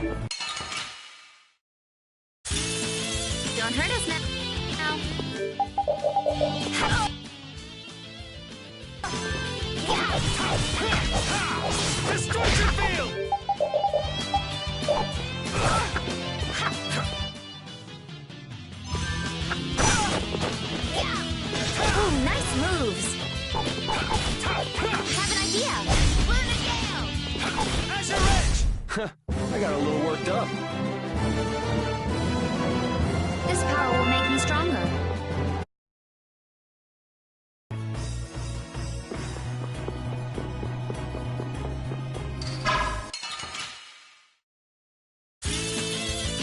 Don't hurt us now. Destruction field! Ooh, nice moves. Have an idea. Burn a gale. Azure Edge! I got a little worked up. This power will make me stronger.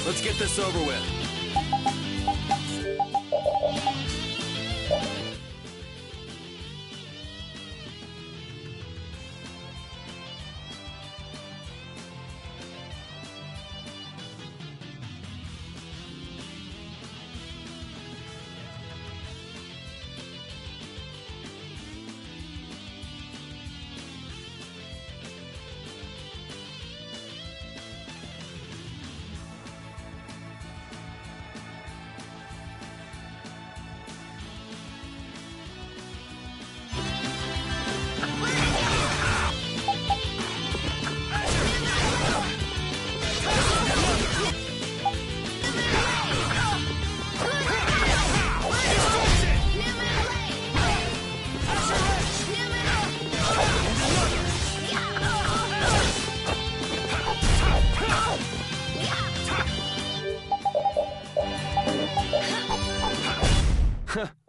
Let's get this over with.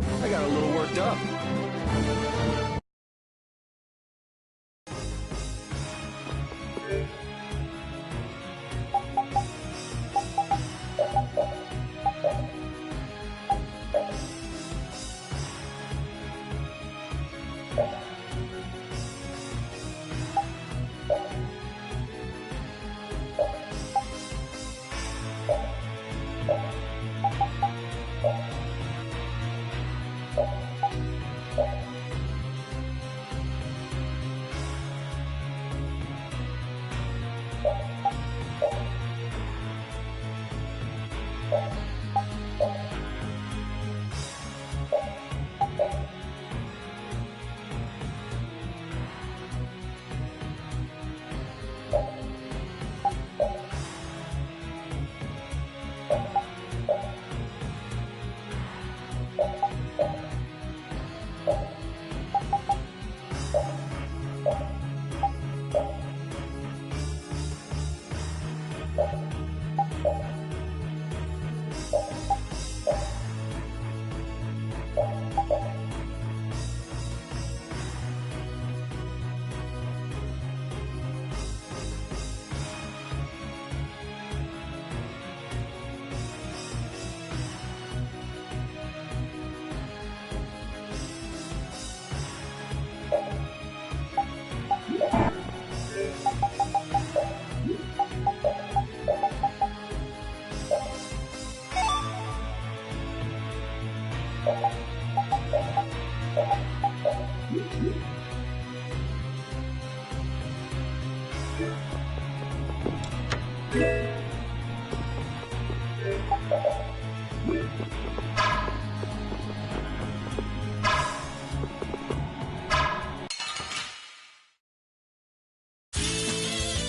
I got a little worked up.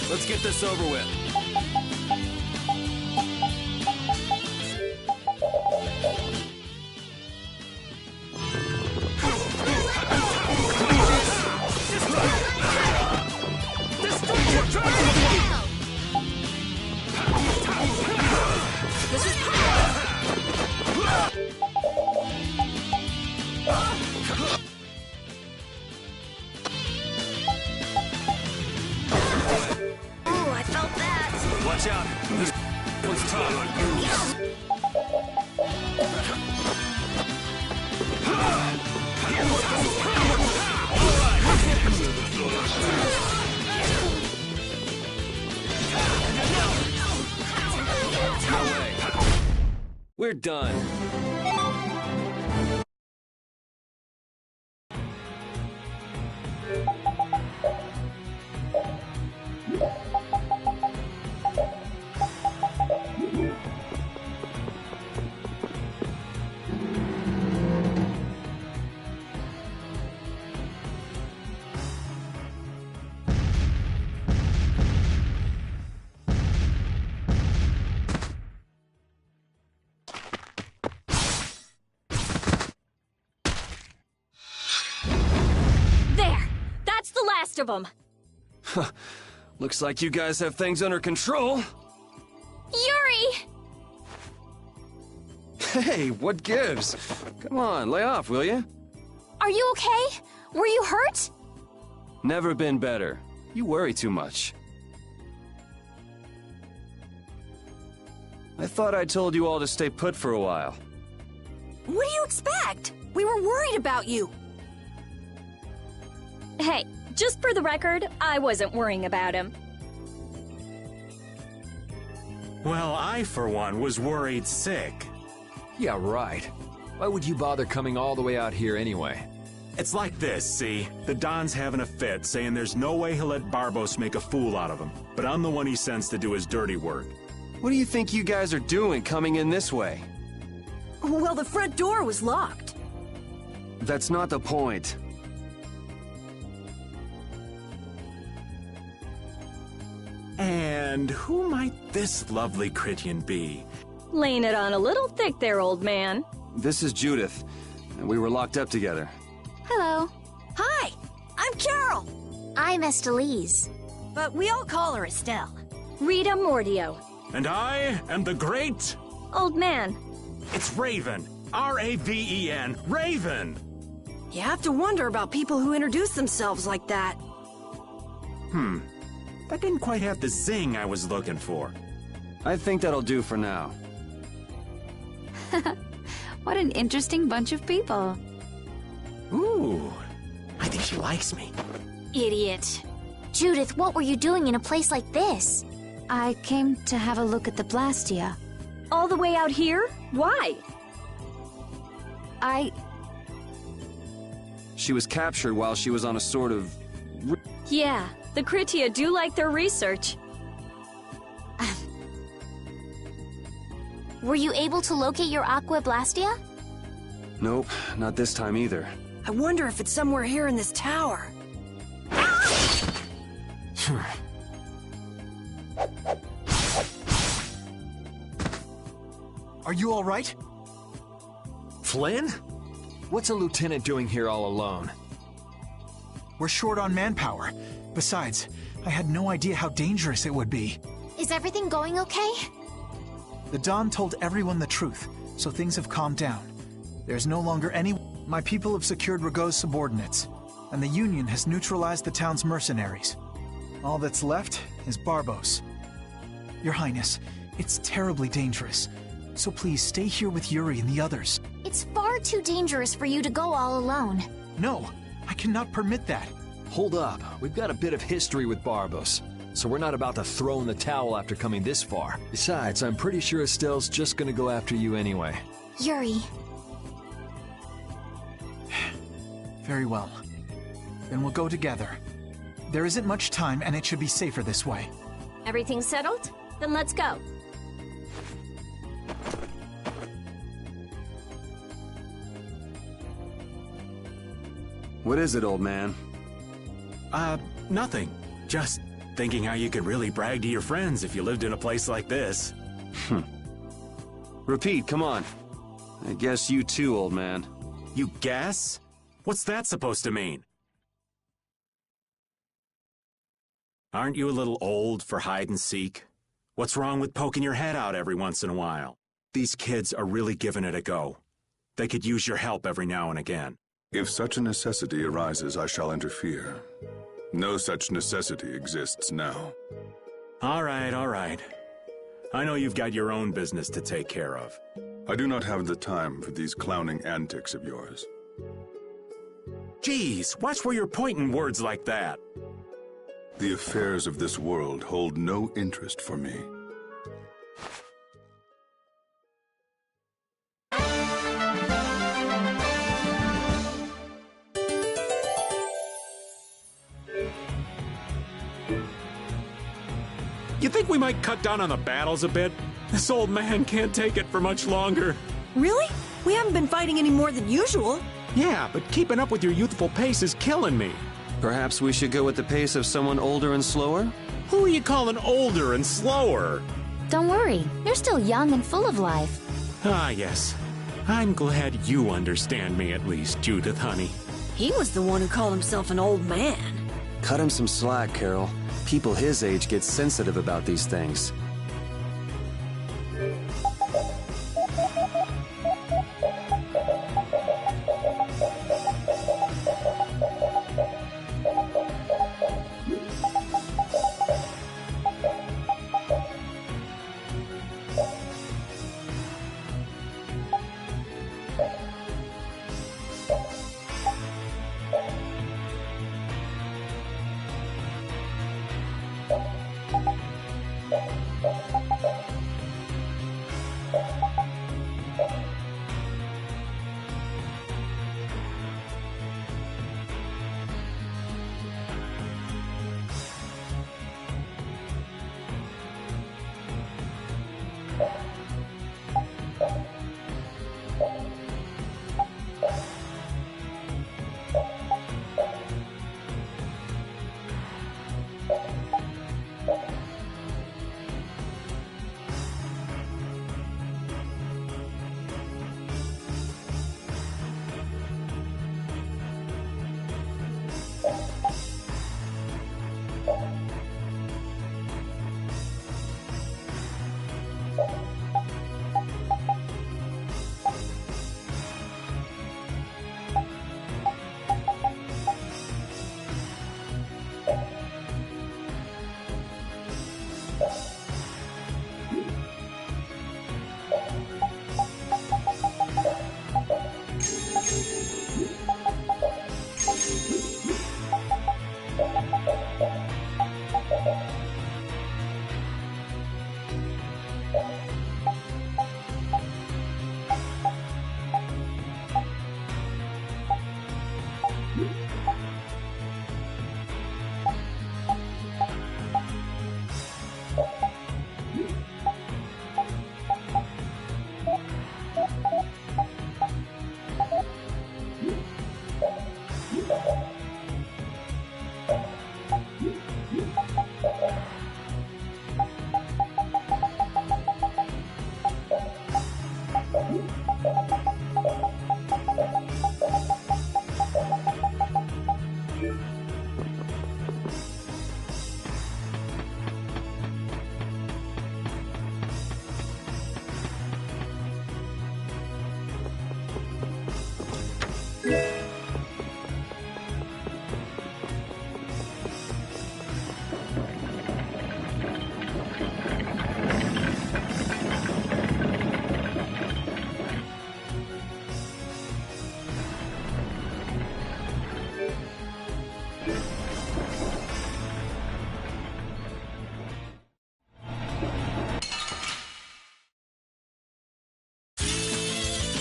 Let's get this over with. Watch out! This one's tough. We're done. rest of them. Looks like you guys have things under control. Yuri! Hey, what gives? Come on, lay off, will you? Are you okay? Were you hurt? Never been better. You worry too much. I thought I told you all to stay put for a while. What do you expect? We were worried about you. Hey, just for the record, I wasn't worrying about him. Well, I, for one, was worried sick. Yeah, right. Why would you bother coming all the way out here anyway? It's like this, see? The Don's having a fit, saying there's no way he'll let Barbos make a fool out of him. But I'm the one he sends to do his dirty work. What do you think you guys are doing coming in this way? Well, the front door was locked. That's not the point. And who might this lovely Critian be? Laying it on a little thick there, old man. This is Judith, and we were locked up together. Hello. Hi, I'm Carol. I'm Estelise. But we all call her Estelle. Rita Mordio. And I am the great... Old man. It's Raven. R-A-V-E-N. Raven! You have to wonder about people who introduce themselves like that. That didn't quite have the zing I was looking for. I think that'll do for now. What an interesting bunch of people. Ooh, I think she likes me. Idiot. Judith, what were you doing in a place like this? I came to have a look at the Blastia. All the way out here? Why? She was captured while she was on a sort of... Yeah, the Kritia do like their research. Were you able to locate your Aqua Blastia? Nope, not this time either. I wonder if it's somewhere here in this tower. Are you all right? Flynn? What's a lieutenant doing here all alone? We're short on manpower. Besides, I had no idea how dangerous it would be. Is everything going okay? The Don told everyone the truth, so things have calmed down. There's no longer any... My people have secured Rigaud's subordinates, and the Union has neutralized the town's mercenaries. All that's left is Barbos. Your Highness, it's terribly dangerous, so please stay here with Yuri and the others. It's far too dangerous for you to go all alone. No, I cannot permit that. Hold up. We've got a bit of history with Barbos, so we're not about to throw in the towel after coming this far. Besides, I'm pretty sure Estelle's just gonna go after you anyway. Yuri. Very well. Then we'll go together. There isn't much time, and it should be safer this way. Everything settled? Then let's go. What is it, old man? Nothing. Just thinking how you could really brag to your friends if you lived in a place like this. Repeat, come on. I guess you too, old man. You guess? What's that supposed to mean? Aren't you a little old for hide and seek? What's wrong with poking your head out every once in a while? These kids are really giving it a go. They could use your help every now and again. If such a necessity arises, I shall interfere. No such necessity exists now. All right, all right. I know you've got your own business to take care of. I do not have the time for these clowning antics of yours. Geez, watch where you're pointing words like that. The affairs of this world hold no interest for me. You think we might cut down on the battles a bit? This old man can't take it for much longer. Really? We haven't been fighting any more than usual. Yeah, but keeping up with your youthful pace is killing me. Perhaps we should go with the pace of someone older and slower? Who are you calling older and slower? Don't worry, you're still young and full of life. Ah, yes. I'm glad you understand me at least, Judith, honey. He was the one who called himself an old man. Cut him some slack, Carol. People his age get sensitive about these things.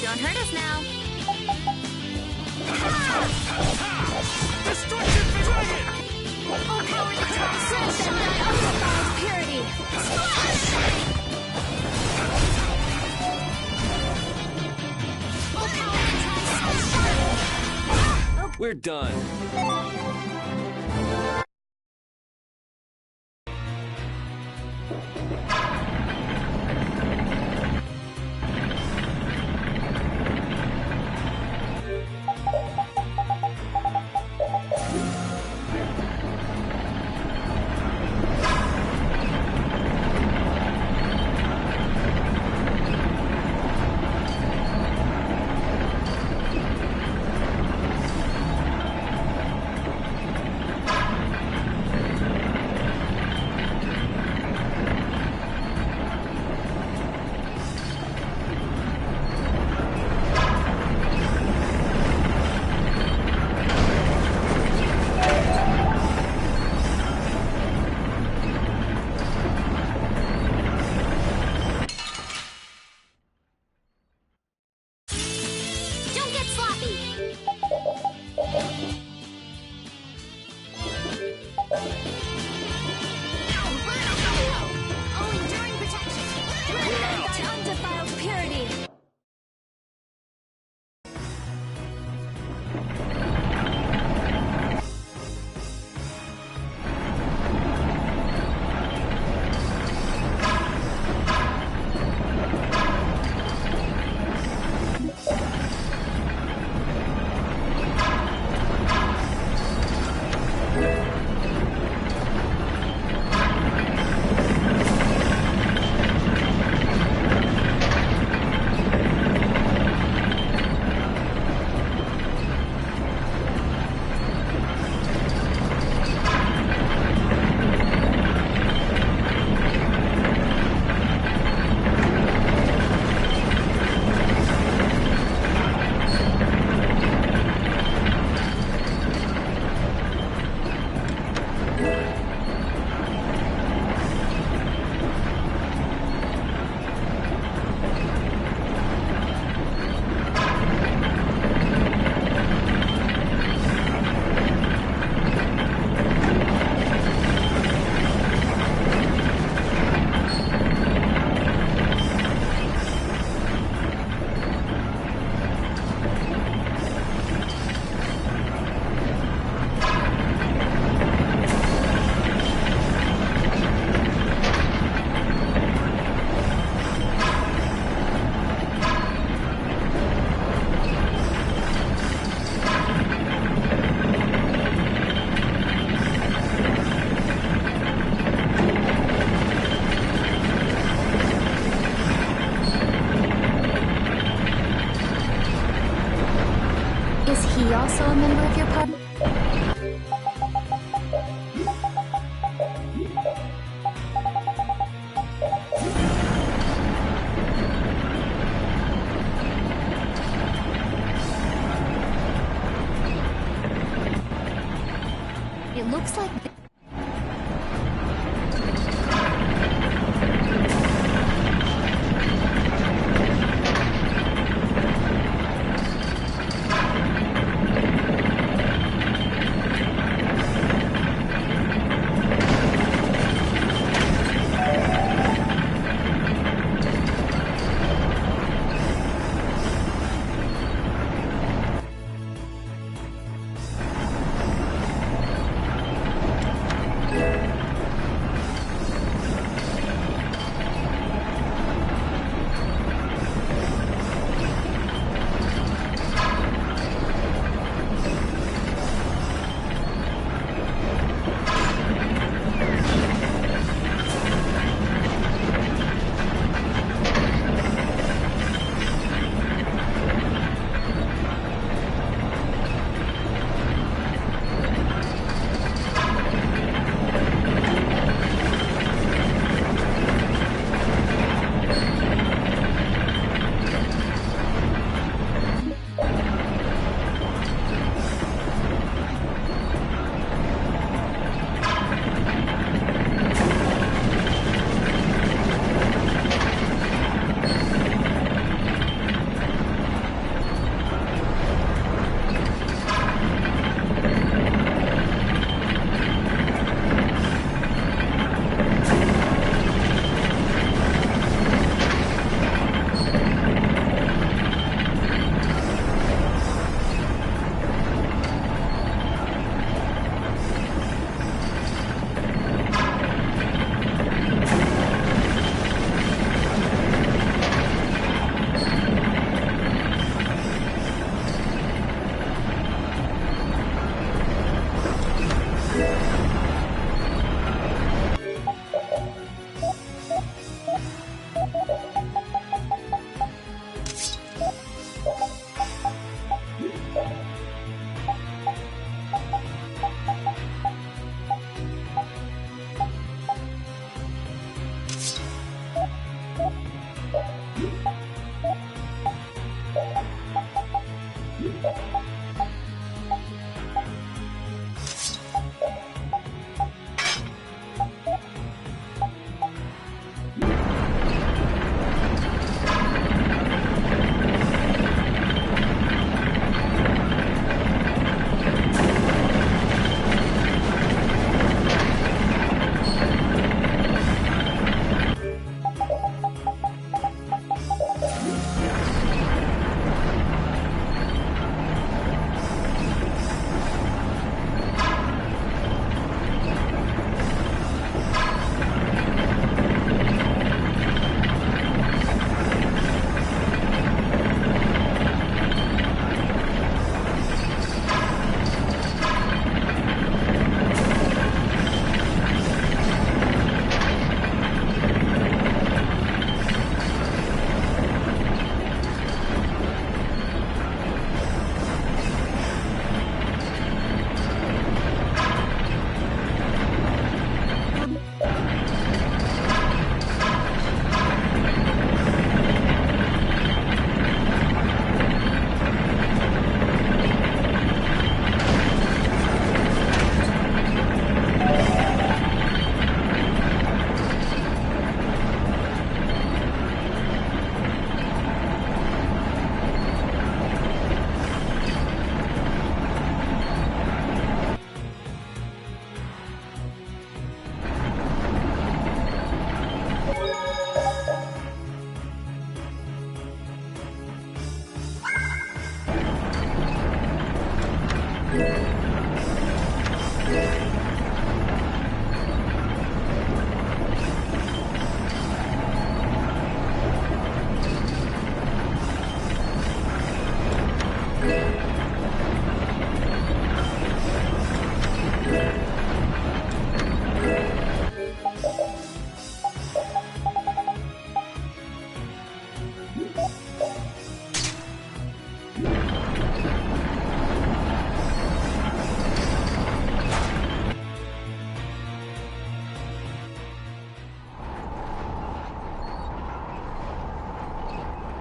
Don't hurt us now. Destruction Dragon! Oh, power attack! Smash that die ultimate purity! We're done.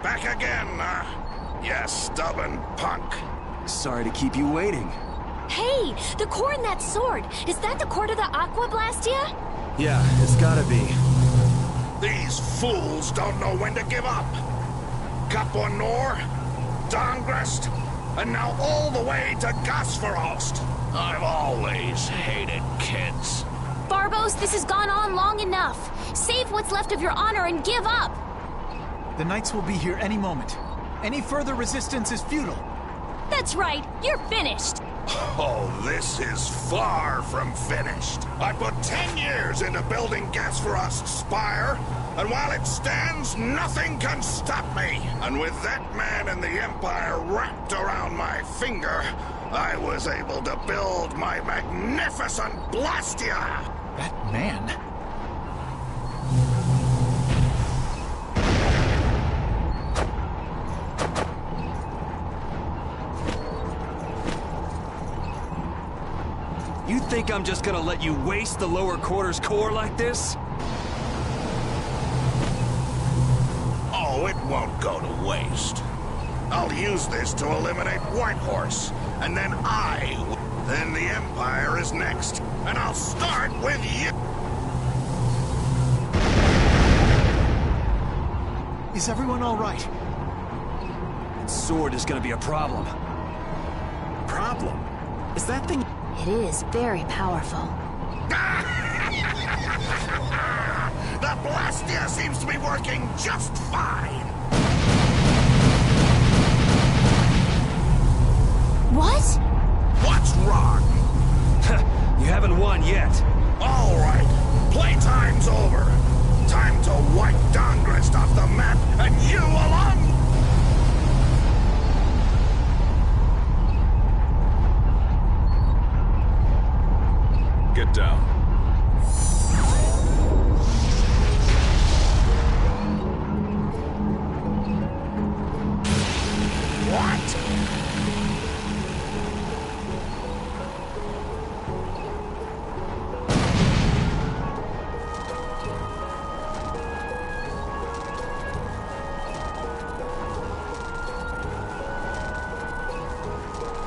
Back again, you stubborn punk. Sorry to keep you waiting. Hey, the core in that sword. Is that the core to the Aqua Blastia? Yeah, it's gotta be. These fools don't know when to give up. Kaponor, Dongrest, and now all the way to Gasferost. I've always hated kids. Barbos, this has gone on long enough. Save what's left of your honor and give up. The Knights will be here any moment. Any further resistance is futile. That's right, you're finished. Oh, this is far from finished. I put 10 years into building Gasferost's spire, and while it stands, nothing can stop me. And with that man in the Empire wrapped around my finger, I was able to build my magnificent Blastia! That man? You think I'm just gonna let you waste the lower quarters core like this? Oh, it won't go to waste. I'll use this to eliminate Whitehorse, and then Then the Empire is next, and I'll start with you. Is everyone all right? That sword is gonna be a problem. Problem? Is that thing... It is very powerful. The Blastia seems to be working just fine. What? What's wrong? You haven't won yet. All right, playtime's over. Time to wipe Dongrest off the map, and you along. Get down. What?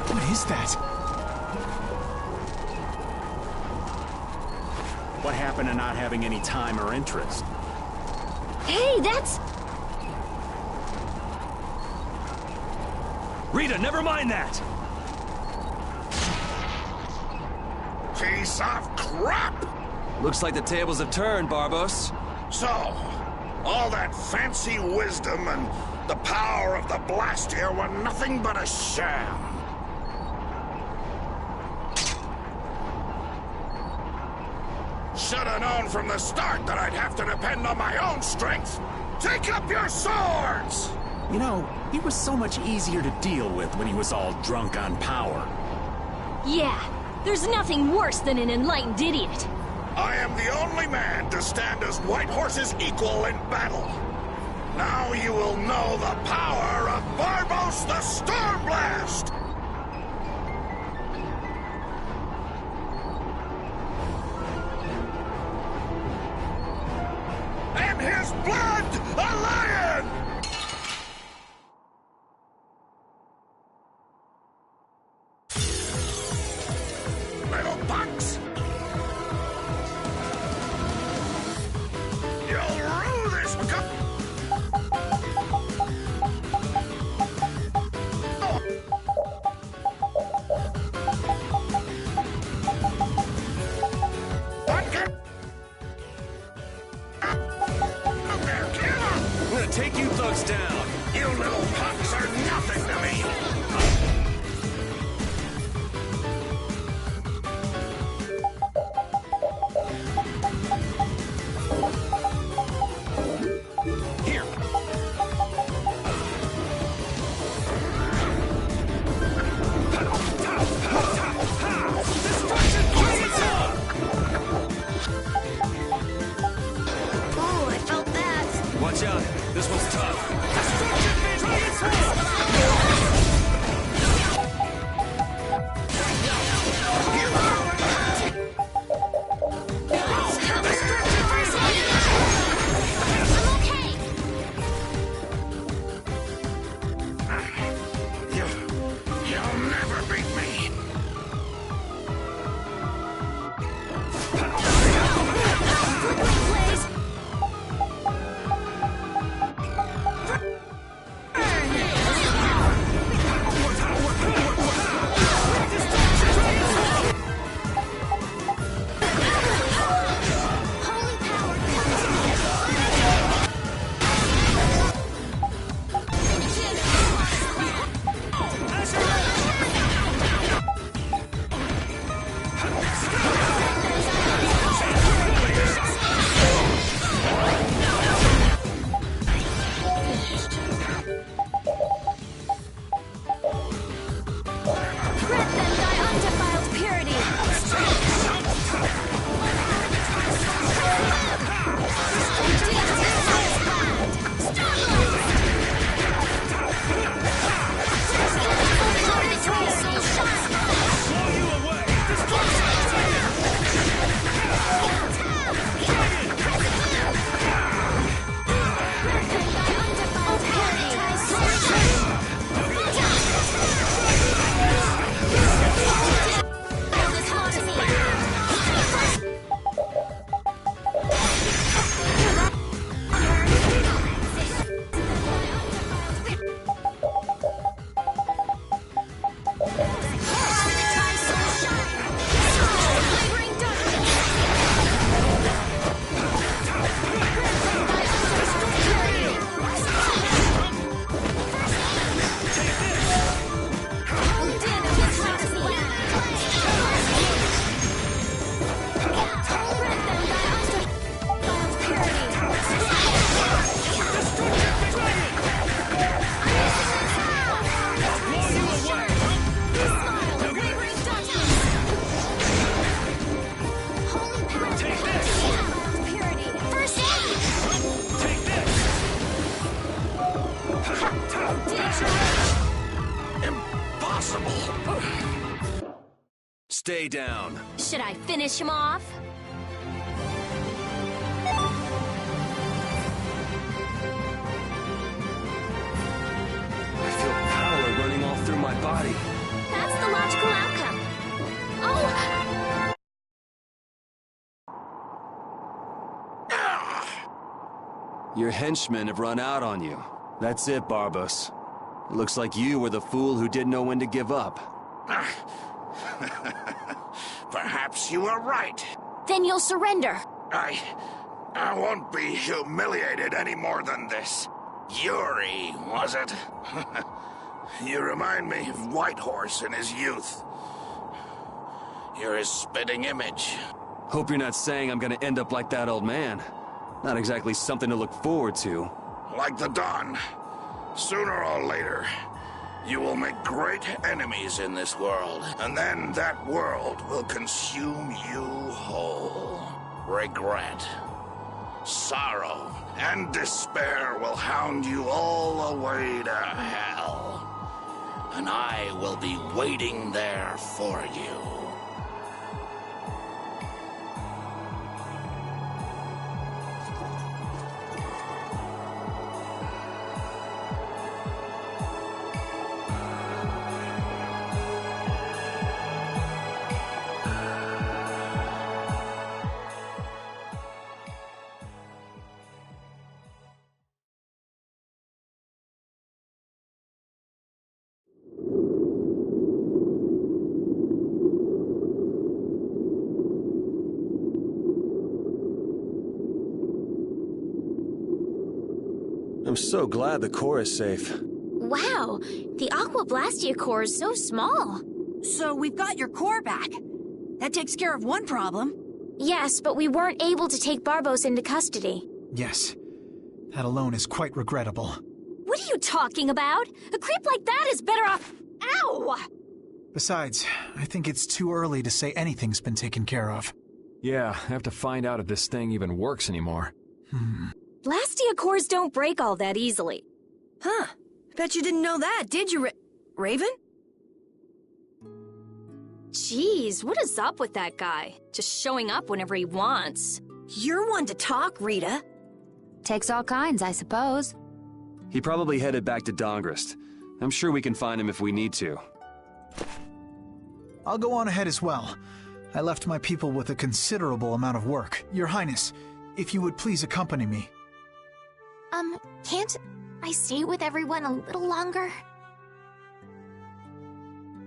What is that? What happened to not having any time or interest? Hey, that's... Rita, never mind that! Piece of crap! Looks like the tables have turned, Barbos. So, all that fancy wisdom and the power of the Blastia were nothing but a sham. Should have known from the start that I'd have to depend on my own strength. Take up your swords! You know, he was so much easier to deal with when he was all drunk on power. Yeah, there's nothing worse than an enlightened idiot. I am the only man to stand as Whitehorse's equal in battle. Now you will know the power of Barbos the Stormblast! And his blood, a lion! Little punks! You'll rue this! I'm gonna take you thugs down. You little punks are nothing to me! Here! Oh, I felt that. Watch out, this one's tough. impossible. Stay down. Should I finish him off? I feel power running all through my body. That's the logical outcome. Oh! Your henchmen have run out on you. That's it, Barbos. It looks like you were the fool who didn't know when to give up. Perhaps you were right. Then you'll surrender. I won't be humiliated any more than this. Yuri, was it? You remind me of Whitehorse in his youth. You're his spitting image. Hope you're not saying I'm gonna end up like that old man. Not exactly something to look forward to. Like the Dawn. Sooner or later, you will make great enemies in this world, and then that world will consume you whole. Regret, sorrow, and despair will hound you all the way to hell. And I will be waiting there for you. I'm so glad the core is safe. Wow, the Aqua Blastia core is so small. So we've got your core back. That takes care of one problem. Yes, but we weren't able to take Barbos into custody. Yes. That alone is quite regrettable. What are you talking about? A creep like that is better off... Ow! Besides, I think it's too early to say anything's been taken care of. Yeah, I have to find out if this thing even works anymore. Blastia cores don't break all that easily. Huh. Bet you didn't know that, did you, Raven? Jeez, what is up with that guy? Just showing up whenever he wants. You're one to talk, Rita. Takes all kinds, I suppose. He probably headed back to Dongrist. I'm sure we can find him if we need to. I'll go on ahead as well. I left my people with a considerable amount of work. Your Highness, if you would please accompany me. Can't I stay with everyone a little longer?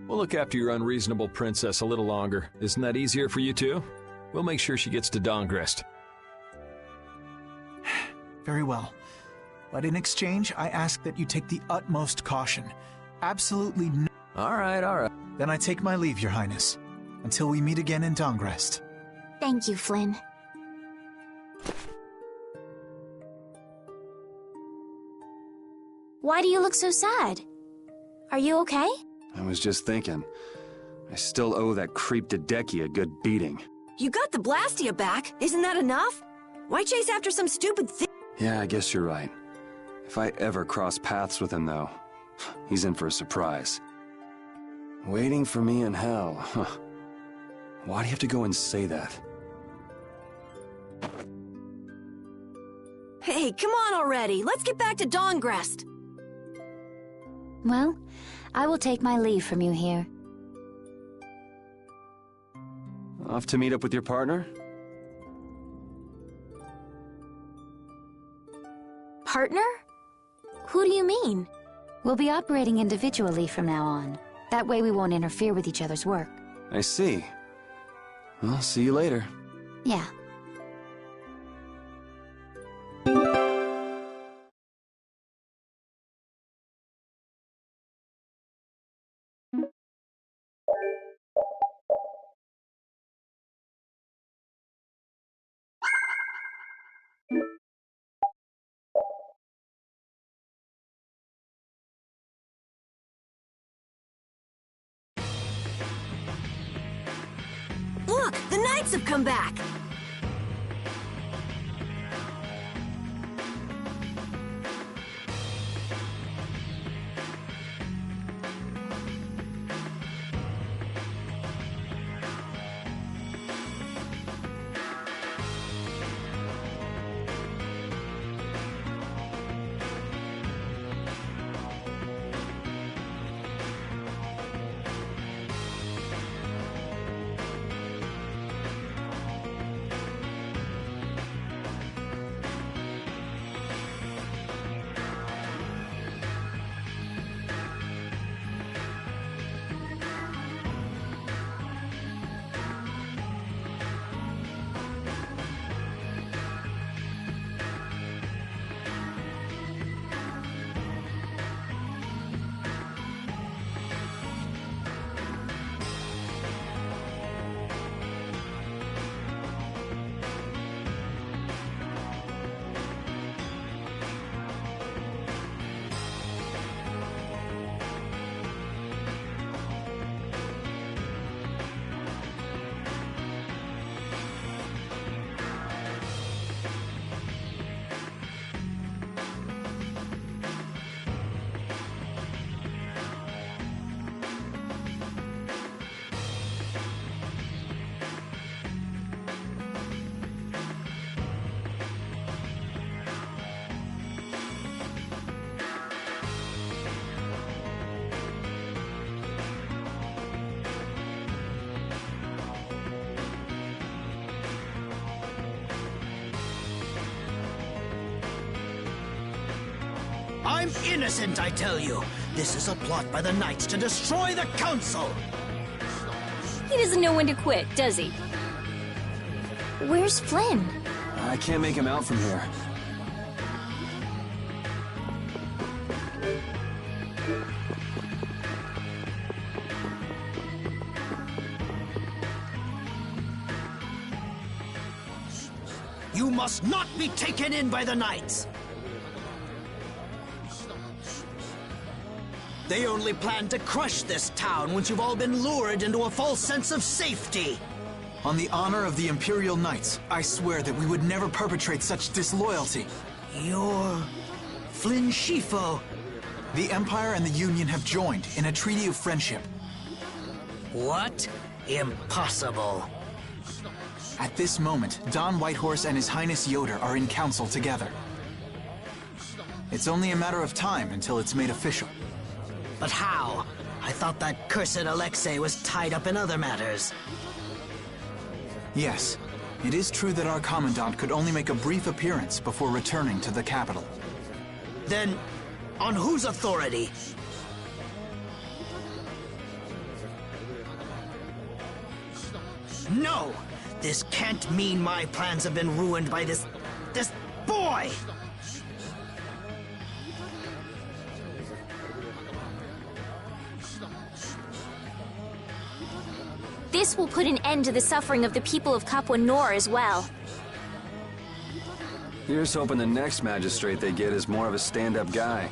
We'll look after your unreasonable princess a little longer. Isn't that easier for you too? We'll make sure she gets to Dongrist. Very well. But in exchange, I ask that you take the utmost caution. Absolutely no— All right. Then I take my leave, Your Highness. Until we meet again in Dongrest. Thank you, Flynn. Why do you look so sad? Are you okay? I was just thinking. I still owe that creep Dedeki a good beating. You got the Blastia back. Isn't that enough? Why chase after some stupid thing? Yeah, I guess you're right. If I ever cross paths with him, though, he's in for a surprise. Waiting for me in hell, huh? Why do you have to go and say that? Hey, come on already. Let's get back to Dongrest. Well, I will take my leave from you here. Off to meet up with your partner? Partner? Who do you mean? We'll be operating individually from now on. That way we won't interfere with each other's work. I see. Well, see you later. Yeah. Look, the Knights have come back. I'm innocent, I tell you. This is a plot by the Knights to destroy the Council. He doesn't know when to quit, does he? Where's Flynn? I can't make him out from here. You must not be taken in by the Knights. They only plan to crush this town once you've all been lured into a false sense of safety. On the honor of the Imperial Knights, I swear that we would never perpetrate such disloyalty. You're Flynn Scifo. The Empire and the Union have joined in a treaty of friendship. What? Impossible. At this moment, Don Whitehorse and His Highness Yoder are in council together. It's only a matter of time until it's made official. But how? I thought that cursed Alexei was tied up in other matters. Yes, it is true that our Commandant could only make a brief appearance before returning to the capital. Then, on whose authority? No! This can't mean my plans have been ruined by this boy! This will put an end to the suffering of the people of Capua Nor as well. Here's hoping the next magistrate they get is more of a stand-up guy.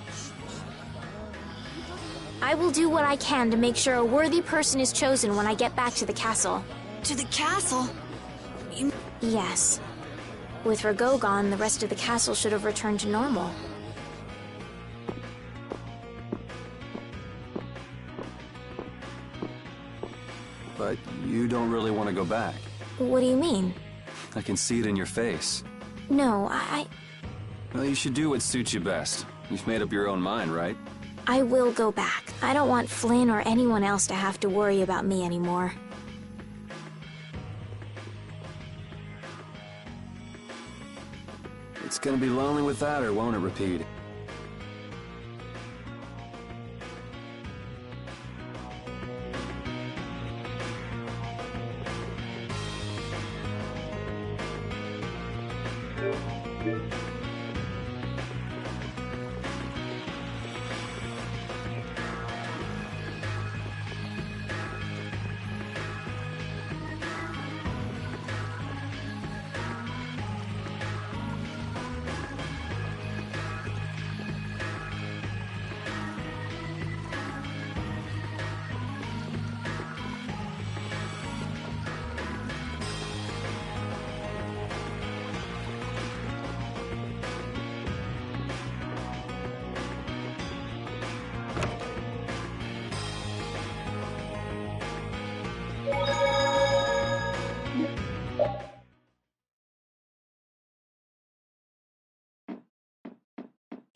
I will do what I can to make sure a worthy person is chosen when I get back to the castle. To the castle? Yes. With Rago gone, the rest of the castle should have returned to normal. But you don't really want to go back. What do you mean? I can see it in your face. No, Well, you should do what suits you best. You've made up your own mind, right? I will go back. I don't want Flynn or anyone else to have to worry about me anymore. It's gonna be lonely without her, won't it, Repeat?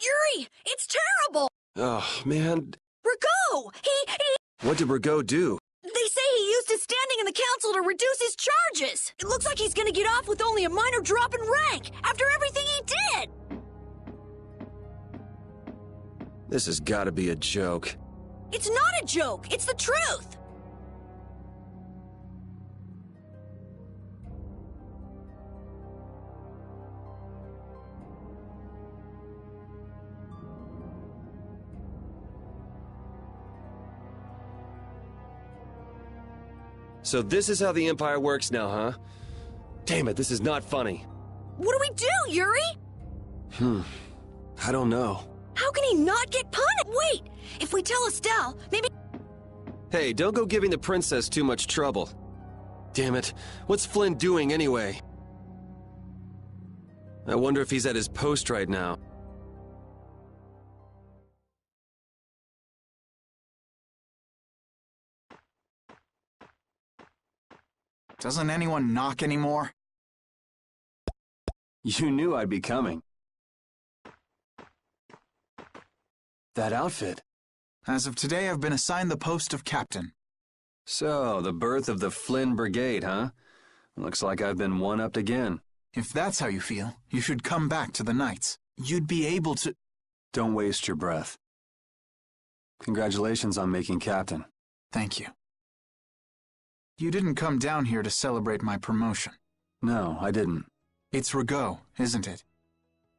Yuri! It's terrible! Oh, man. Rago! He... What did Rago do? They say he used his standing in the council to reduce his charges! It looks like he's gonna get off with only a minor drop in rank, after everything he did! This has gotta be a joke. It's not a joke! It's the truth! So this is how the Empire works now, huh? Damn it, this is not funny. What do we do, Yuri? I don't know. How can he not get punished? Wait! If we tell Estelle, maybe... Hey, don't go giving the princess too much trouble. Damn it, what's Flynn doing anyway? I wonder if he's at his post right now. Doesn't anyone knock anymore? You knew I'd be coming. That outfit. As of today, I've been assigned the post of captain. So, the birth of the Flynn Brigade, huh? Looks like I've been one-upped again. If that's how you feel, you should come back to the Knights. You'd be able to... Don't waste your breath. Congratulations on making captain. Thank you. You didn't come down here to celebrate my promotion. No, I didn't. It's Rago, isn't it?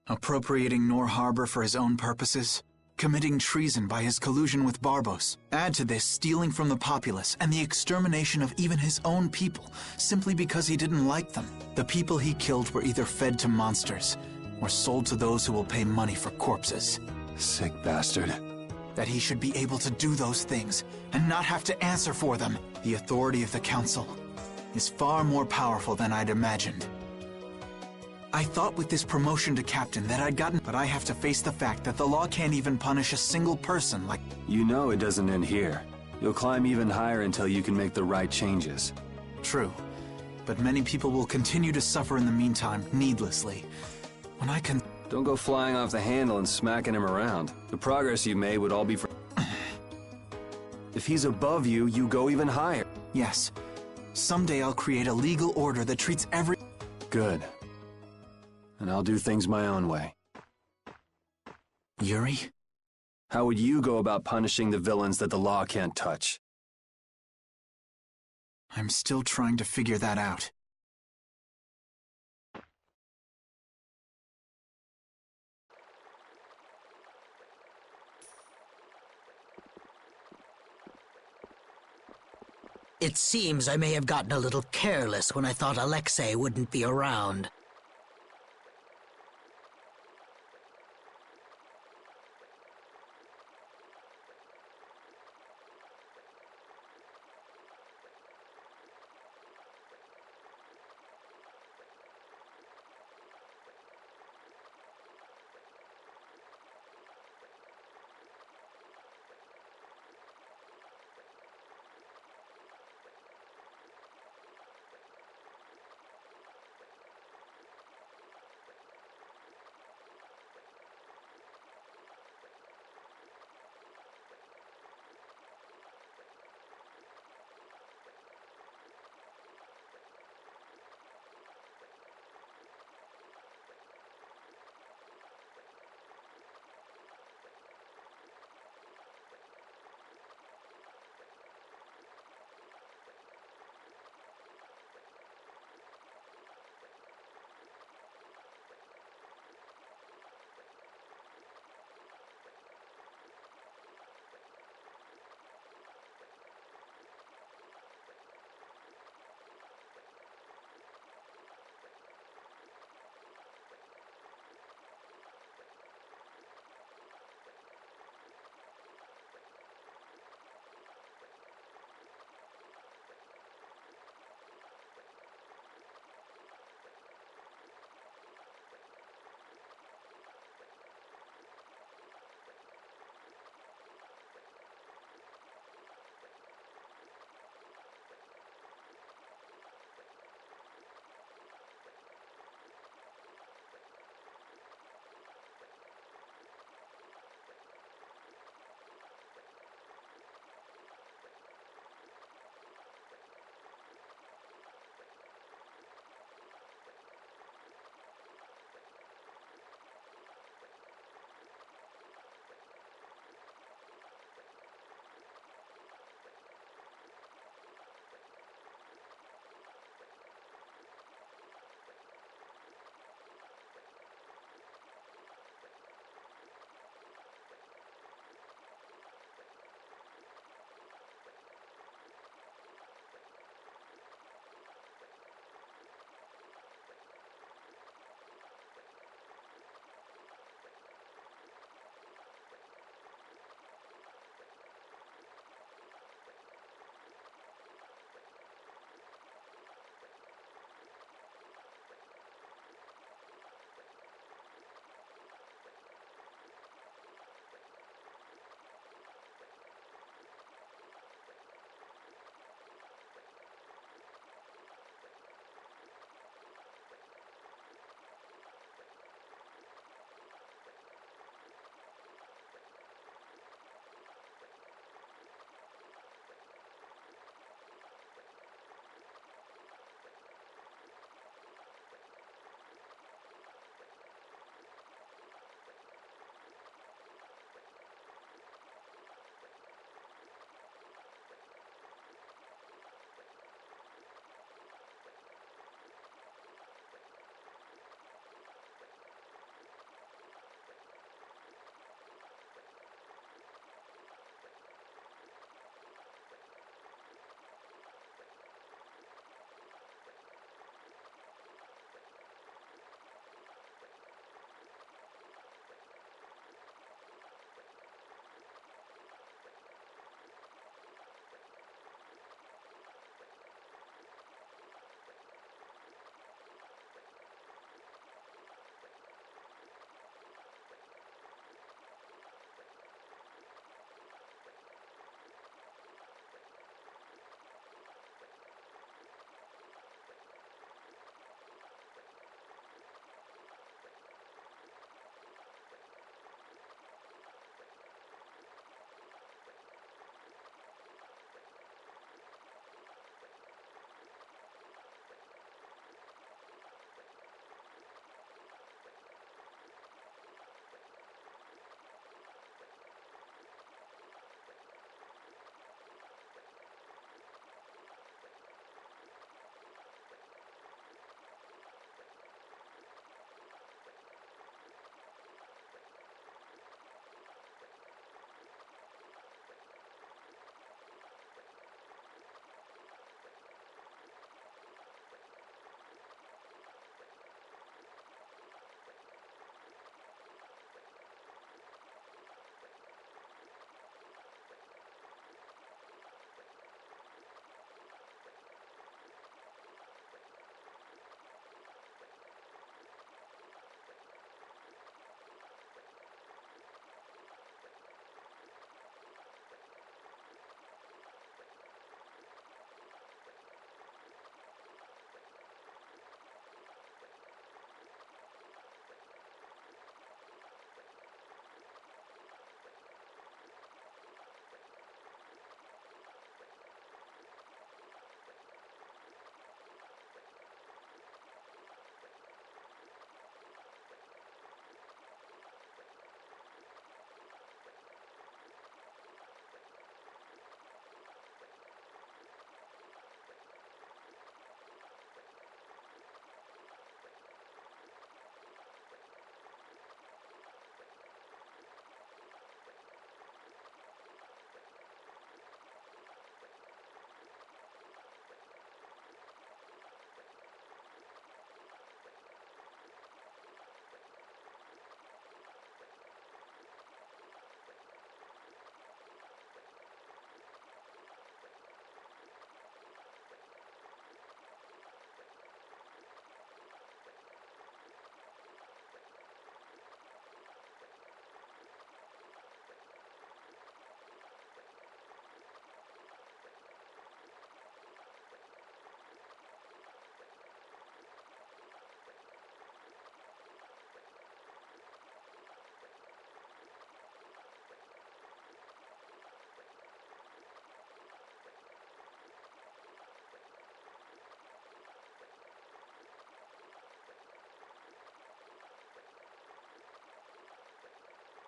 Appropriating Nor Harbor for his own purposes, committing treason by his collusion with Barbos. Add to this stealing from the populace and the extermination of even his own people, simply because he didn't like them. The people he killed were either fed to monsters, or sold to those who will pay money for corpses. Sick bastard. That he should be able to do those things, and not have to answer for them. The authority of the Council is far more powerful than I'd imagined. I thought with this promotion to captain that I'd gotten, but I have to face the fact that the law can't even punish a single person like... You know it doesn't end here. You'll climb even higher until you can make the right changes. True, but many people will continue to suffer in the meantime, needlessly. When I can... Don't go flying off the handle and smacking him around. The progress you made would all be for... If he's above you, you go even higher. Yes. Someday I'll create a legal order that treats every... Good. And I'll do things my own way. Yuri? How would you go about punishing the villains that the law can't touch? I'm still trying to figure that out. It seems I may have gotten a little careless when I thought Alexei wouldn't be around.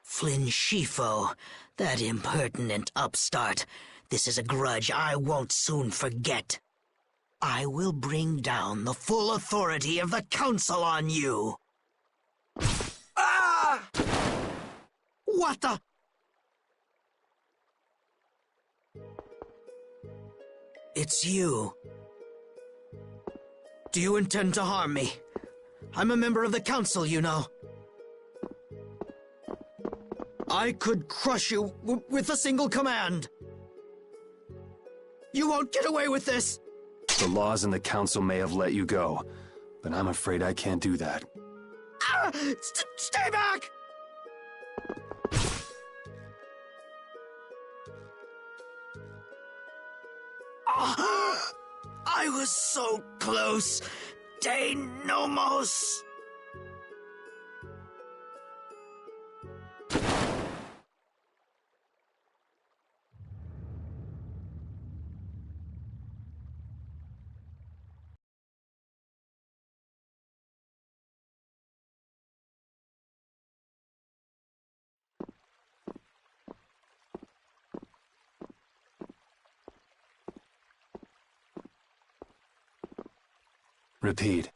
Flynn Shifo, that impertinent upstart. This is a grudge I won't soon forget. I will bring down the full authority of the Council on you. Ah! What the? It's you. Do you intend to harm me? I'm a member of the Council, you know. I could crush you with a single command. You won't get away with this! The laws and the Council may have let you go, but I'm afraid I can't do that. Ah! Stay back! Oh, I was so close. De Nomos. Repeat.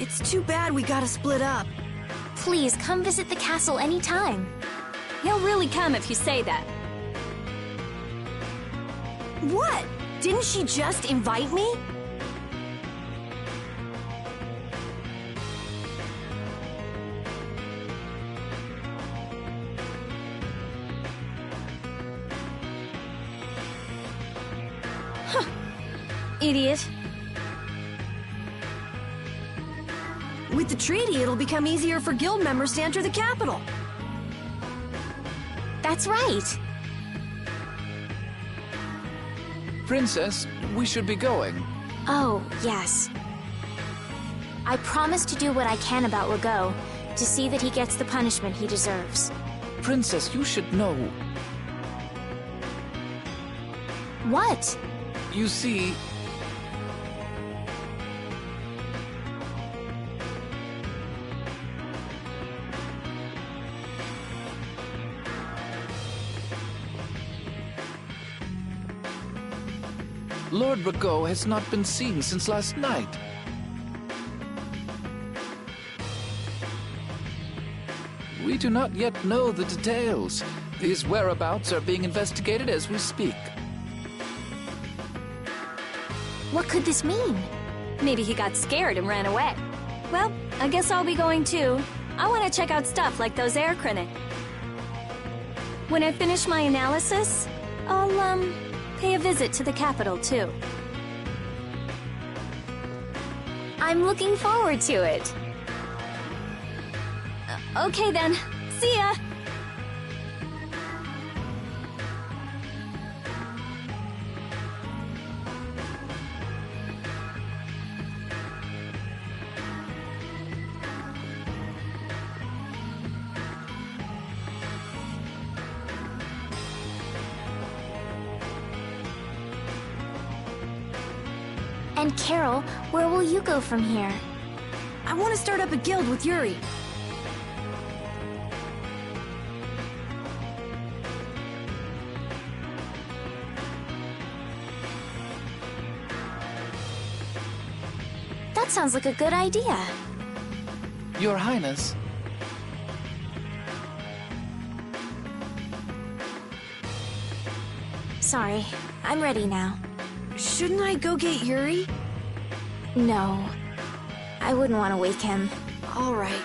It's too bad we gotta split up. Please, come visit the castle anytime. He'll really come if you say that. What? Didn't she just invite me? Huh. Idiot. With the treaty, it'll become easier for guild members to enter the capital. That's right. Princess, we should be going. Oh, yes. I promise to do what I can about Rago, to see that he gets the punishment he deserves. Princess, you should know. What? You see... Lord Rago has not been seen since last night. We do not yet know the details. His whereabouts are being investigated as we speak. What could this mean? Maybe he got scared and ran away. Well, I guess I'll be going too. I want to check out stuff like those air crinic. When I finish my analysis, I'll, pay a visit to the capital, too. I'm looking forward to it. Okay then. See ya! And Carol, where will you go from here? I want to start up a guild with Yuri. That sounds like a good idea. Your Highness. Sorry, I'm ready now. Shouldn't I go get Yuri? No. I wouldn't want to wake him. All right.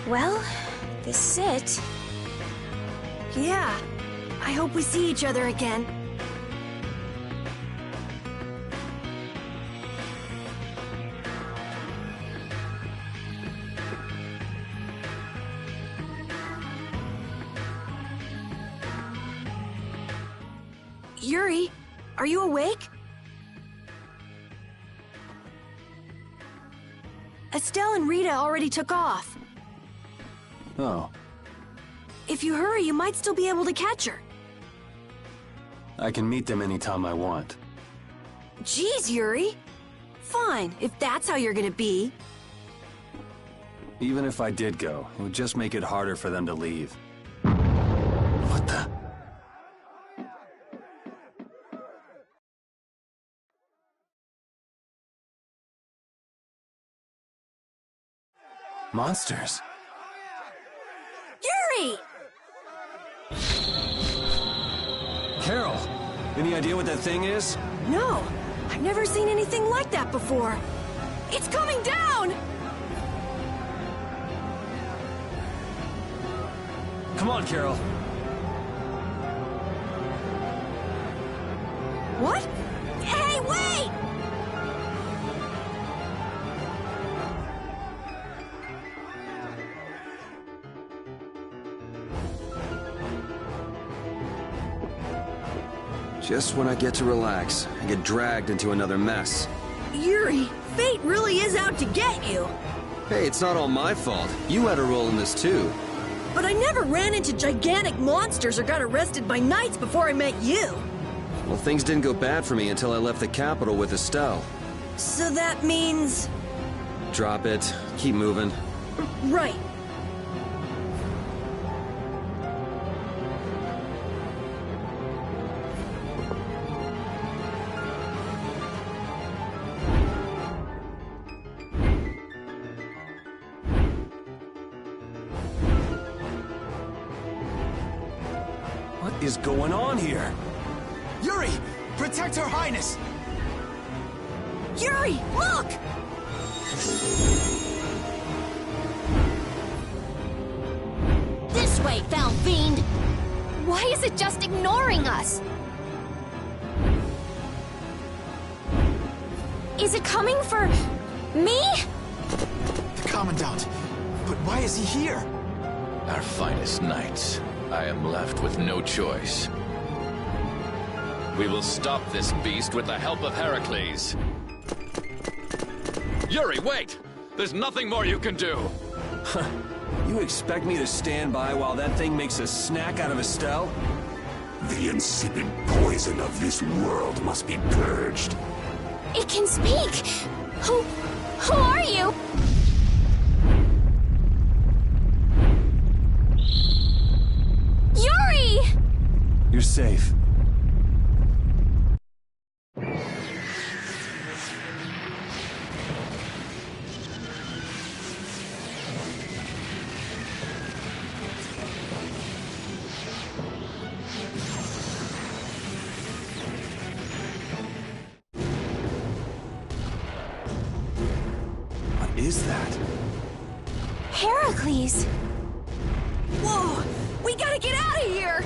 Well, this is it. Yeah. I hope we see each other again. Yuri, are you awake? Estelle and Rita already took off. Oh, If you hurry, you might still be able to catch her. I can meet them anytime I want. Jeez, Yuri. Fine, if that's how you're gonna be. Even if I did go, it would just make it harder for them to leave. What the? Monsters. Yuri! Carol, any idea what that thing is? No, I've never seen anything like that before. It's coming down! Come on, Carol. What? Hey, wait! Just when I get to relax, I get dragged into another mess. Yuri, fate really is out to get you. Hey, it's not all my fault. You had a role in this too. But I never ran into gigantic monsters or got arrested by knights before I met you. Well, things didn't go bad for me until I left the capital with Estelle. So that means... Drop it. Keep moving. Right. What is going on here? Yuri! Protect Her Highness! Yuri, look! This way, foul fiend! Why is it just ignoring us? Is it coming for me? The Commandant. But why is he here? Our finest knights. I am left with no choice. We will stop this beast with the help of Heracles. Yuri, wait! There's nothing more you can do! You expect me to stand by while that thing makes a snack out of Estelle? The insipid poison of this world must be purged. It can speak! Who are you? Yuri! You're safe. What is that? Heracles! Whoa! We gotta get out of here!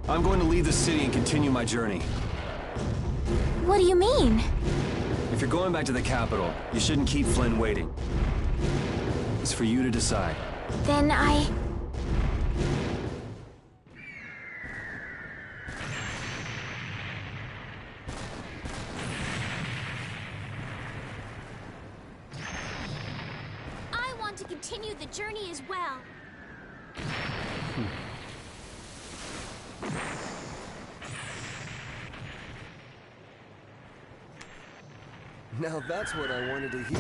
I'm going to leave the city and continue my journey. What do you mean? If you're going back to the capital, you shouldn't keep Flynn waiting. It's for you to decide. Then I want to continue the journey as well. Now that's what I wanted to hear.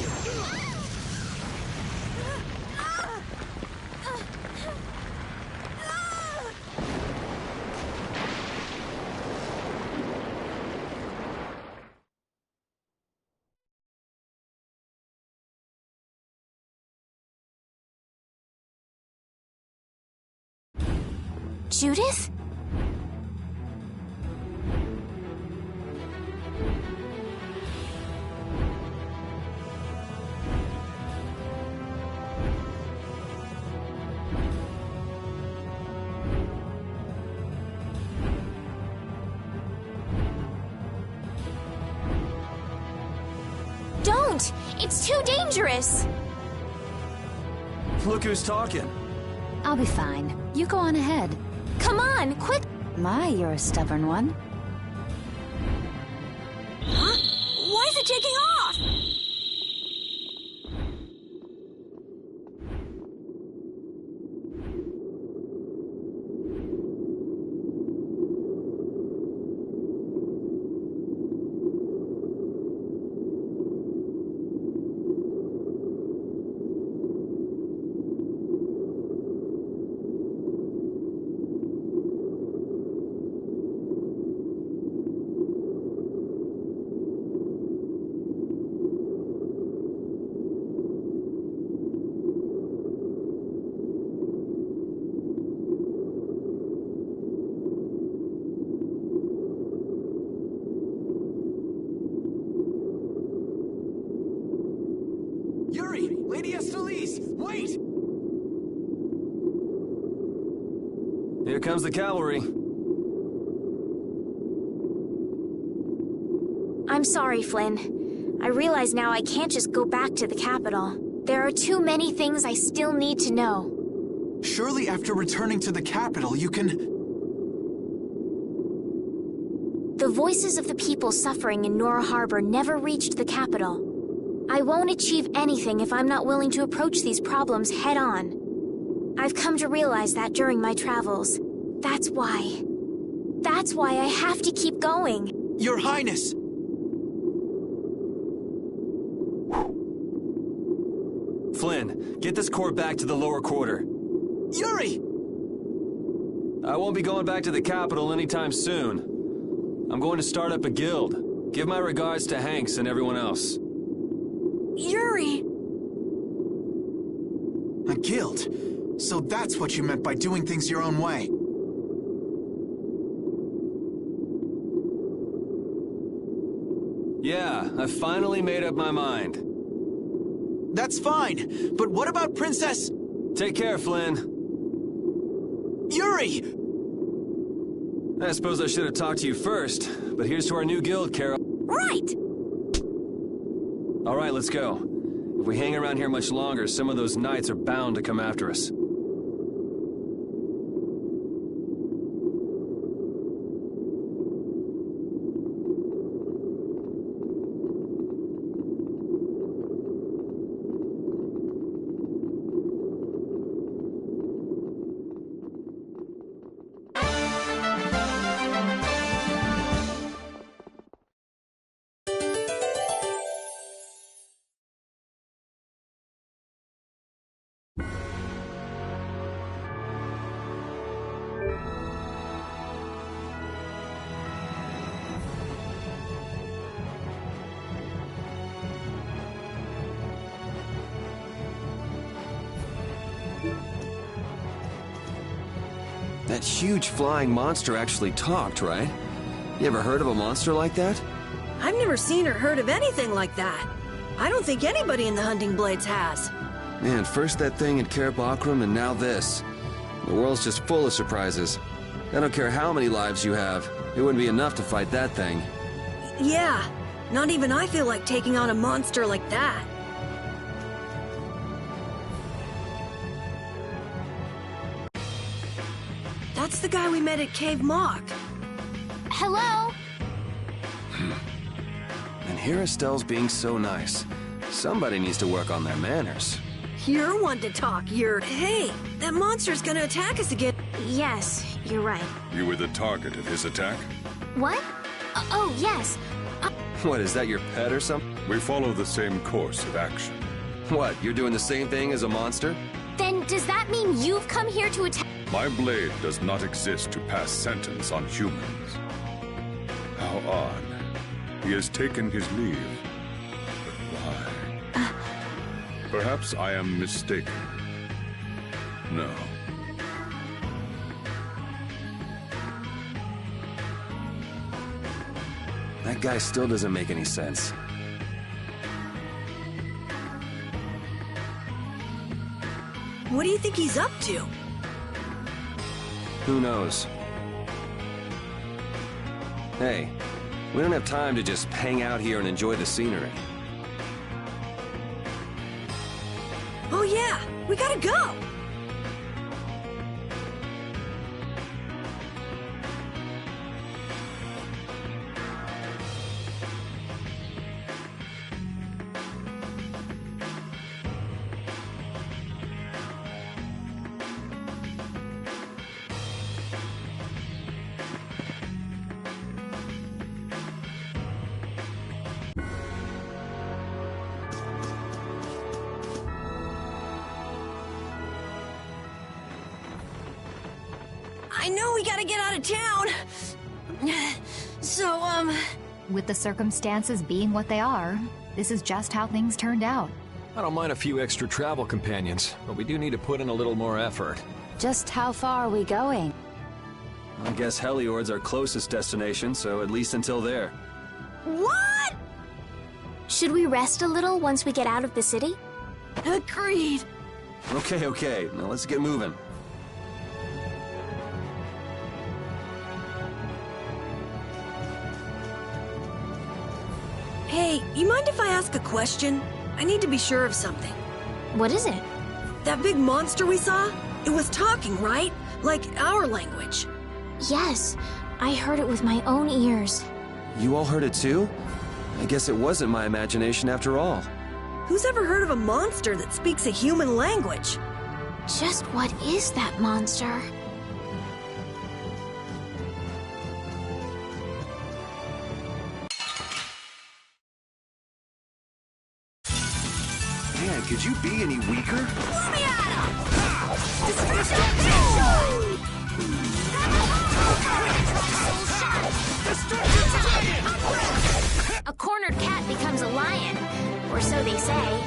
Judith? It's too dangerous! Look who's talking. I'll be fine. You go on ahead. Come on, quick! My, you're a stubborn one. Huh? Why is it taking off? Yuri! Lady Estelize! Wait! Here comes the cavalry. I'm sorry, Flynn. I realize now I can't just go back to the capital. There are too many things I still need to know. Surely after returning to the capital, you can... The voices of the people suffering in Nora Harbor never reached the capital. I won't achieve anything if I'm not willing to approach these problems head-on. I've come to realize that during my travels. That's why. That's why I have to keep going. Your Highness! Flynn, get this court back to the lower quarter. Yuri! I won't be going back to the capital anytime soon. I'm going to start up a guild. Give my regards to Hanks and everyone else. Yuri! A guild? So that's what you meant by doing things your own way. Yeah, I finally made up my mind. That's fine, but what about Princess... Take care, Flynn. Yuri! I suppose I should have talked to you first, but here's to our new guild, Carol. Right! All right, let's go. If we hang around here much longer, some of those knights are bound to come after us. That huge flying monster actually talked, right? You ever heard of a monster like that? I've never seen or heard of anything like that. I don't think anybody in the Hunting Blades has. Man, first that thing in Cair Bakram and now this. The world's just full of surprises. I don't care how many lives you have, it wouldn't be enough to fight that thing. Yeah, not even I feel like taking on a monster like that. That's the guy we met at Cave Mock. Hello? And here Estelle's being so nice. Somebody needs to work on their manners. You're one to talk, Hey, that monster's gonna attack us again. Yes, you're right. You were the target of his attack? What? Oh, yes. What, is that your pet or something? We follow the same course of action. What, you're doing the same thing as a monster? Then does that mean you've come here to attack? My blade does not exist to pass sentence on humans. How odd. He has taken his leave. But why? Perhaps I am mistaken. No. That guy still doesn't make any sense. What do you think he's up to? Who knows? Hey, we don't have time to just hang out here and enjoy the scenery. Oh yeah, we gotta go! I know we gotta get out of town. So, With the circumstances being what they are, this is just how things turned out. I don't mind a few extra travel companions, but we do need to put in a little more effort. Just how far are we going? I guess Heliord's our closest destination, so at least until there. What? Should we rest a little once we get out of the city? Agreed. Okay, now let's get moving. Hey, you mind if I ask a question? I need to be sure of something. What is it? That big monster we saw? It was talking, right? Like our language. Yes, I heard it with my own ears. You all heard it too? I guess it wasn't my imagination after all. Who's ever heard of a monster that speaks a human language? Just what is that monster? Man, could you be any weaker? A cornered cat becomes a lion, or so they say.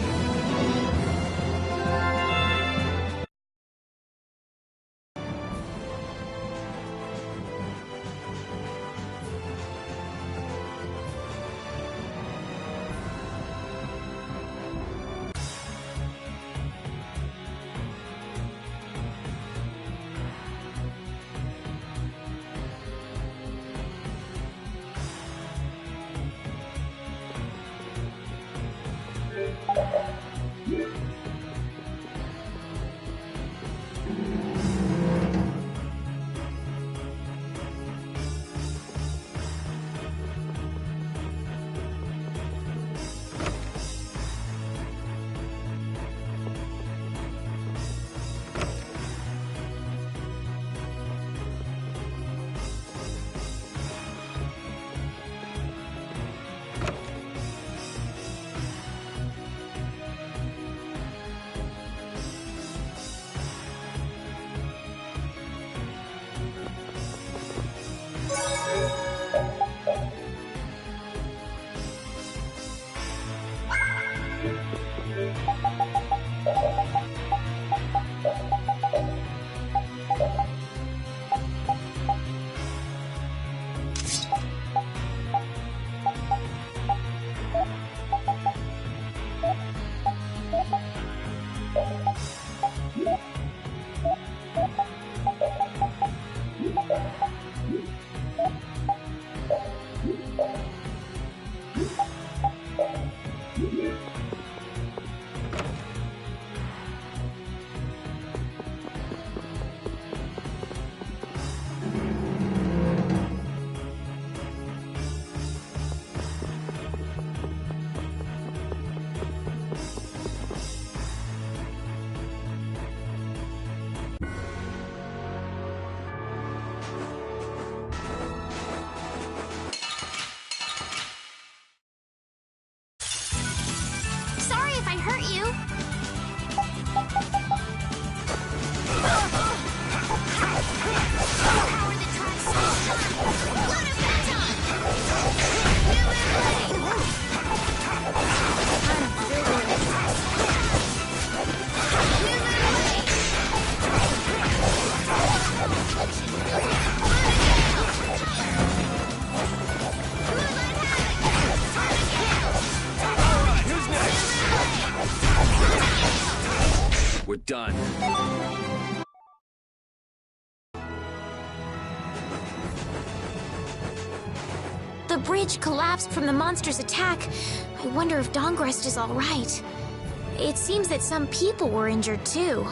We're done. The bridge collapsed from the monster's attack. I wonder if Dongrest is all right. It seems that some people were injured too.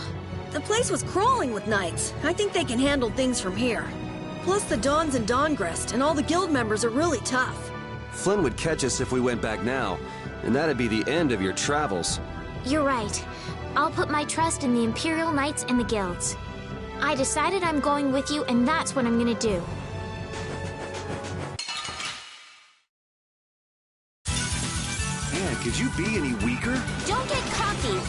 The place was crawling with knights. I think they can handle things from here. Plus the Dons and Dawngrest and all the guild members are really tough. Flynn would catch us if we went back now, and that'd be the end of your travels. You're right. I'll put my trust in the Imperial Knights and the guilds. I decided I'm going with you, and that's what I'm gonna do. Man, could you be any weaker? Don't get cocky.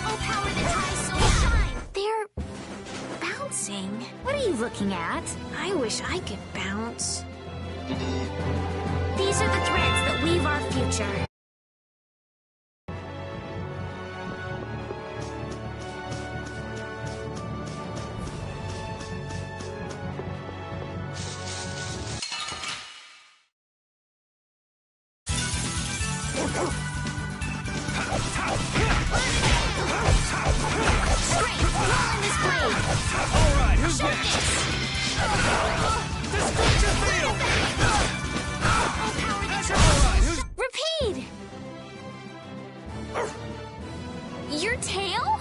Oh, power the ties so shine. They're bouncing. What are you looking at? I wish I could bounce. These are the threads that weave our future. Repeat! Your tail?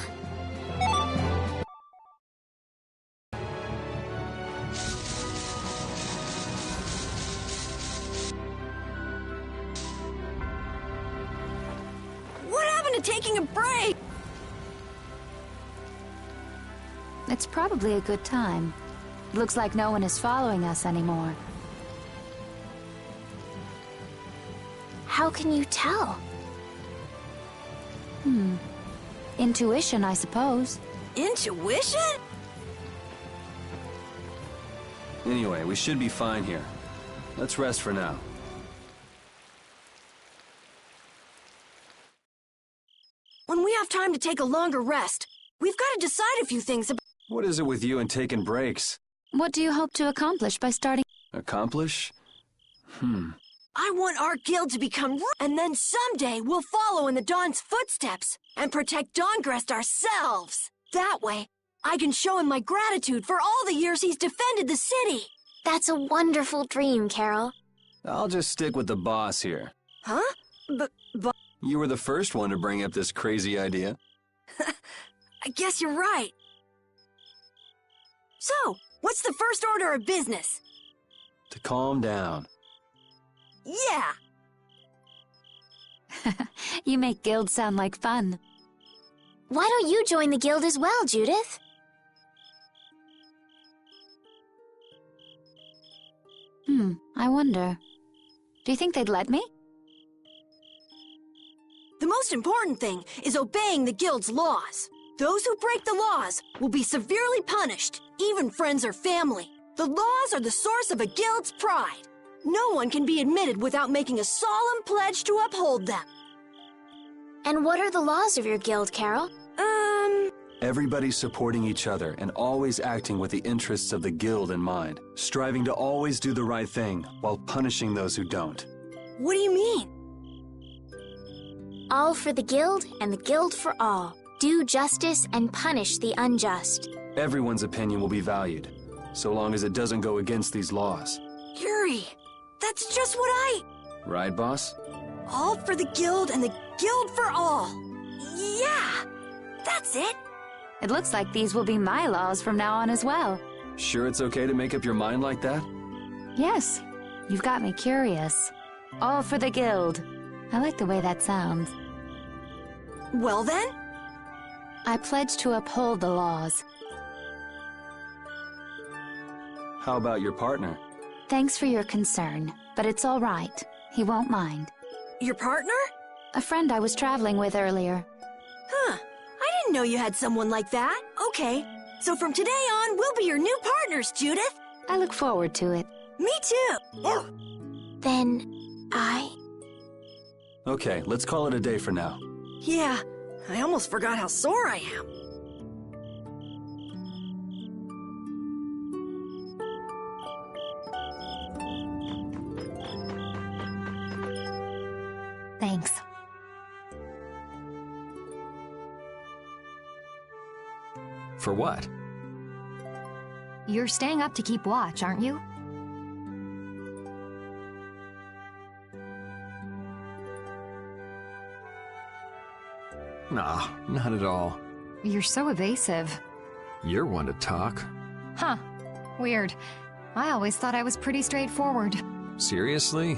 What happened to taking a break? It's probably a good time. Looks like no one is following us anymore. How can you tell? Intuition, I suppose. Intuition? Anyway, we should be fine here. Let's rest for now. When we have time to take a longer rest, we've got to decide a few things about... What is it with you and taking breaks? What do you hope to accomplish by starting? Accomplish? I want our guild to become... And then someday we'll follow in the Dawn's footsteps and protect Dawngrest ourselves. That way, I can show him my gratitude for all the years he's defended the city. That's a wonderful dream, Carol. I'll just stick with the boss here. Huh? But... You were the first one to bring up this crazy idea. I guess you're right. So, what's the first order of business? To calm down. Yeah! You make guilds sound like fun. Why don't you join the guild as well, Judith? I wonder. Do you think they'd let me? The most important thing is obeying the guild's laws. Those who break the laws will be severely punished, even friends or family. The laws are the source of a guild's pride. No one can be admitted without making a solemn pledge to uphold them. And what are the laws of your guild, Carol? Everybody supporting each other and always acting with the interests of the guild in mind. Striving to always do the right thing while punishing those who don't. What do you mean? All for the guild and the guild for all. Do justice and punish the unjust. Everyone's opinion will be valued, so long as it doesn't go against these laws. Yuri, that's just what I... Right, boss? All for the guild and the guild for all. Yeah, that's it. It looks like these will be my laws from now on as well. Sure it's okay to make up your mind like that? Yes, you've got me curious. All for the guild. I like the way that sounds. Well then? I pledge to uphold the laws. How about your partner? Thanks for your concern, but it's all right. He won't mind. Your partner? A friend I was traveling with earlier. Huh. I didn't know you had someone like that. Okay. So from today on, we'll be your new partners, Judith. I look forward to it. Me too. Then, Okay, let's call it a day for now. Yeah, I almost forgot how sore I am. Thanks. For what? You're staying up to keep watch, aren't you? Nah, not at all. You're so evasive. You're one to talk. Huh. Weird. I always thought I was pretty straightforward. Seriously?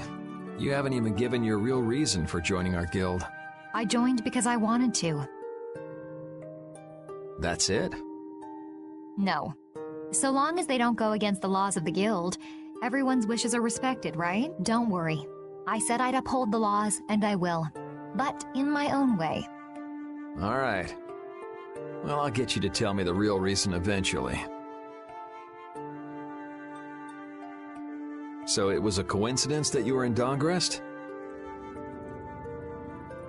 You haven't even given your real reason for joining our guild. I joined because I wanted to. That's it? No. So long as they don't go against the laws of the guild, everyone's wishes are respected, right? Don't worry. I said I'd uphold the laws, and I will. But in my own way. All right. Well, I'll get you to tell me the real reason eventually. So it was a coincidence that you were in Dawngrest?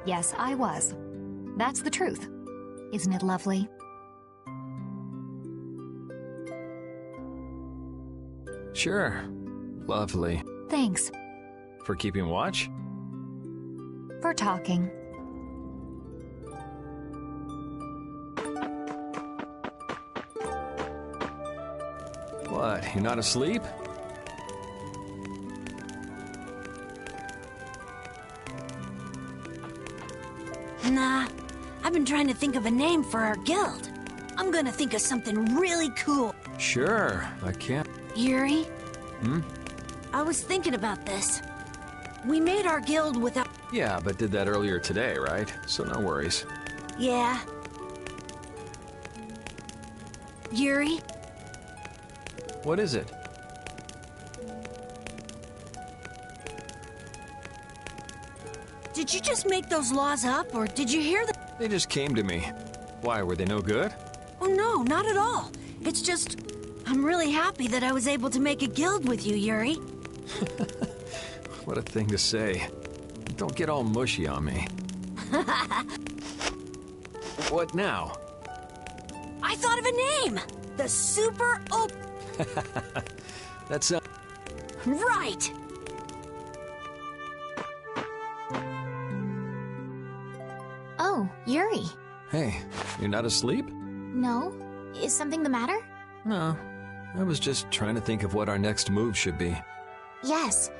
Yes, I was. That's the truth. Isn't it lovely? Sure. Lovely. Thanks. For keeping watch? For talking. What, you're not asleep? Nah, I've been trying to think of a name for our guild. I'm gonna think of something really cool. Sure, I can't. Yuri? Hmm? I was thinking about this. We made our guild without... Yeah, but did that earlier today, right? So no worries. Yeah. Yuri? What is it? Did you just make those laws up, or did you hear them? They just came to me. Why, were they no good? Oh no, not at all. It's just... I'm really happy that I was able to make a guild with you, Yuri. What a thing to say. Don't get all mushy on me. What now? I thought of a name! The Super Op... That's Right! Oh, Yuri. Hey, you're not asleep? No? Is something the matter? No. I was just trying to think of what our next move should be. Yes.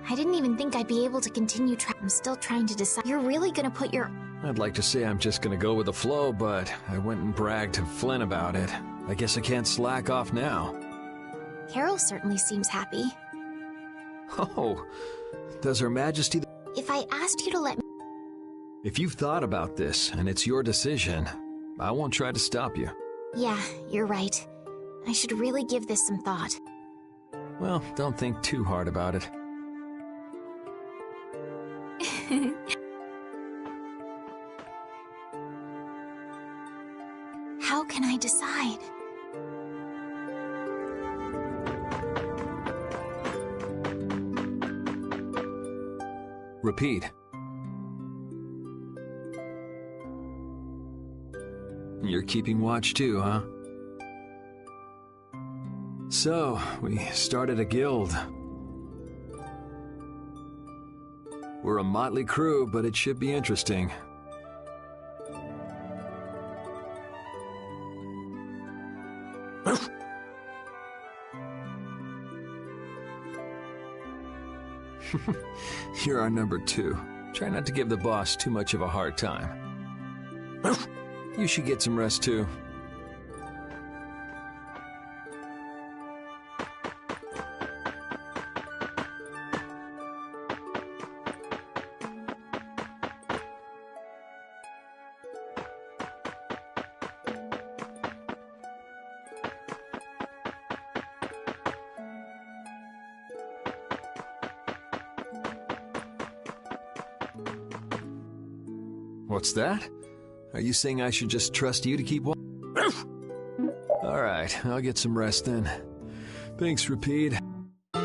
I didn't even think I'd be able to continue I'm still trying to decide. You're really gonna put your... I'd like to say I'm just gonna go with the flow, but I went and bragged to Flynn about it. I guess I can't slack off now. Carol certainly seems happy. Oh, does Her Majesty... If I asked you to let me... If you've thought about this, and it's your decision, I won't try to stop you. Yeah, you're right. I should really give this some thought. Well, don't think too hard about it. How can I decide? Repeat. You're keeping watch too, huh? So, we started a guild. We're a motley crew, but it should be interesting. You're our number 2. Try not to give the boss too much of a hard time. You should get some rest too. What's that? Are you saying I should just trust you to keep watch? Alright, I'll get some rest then. Thanks, Rapide. I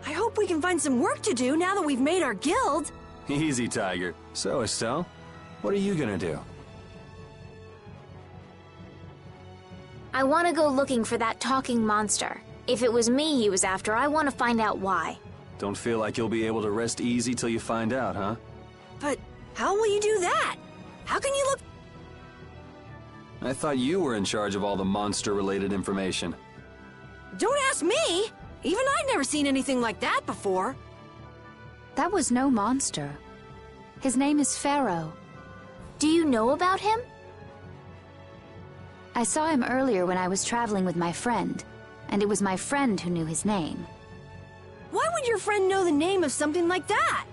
hope we can find some work to do now that we've made our guild. Easy, Tiger. So, Estelle, what are you gonna do? I want to go looking for that talking monster. If it was me he was after, I want to find out why. Don't feel like you'll be able to rest easy till you find out, huh? But how will you do that? How can you look... I thought you were in charge of all the monster-related information. Don't ask me! Even I've never seen anything like that before. That was no monster. His name is Pharaoh. Do you know about him? I saw him earlier when I was traveling with my friend, and it was my friend who knew his name. Why would your friend know the name of something like that?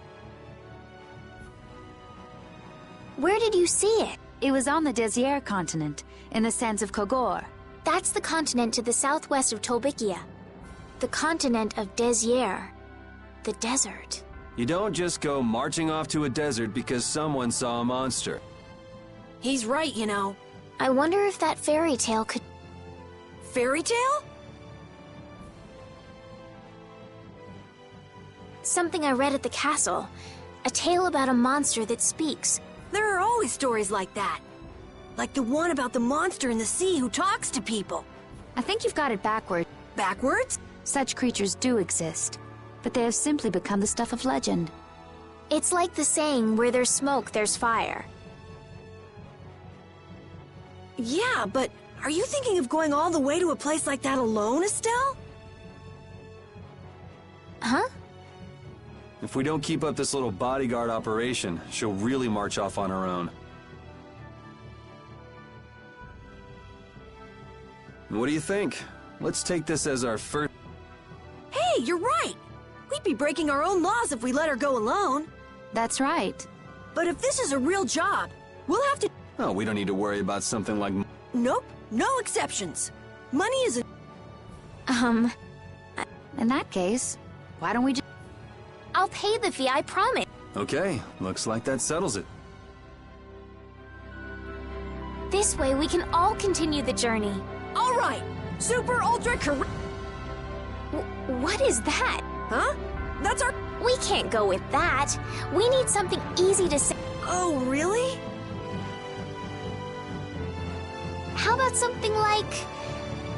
Where did you see it? It was on the Desier continent, in the sands of Kogor. That's the continent to the southwest of Tolbikia. The continent of Desier. The desert. You don't just go marching off to a desert because someone saw a monster. He's right, you know. I wonder if that fairy tale could... Fairy tale? Something I read at the castle. A tale about a monster that speaks. There are always stories like that. Like the one about the monster in the sea who talks to people. I think you've got it backward. Backwards? Such creatures do exist, but they have simply become the stuff of legend. It's like the saying, where there's smoke, there's fire. Yeah, but are you thinking of going all the way to a place like that alone, Estelle? Huh? If we don't keep up this little bodyguard operation, she'll really march off on her own. What do you think? Let's take this as our first... Hey, you're right! We'd be breaking our own laws if we let her go alone. That's right. But if this is a real job, we'll have to... Oh, we don't need to worry about something like... Nope, no exceptions. Money is a... In that case, why don't we just... I'll pay the fee, I promise. Okay, looks like that settles it. This way we can all continue the journey. All right, Super Ultra What is that? Huh? That's our... We can't go with that. We need something easy to say. Oh, really? How about something like...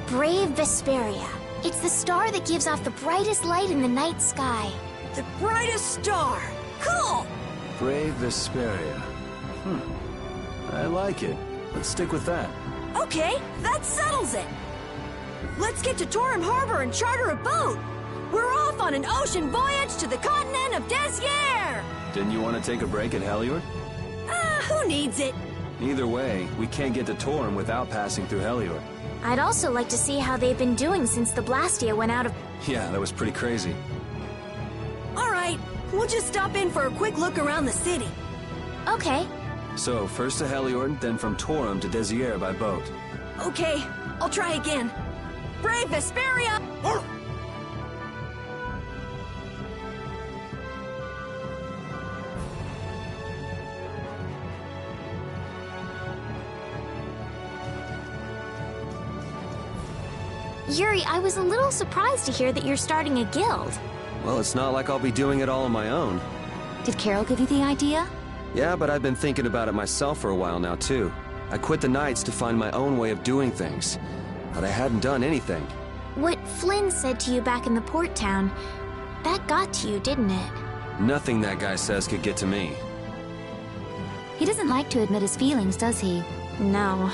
Brave Vesperia. It's the star that gives off the brightest light in the night sky. The brightest star! Cool! Brave Vesperia. I like it. Let's stick with that. Okay, that settles it! Let's get to Torim Harbor and charter a boat! We're off on an ocean voyage to the continent of Desier! Didn't you want to take a break at Heliord? Who needs it? Either way, we can't get to Torim without passing through Heliord. I'd also like to see how they've been doing since the Blastia went out of... Yeah, that was pretty crazy. All right, we'll just stop in for a quick look around the city. Okay. So, first to Heliord, then from Torim to Desier by boat. Okay, I'll try again. Brave Vesperia! Yuri, I was a little surprised to hear that you're starting a guild. Well, it's not like I'll be doing it all on my own. Did Carol give you the idea? Yeah, but I've been thinking about it myself for a while now, too. I quit the Knights to find my own way of doing things. But I hadn't done anything. What Flynn said to you back in the port town, that got to you, didn't it? Nothing that guy says could get to me. He doesn't like to admit his feelings, does he? No.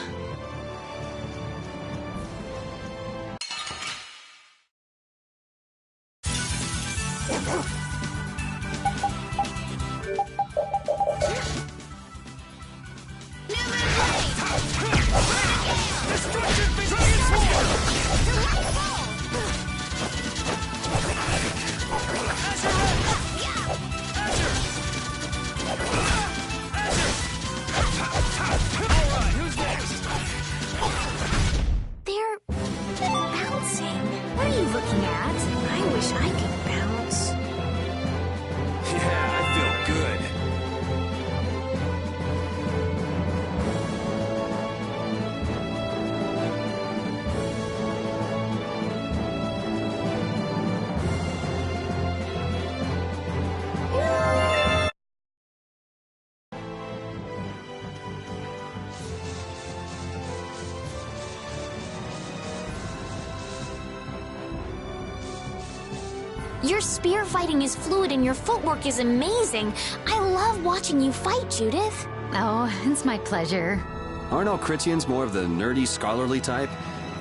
Your spear fighting is fluid and your footwork is amazing. I love watching you fight, Judith. Oh, it's my pleasure. Aren't all Critians more of the nerdy, scholarly type?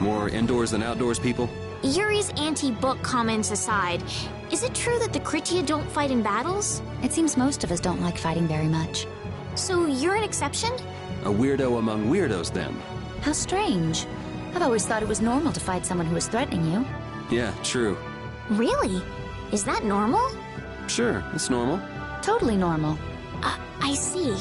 More indoors than outdoors people? Yuri's anti-book comments aside, Is it true that the Kritia don't fight in battles? It seems most of us don't like fighting very much. So you're an exception? A weirdo among weirdos, then. How strange. I've always thought it was normal to fight someone who was threatening you. Yeah, true. Really? Is that normal? Sure, it's normal. Totally normal. I see.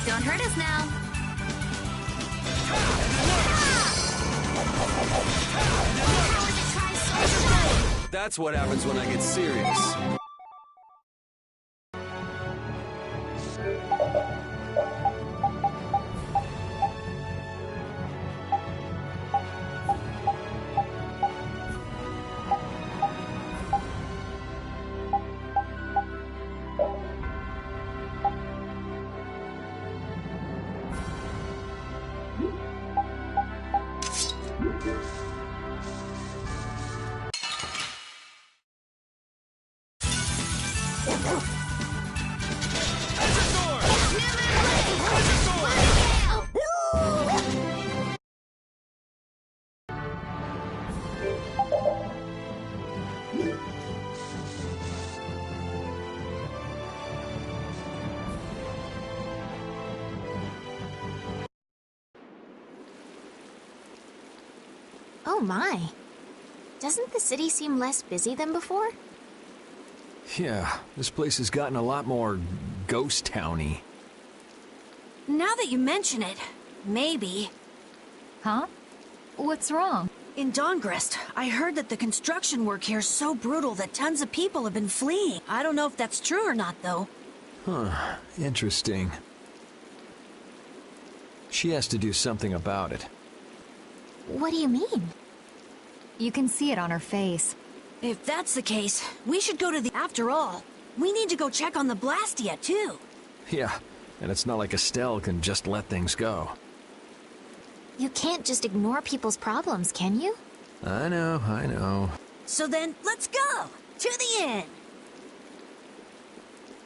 Don't hurt us now. That's what happens when I get serious. Oh my. Doesn't the city seem less busy than before? Yeah, this place has gotten a lot more ghost towny. Now that you mention it, maybe. Huh? What's wrong? In Dongrest, I heard that the construction work here is so brutal that tons of people have been fleeing. I don't know if that's true or not, though. Huh, interesting. She has to do something about it. What do you mean? You can see it on her face. If that's the case, we should go to the... After all, we need to go check on the Blastia, too. Yeah, and it's not like Estelle can just let things go. You can't just ignore people's problems, can you? I know. So then, let's go! To the inn!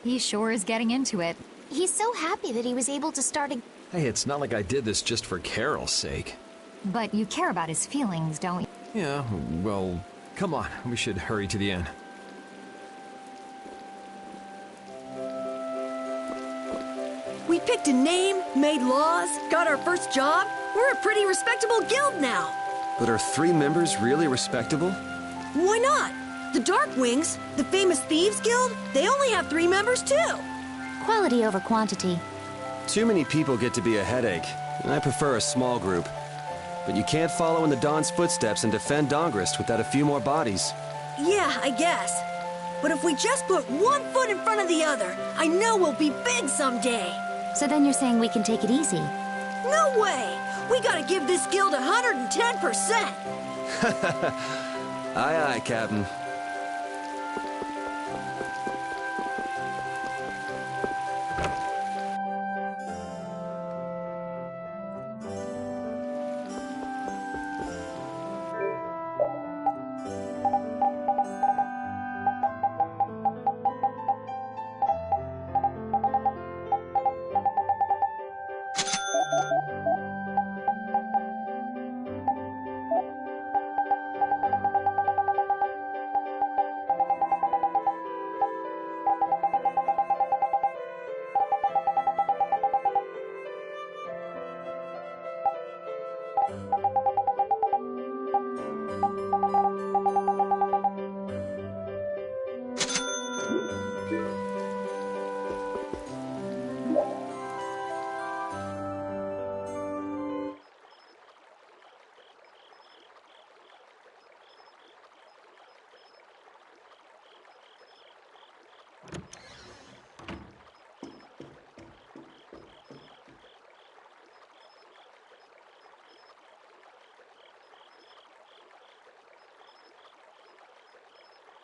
He sure is getting into it. He's so happy that he was able to start a... Hey, it's not like I did this just for Carol's sake. But you care about his feelings, don't you? Yeah, well, come on, we should hurry to the inn. We picked a name, made laws, got our first job. We're a pretty respectable guild now. But are 3 members really respectable? Why not? The Darkwings, the famous thieves guild, they only have 3 members too. Quality over quantity. Too many people get to be a headache, and I prefer a small group. But you can't follow in the Dawn's footsteps and defend Dongrest without a few more bodies. Yeah, I guess. But if we just put one foot in front of the other, I know we'll be big someday. So then you're saying we can take it easy? No way! We gotta give this guild 110%! Aye, aye, Captain.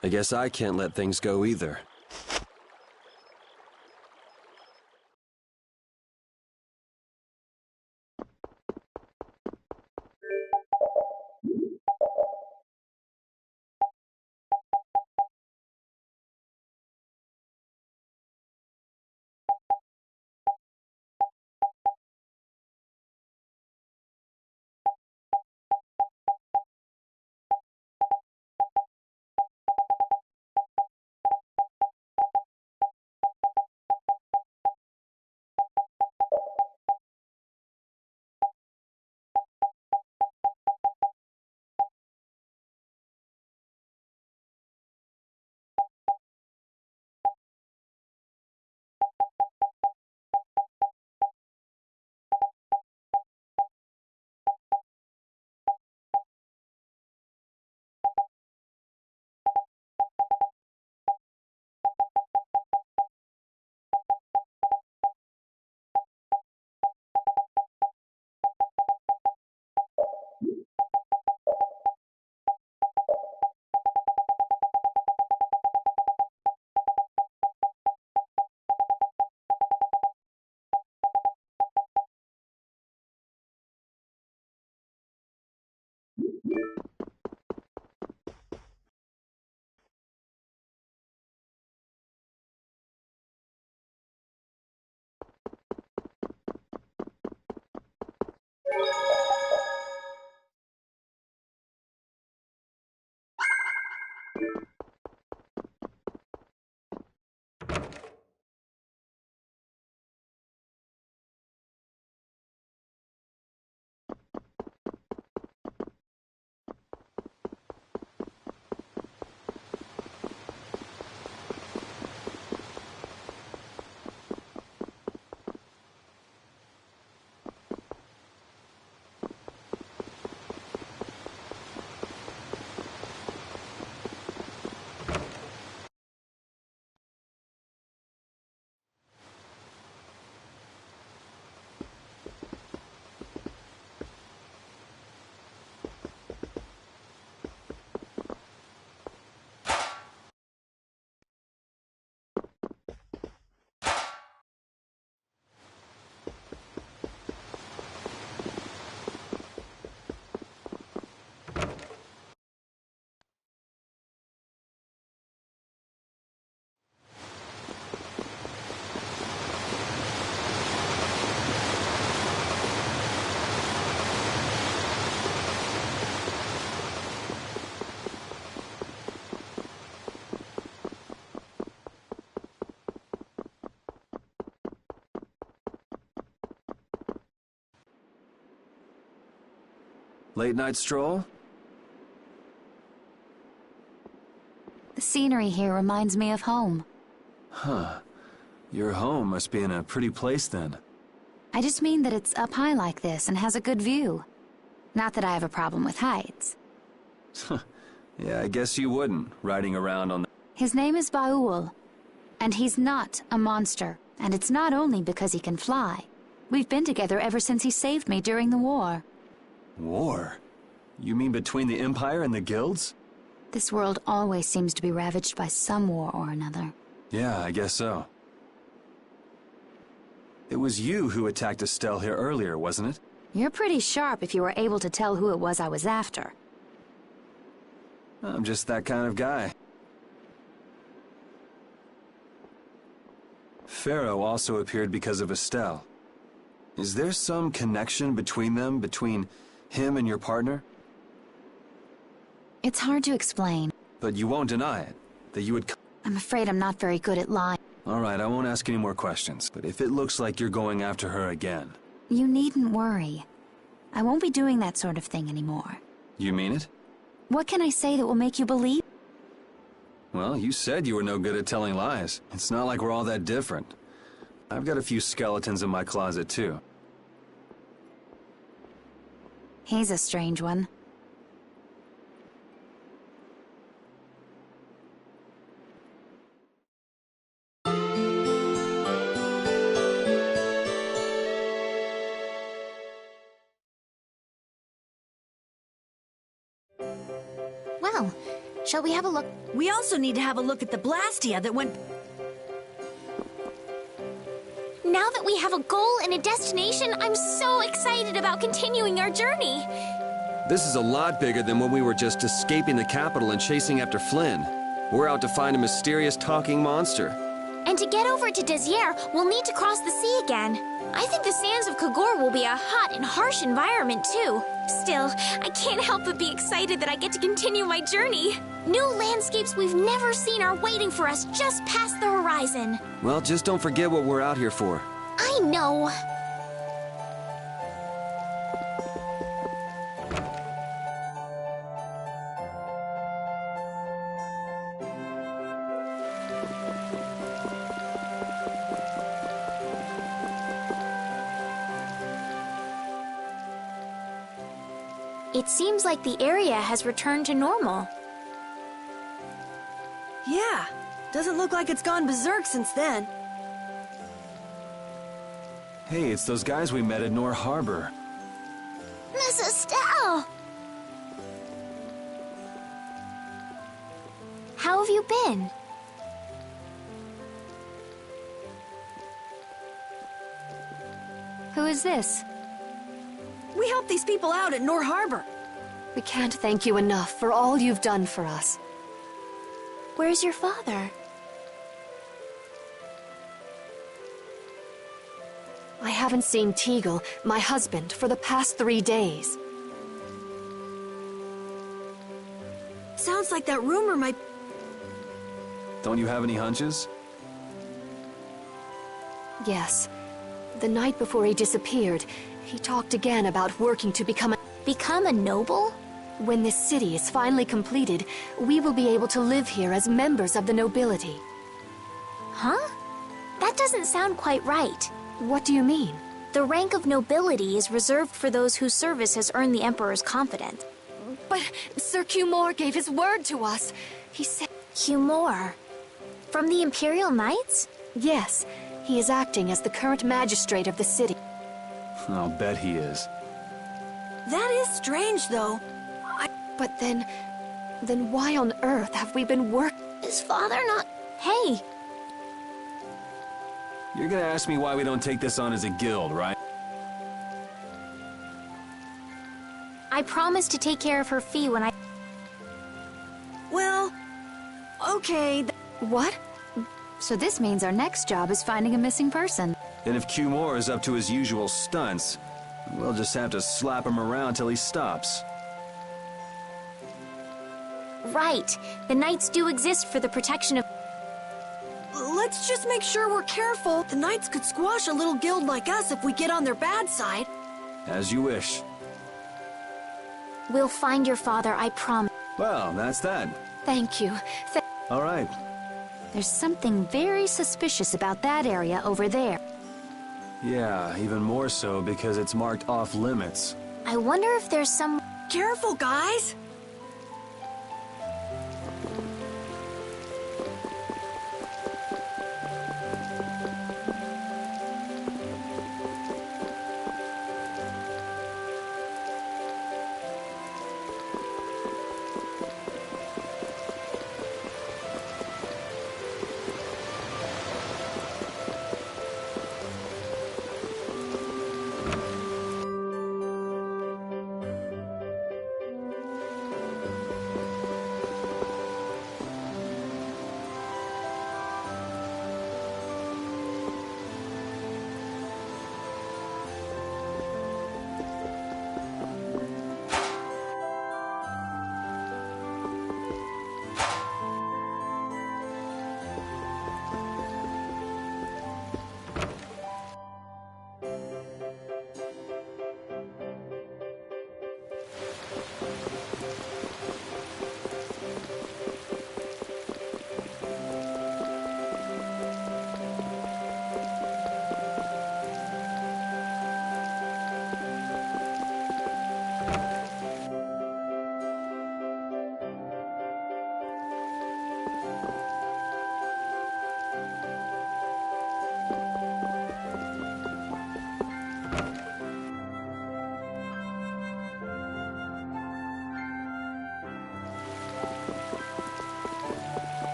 I guess I can't let things go either. Late night stroll? The scenery here reminds me of home. Huh. Your home must be in a pretty place then. I just mean that it's up high like this and has a good view. Not that I have a problem with heights. Yeah, I guess you wouldn't, riding around on the... His name is Baul, and he's not a monster. And it's not only because he can fly. We've been together ever since he saved me during the war. War? You mean between the Empire and the guilds? This world always seems to be ravaged by some war or another. Yeah, I guess so. It was you who attacked Estelle here earlier, wasn't it? You're pretty sharp if you were able to tell who it was I was after. I'm just that kind of guy. Pharaoh also appeared because of Estelle. Is there some connection between them, between him and your partner? It's hard to explain. But you won't deny it, that you would... I'm afraid I'm not very good at lying. All right, I won't ask any more questions, but if it looks like you're going after her again... You needn't worry. I won't be doing that sort of thing anymore. You mean it? What can I say that will make you believe? Well, you said you were no good at telling lies. It's not like we're all that different. I've got a few skeletons in my closet, too. He's a strange one. Well, shall we have a look? We also need to have a look at the Blastia that went... Now that we have a goal and a destination, I'm so excited about continuing our journey. This is a lot bigger than when we were just escaping the capital and chasing after Flynn. We're out to find a mysterious talking monster. And to get over to Desier, we'll need to cross the sea again. I think the sands of Kagor will be a hot and harsh environment, too. Still, I can't help but be excited that I get to continue my journey. New landscapes we've never seen are waiting for us just past the horizon. Well, just don't forget what we're out here for. I know. It seems like the area has returned to normal. Yeah, doesn't look like it's gone berserk since then. Hey, it's those guys we met at Nor Harbor. Miss Estelle! How have you been? Who is this? We helped these people out at Nor Harbor. We can't thank you enough for all you've done for us. Where's your father? I haven't seen Teagle, my husband, for the past 3 days. Sounds like that rumor might... Don't you have any hunches? Yes. The night before he disappeared, he talked again about working to become a... Become a noble? When this city is finally completed, we will be able to live here as members of the nobility. Huh? That doesn't sound quite right. What do you mean? The rank of nobility is reserved for those whose service has earned the Emperor's confidence. But Sir Cumore gave his word to us. He said... Cumore? From the Imperial Knights? Yes. He is acting as the current magistrate of the city. I'll bet he is. That is strange, though. But then why on earth have we been Is father not... Hey! You're gonna ask me why we don't take this on as a guild, right? I promised to take care of her fee when I... Well... Okay... What? So this means our next job is finding a missing person. And if Cumore is up to his usual stunts, we'll just have to slap him around till he stops. Right. The Knights do exist for the protection of... Let's just make sure we're careful. The Knights could squash a little guild like us if we get on their bad side. As you wish. We'll find your father, I promise. Well, that's that. Thank you. All right. There's something very suspicious about that area over there. Yeah, even more so because it's marked off limits. I wonder if there's some... Careful, guys!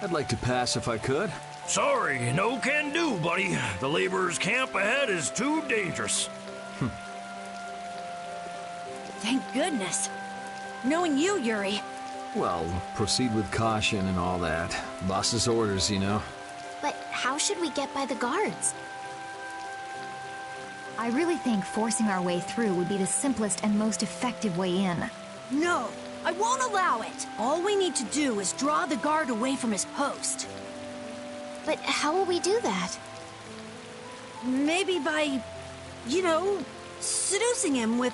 I'd like to pass if I could. Sorry, no can do, buddy. The laborers' camp ahead is too dangerous. Thank goodness. Knowing you, Yuri. Well, proceed with caution and all that. Boss's orders, you know. But how should we get by the guards? I really think forcing our way through would be the simplest and most effective way in. No, I won't allow it. All we need to do is draw the guard away from his post. But how will we do that? Maybe by, you know, seducing him with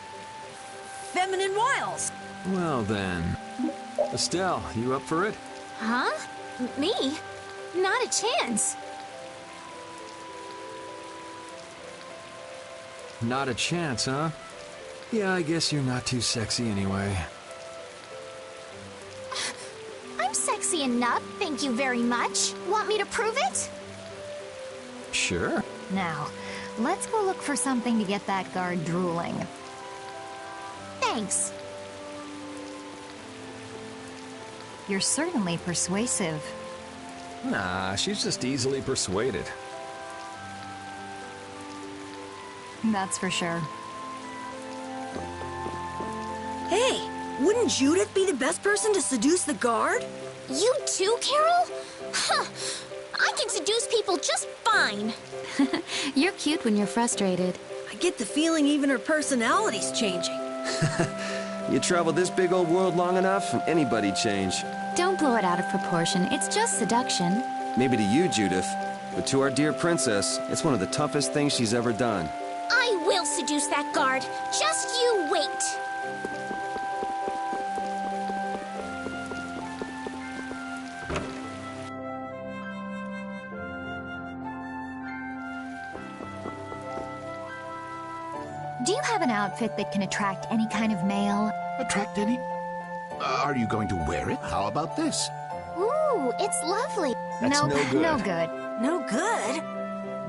feminine wiles. Well then. Estelle, you up for it? Huh? Me? Not a chance. Not a chance, huh? Yeah, I guess you're not too sexy anyway. I'm sexy enough, thank you very much. Want me to prove it? Sure. Now, let's go look for something to get that guard drooling. Thanks. You're certainly persuasive. Nah, she's just easily persuaded. That's for sure. Hey, wouldn't Judith be the best person to seduce the guard? You too, Carol? Huh. I can seduce people just fine. You're cute when you're frustrated. I get the feeling even her personality's changing. You travel this big old world long enough, and anybody'd change. Don't blow it out of proportion. It's just seduction. Maybe to you, Judith, but to our dear princess, it's one of the toughest things she's ever done. I will seduce that guard. Just you wait. Do you have an outfit that can attract any kind of male? Attract any? Are you going to wear it? How about this? Ooh, it's lovely. That's no good. No good. No good?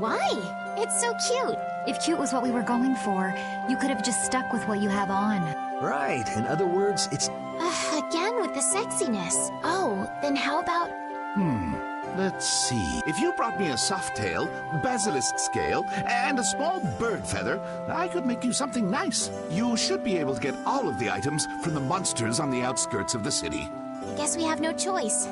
Why? It's so cute. If cute was what we were going for, you could have just stuck with what you have on. Right. In other words, it's... Again with the sexiness. Oh, then how about... Let's see. If you brought me a soft tail, basilisk scale, and a small bird feather, I could make you something nice. You should be able to get all of the items from the monsters on the outskirts of the city. I guess we have no choice.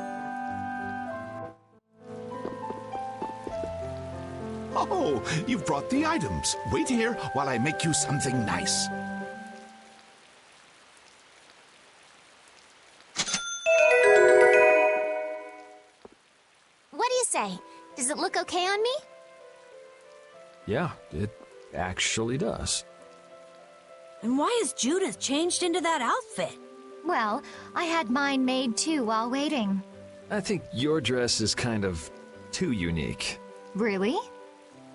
Oh, you've brought the items. Wait here while I make you something nice. What do you say? Does it look okay on me? Yeah, it actually does. And why has Judith changed into that outfit? Well, I had mine made too while waiting. I think your dress is kind of too unique. Really?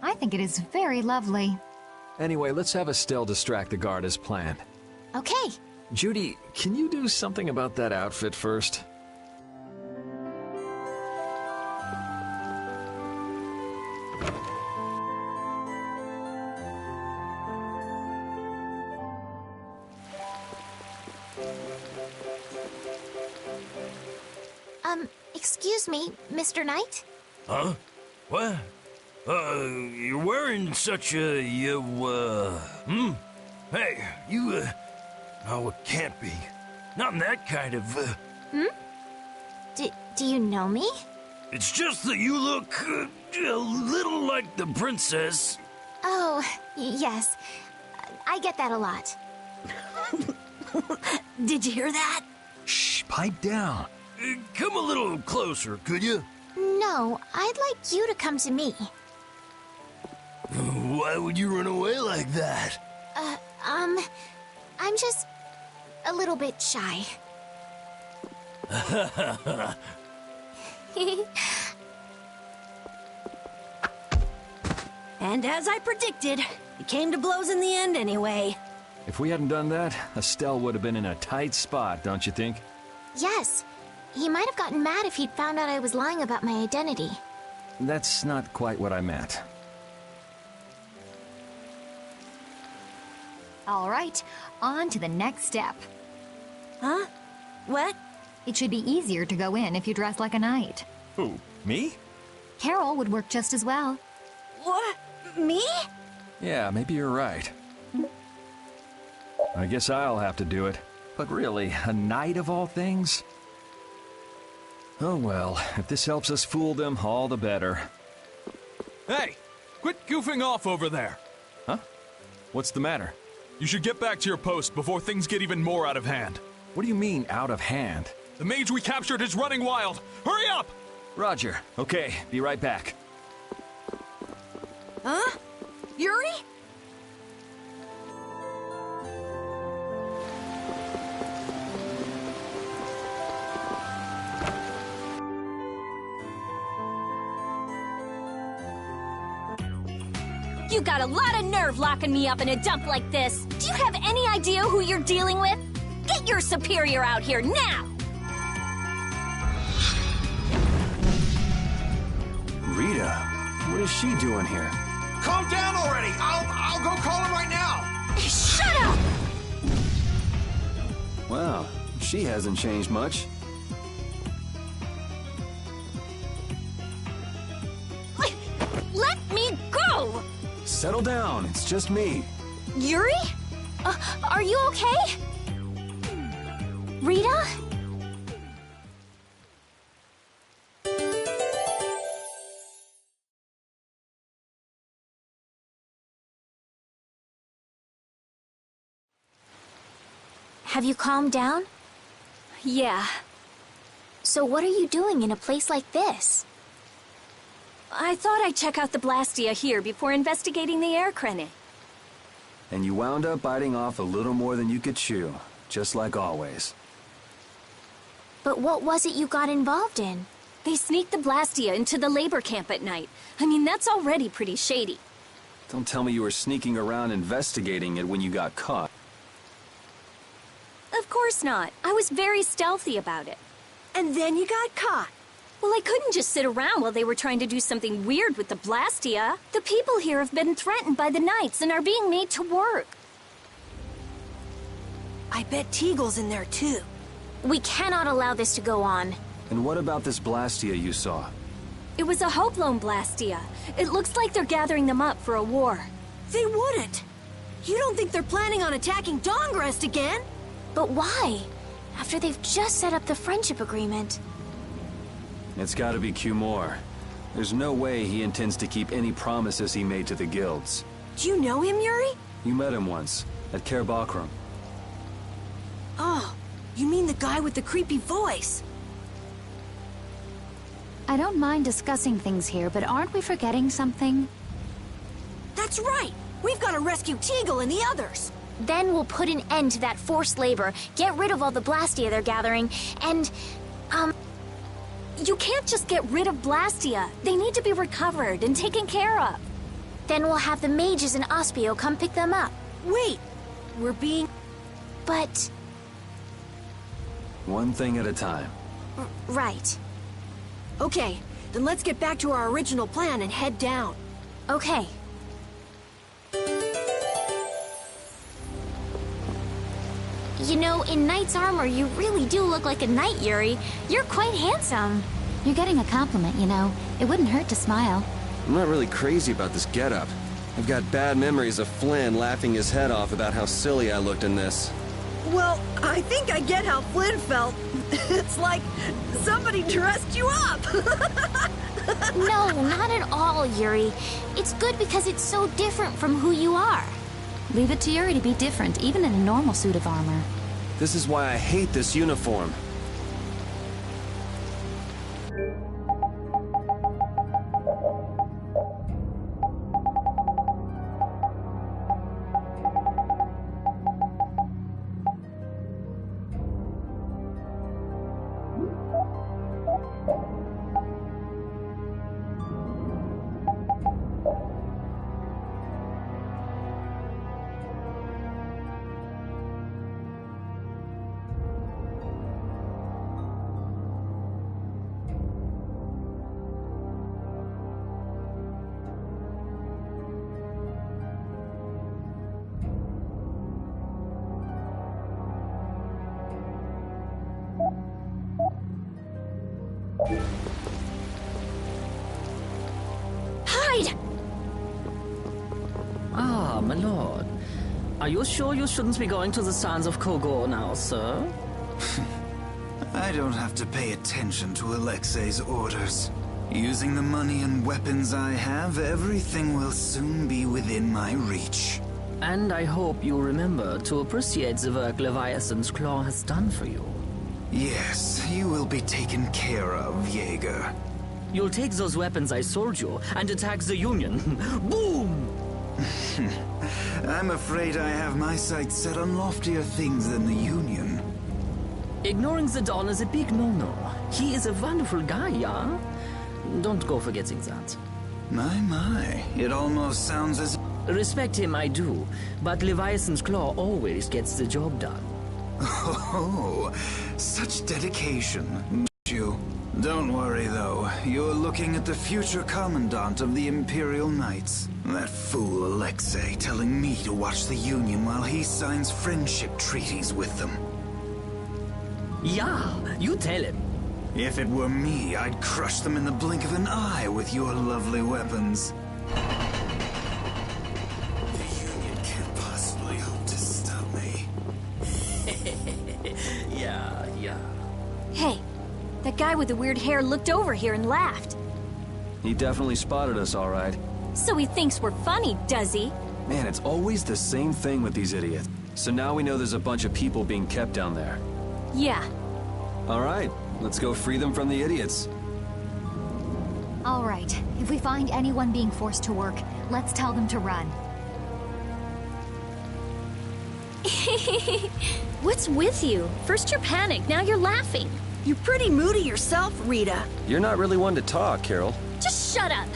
I think it is very lovely. Anyway, let's have Estelle distract the guard as planned. Okay. Judy, can you do something about that outfit first? Excuse me, Mr. Knight? Huh? What? You're wearing such a, Hey, you, no, it can't be. Not in that kind of, Do you know me? It's just that you look, a little like the princess. Oh, yes. I get that a lot. Did you hear that? Shh, pipe down. Come a little closer, could you? No, I'd like you to come to me. Why would you run away like that? I'm just a little bit shy. And as I predicted, it came to blows in the end anyway. If we hadn't done that, Estelle would have been in a tight spot, don't you think? Yes. He might have gotten mad if he'd found out I was lying about my identity. That's not quite what I meant. All right, on to the next step. Huh? What? It should be easier to go in if you dress like a knight. Who, me? Carol would work just as well. What? Me? Yeah, maybe you're right. I guess I'll have to do it. But really, a knight of all things? Oh well, if this helps us fool them, all the better. Hey! Quit goofing off over there! Huh? What's the matter? You should get back to your post before things get even more out of hand. What do you mean, out of hand? The mage we captured is running wild! Hurry up! Roger. Okay, be right back. Huh? Yuri? You got a lot of nerve locking me up in a dump like this. Do you have any idea who you're dealing with? Get your superior out here now! Rita, what is she doing here? Calm down already! I'll go call him right now! Shut up! Wow, she hasn't changed much. Let me go! Settle down, it's just me. Yuri? Are you okay? Rita? Have you calmed down? Yeah. So what are you doing in a place like this? I thought I'd check out the Blastia here before investigating the air crennet. And you wound up biting off a little more than you could chew, just like always. But what was it you got involved in? They sneaked the Blastia into the labor camp at night. I mean, that's already pretty shady. Don't tell me you were sneaking around investigating it when you got caught. Of course not. I was very stealthy about it. And then you got caught. Well, I couldn't just sit around while they were trying to do something weird with the Blastia. The people here have been threatened by the Knights and are being made to work. I bet Teagle's in there too. We cannot allow this to go on. And what about this Blastia you saw? It was a Hoplone Blastia. It looks like they're gathering them up for a war. They wouldn't. You don't think they're planning on attacking Dawngrest again? But why? After they've just set up the friendship agreement. It's gotta be Cumore. There's no way he intends to keep any promises he made to the guilds. Do you know him, Yuri? You met him once, at Caer Bakram. Oh, you mean the guy with the creepy voice? I don't mind discussing things here, but aren't we forgetting something? That's right! We've got to rescue Teagle and the others! Then we'll put an end to that forced labor, get rid of all the Blastia they're gathering, and, You can't just get rid of Blastia. They need to be recovered and taken care of. Then we'll have the mages and Ospio come pick them up. Wait! We're being... But... One thing at a time. Right. Okay, then let's get back to our original plan and head down. Okay. You know, in knight's armor, you really do look like a knight, Yuri. You're quite handsome. You're getting a compliment, you know. It wouldn't hurt to smile. I'm not really crazy about this getup. I've got bad memories of Flynn laughing his head off about how silly I looked in this. Well, I think I get how Flynn felt. It's like somebody dressed you up. No, not at all, Yuri. It's good because it's so different from who you are. Leave it to Yuri to be different, even in a normal suit of armor. This is why I hate this uniform. Hide! Ah, my lord. Are you sure you shouldn't be going to the sands of Kogor now, sir? I don't have to pay attention to Alexei's orders. Using the money and weapons I have, everything will soon be within my reach. And I hope you remember to appreciate the work Leviathan's Claw has done for you. Yes, you will be taken care of, Jaeger. You'll take those weapons I sold you and attack the Union. Boom! I'm afraid I have my sights set on loftier things than the Union. Ignoring the Don is a big no-no. He is a wonderful guy, yeah? Don't go forgetting that. My, it almost sounds as... Respect him, I do, but Leviathan's Claw always gets the job done. Oh, such dedication, you. Don't worry, though. You're looking at the future Commandant of the Imperial Knights. That fool Alexei telling me to watch the Union while he signs friendship treaties with them. Yeah, you tell him. If it were me, I'd crush them in the blink of an eye with your lovely weapons. The Union can't possibly hope to stop me. Yeah. Hey, that guy with the weird hair looked over here and laughed. He definitely spotted us, all right. So he thinks we're funny, does he? Man, it's always the same thing with these idiots. So now we know there's a bunch of people being kept down there. Yeah. All right, let's go free them from the idiots. All right, if we find anyone being forced to work, let's tell them to run. What's with you? First you're panicked, now you're laughing. You're pretty moody yourself, Rita. You're not really one to talk, Carol. Just shut up.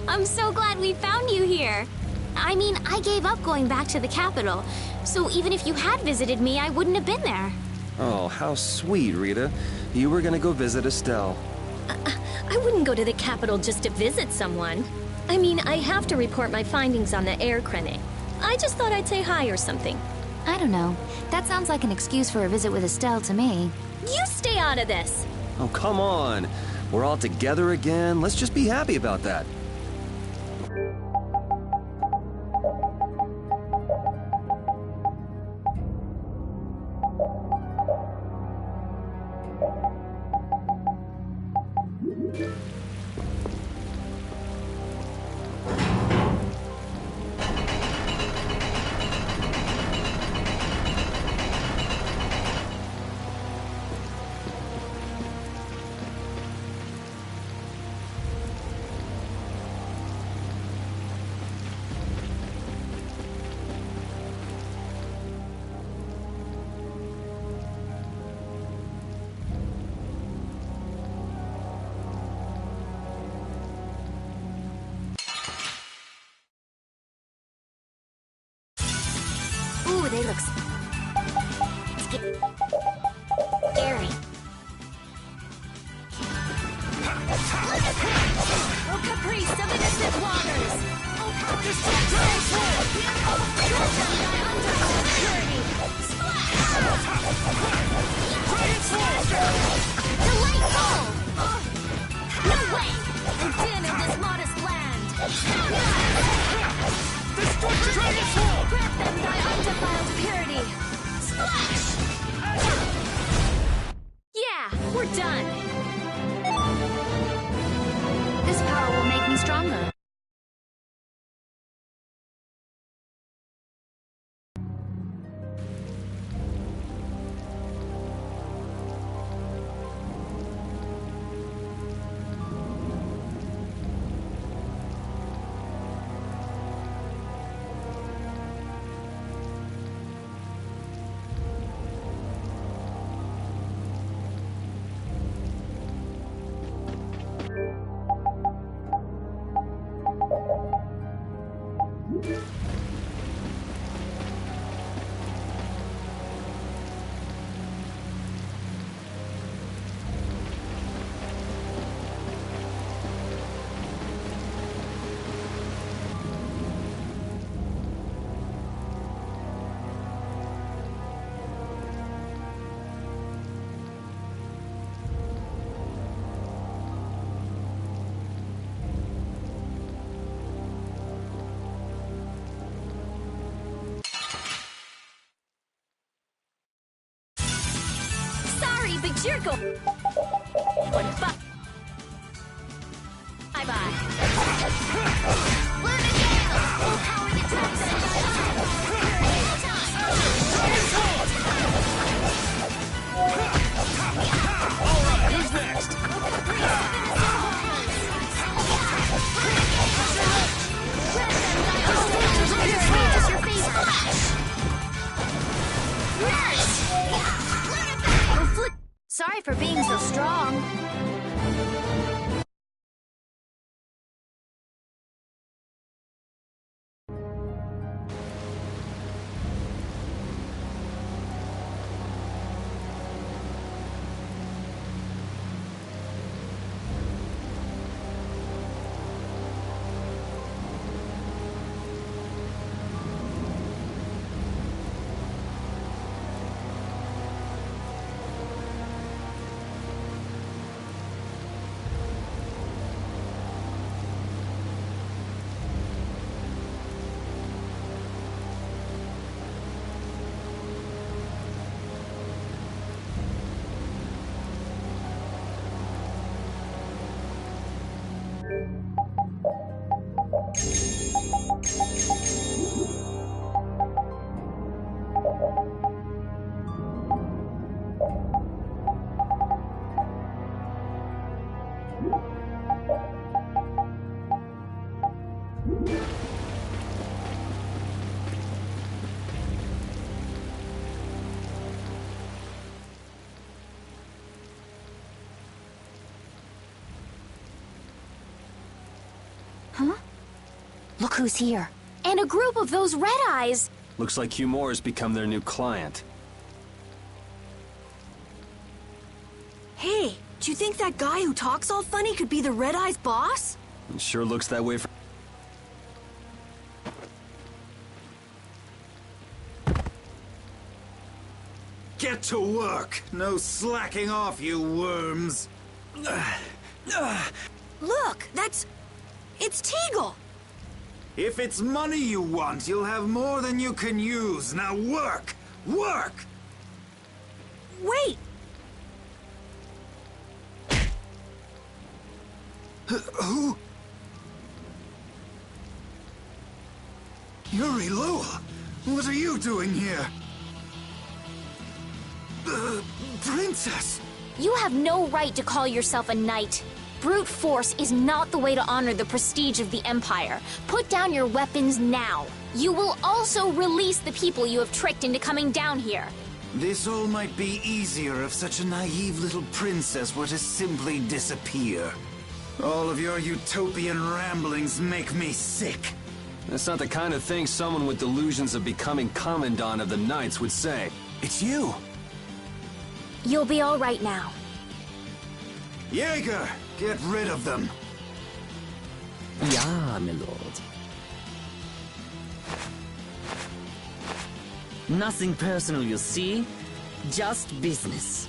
I'm so glad we found you here. I mean, I gave up going back to the capital, so even if you had visited me, I wouldn't have been there. Oh, how sweet, Rita. You were gonna go visit Estelle. I wouldn't go to the capital just to visit someone. I mean, I have to report my findings on the air clinic. I just thought I'd say hi or something. I don't know. That sounds like an excuse for a visit with Estelle to me. You stay out of this! Oh, come on. We're all together again. Let's just be happy about that. Ooh, they look scary. Oh, caprice of innocent waters! Oh, delightful! No way! The din of this modest land! Grant them thy undefiled purity! Splash! Yeah, we're done! This power will make me stronger. But you're going bye-bye. Learn again! Full power the attacks Alright, who's next? Sorry for being so strong. Huh? Look who's here. And a group of those Red Eyes! Looks like Humor's become their new client. Hey, do you think that guy who talks all funny could be the Red Eyes boss? It sure looks that way for... Get to work! No slacking off, you worms! Look, it's Teagle! If it's money you want, you'll have more than you can use. Now work! Work! Wait! Who? Yuri Lowell! What are you doing here? Princess! You have no right to call yourself a knight. Brute force is not the way to honor the prestige of the Empire. Put down your weapons now. You will also release the people you have tricked into coming down here. This all might be easier if such a naive little princess were to simply disappear. All of your utopian ramblings make me sick. That's not the kind of thing someone with delusions of becoming Commandant of the Knights would say. It's you! You'll be all right now. Jaeger, get rid of them. Ja, my lord. Nothing personal, you see? Just business.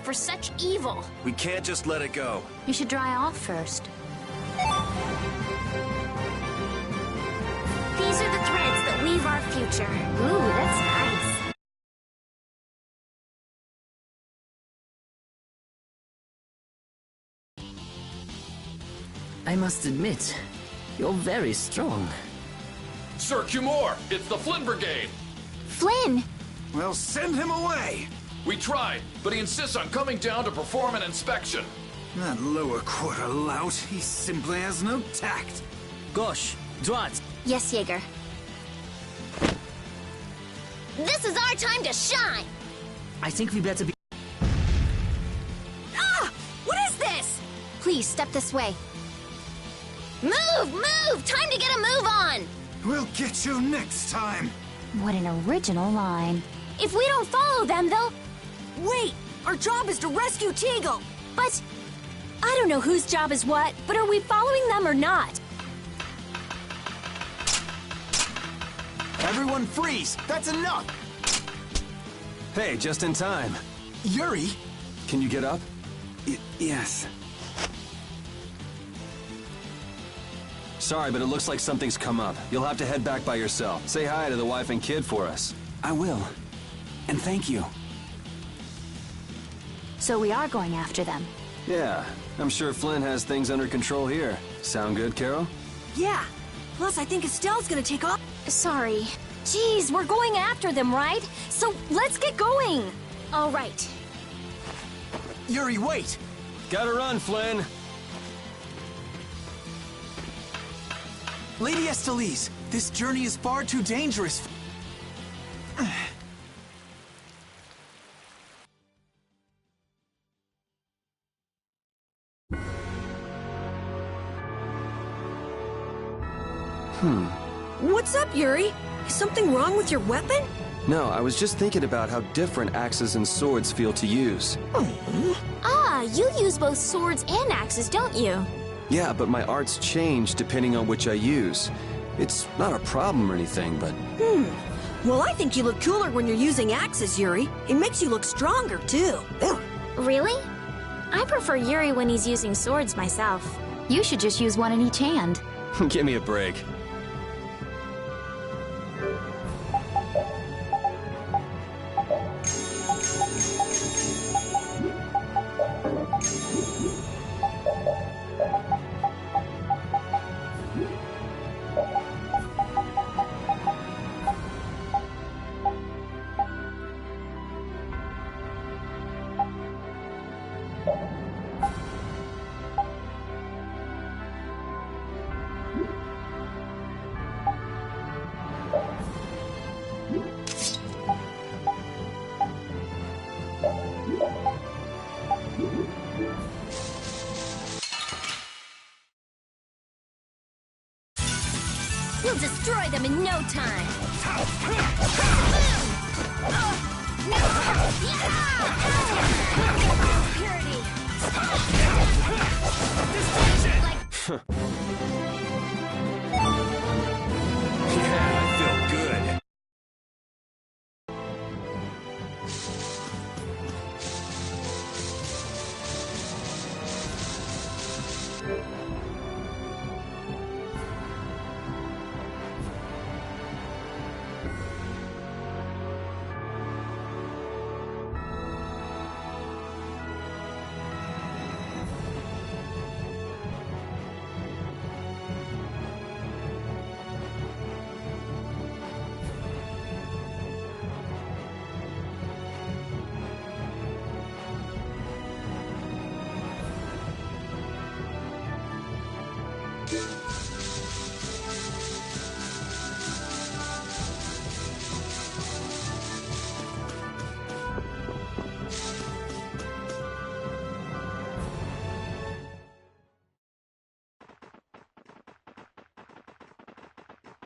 For such evil. We can't just let it go. You should dry off first. These are the threads that weave our future. Ooh, that's nice. I must admit, you're very strong. Sir Cumore, it's the Flynn Brigade. Flynn! Well, send him away! We tried, but he insists on coming down to perform an inspection. That lower quarter lout, he simply has no tact. Gosh, Drat. Yes, Jaeger. This is our time to shine! I think we better be... Ah! please step this way. Move! Move! Time to get a move on! We'll get you next time. What an original line. If we don't follow them, they'll... Wait! Our job is to rescue Teagle! But... I don't know whose job is what, but are we following them or not? Everyone freeze! That's enough! Hey, just in time. Yuri! Can you get up? Yes. Sorry, but it looks like something's come up. You'll have to head back by yourself. Say hi to the wife and kid for us. I will. And thank you. So we are going after them. Yeah, I'm sure Flynn has things under control here. Sound good, Carol? Yeah. Plus, I think Estelle's gonna take off. Sorry. Jeez, we're going after them, right? So let's get going. All right. Yuri, wait! Gotta run, Flynn! Lady Estellise, this journey is far too dangerous. What's up, Yuri? Is something wrong with your weapon? No, I was just thinking about how different axes and swords feel to use. Ah, you use both swords and axes, don't you? Yeah, but my arts change depending on which I use. It's not a problem or anything, but... Well, I think you look cooler when you're using axes, Yuri. It makes you look stronger, too. Really? I prefer Yuri when he's using swords myself. You should just use one in each hand. Give me a break. We'll destroy them in no time. Yeah, I feel good.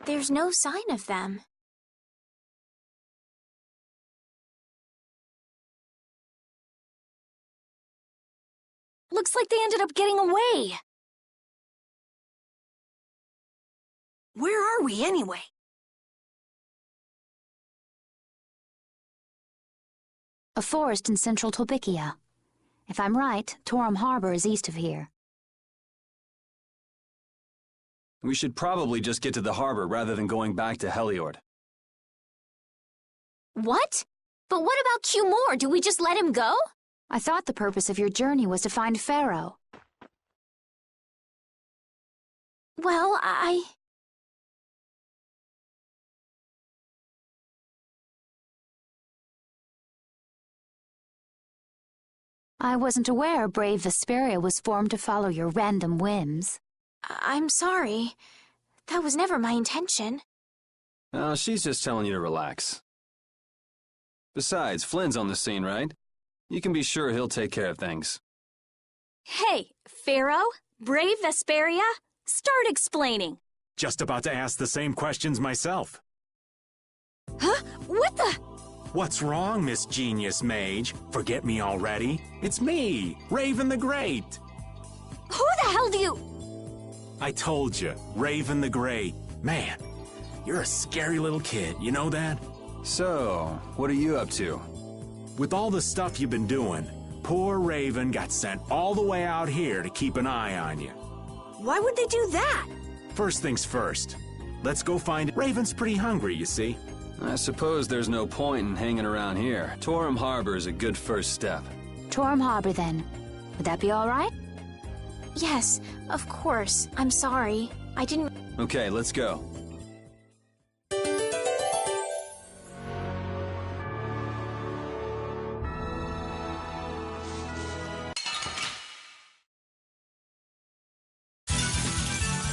There's no sign of them. Looks like they ended up getting away. Where are we, anyway? A forest in central Tolbikia. If I'm right, Torum Harbor is east of here. We should probably just get to the harbor rather than going back to Heliord. What? But what about Q-Moore? Do we just let him go? I thought the purpose of your journey was to find Pharaoh. Well, I wasn't aware brave Vesperia was formed to follow your random whims. I'm sorry. That was never my intention. Oh, she's just telling you to relax. Besides, Flynn's on the scene, right? You can be sure he'll take care of things. Hey, Pharaoh, brave Vesperia, start explaining. Just about to ask the same questions myself. Huh? What the? What's wrong, Miss Genius Mage? Forget me already? It's me, Raven the Great. Who the hell do you... I told you, Raven the Great. Man, you're a scary little kid, you know that? So, what are you up to? With all the stuff you've been doing, poor Raven got sent all the way out here to keep an eye on you. Why would they do that? First things first. Let's go find... Raven's pretty hungry, you see. I suppose there's no point in hanging around here. Torum Harbor is a good first step. Torum Harbor, then. Would that be all right? Yes, of course. I'm sorry. I didn't... Okay, let's go.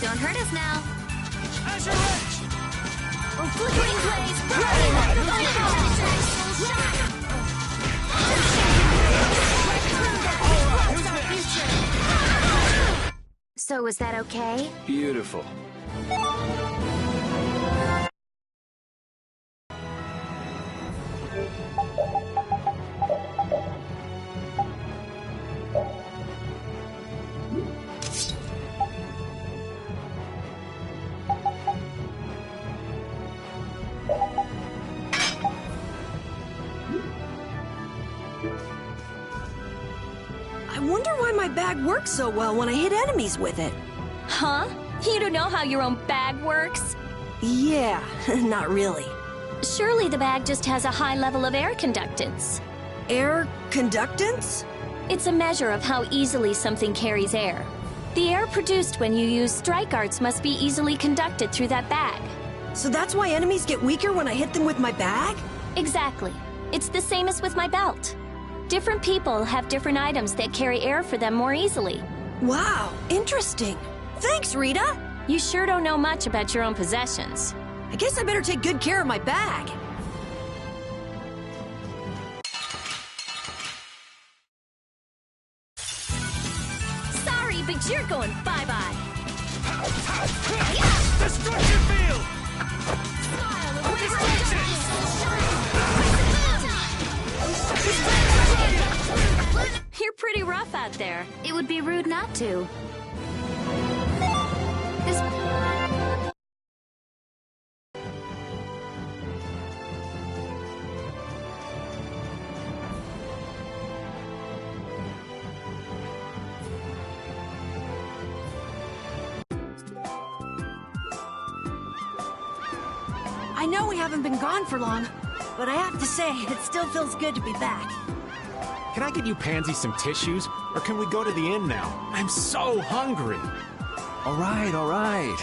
Don't hurt us now. Azure Edge! Oh, flickering blaze! So is that okay? Beautiful. I wonder why my bag works so well when I hit enemies with it. Huh? You don't know how your own bag works? Yeah, not really. Surely the bag just has a high level of air conductance. Air conductance? It's a measure of how easily something carries air. The air produced when you use strike arts must be easily conducted through that bag. So that's why enemies get weaker when I hit them with my bag? Exactly. It's the same as with my belt. Different people have different items that carry air for them more easily. Wow, interesting. Thanks, Rita. You sure don't know much about your own possessions. I guess I better take good care of my bag. Sorry, but you're going bye-bye. Destruction field! You're pretty rough out there. It would be rude not to. This... I know we haven't been gone for long, but I have to say, it still feels good to be back. Can I get you Pansy some tissues? Or can we go to the inn now? I'm so hungry. All right, all right.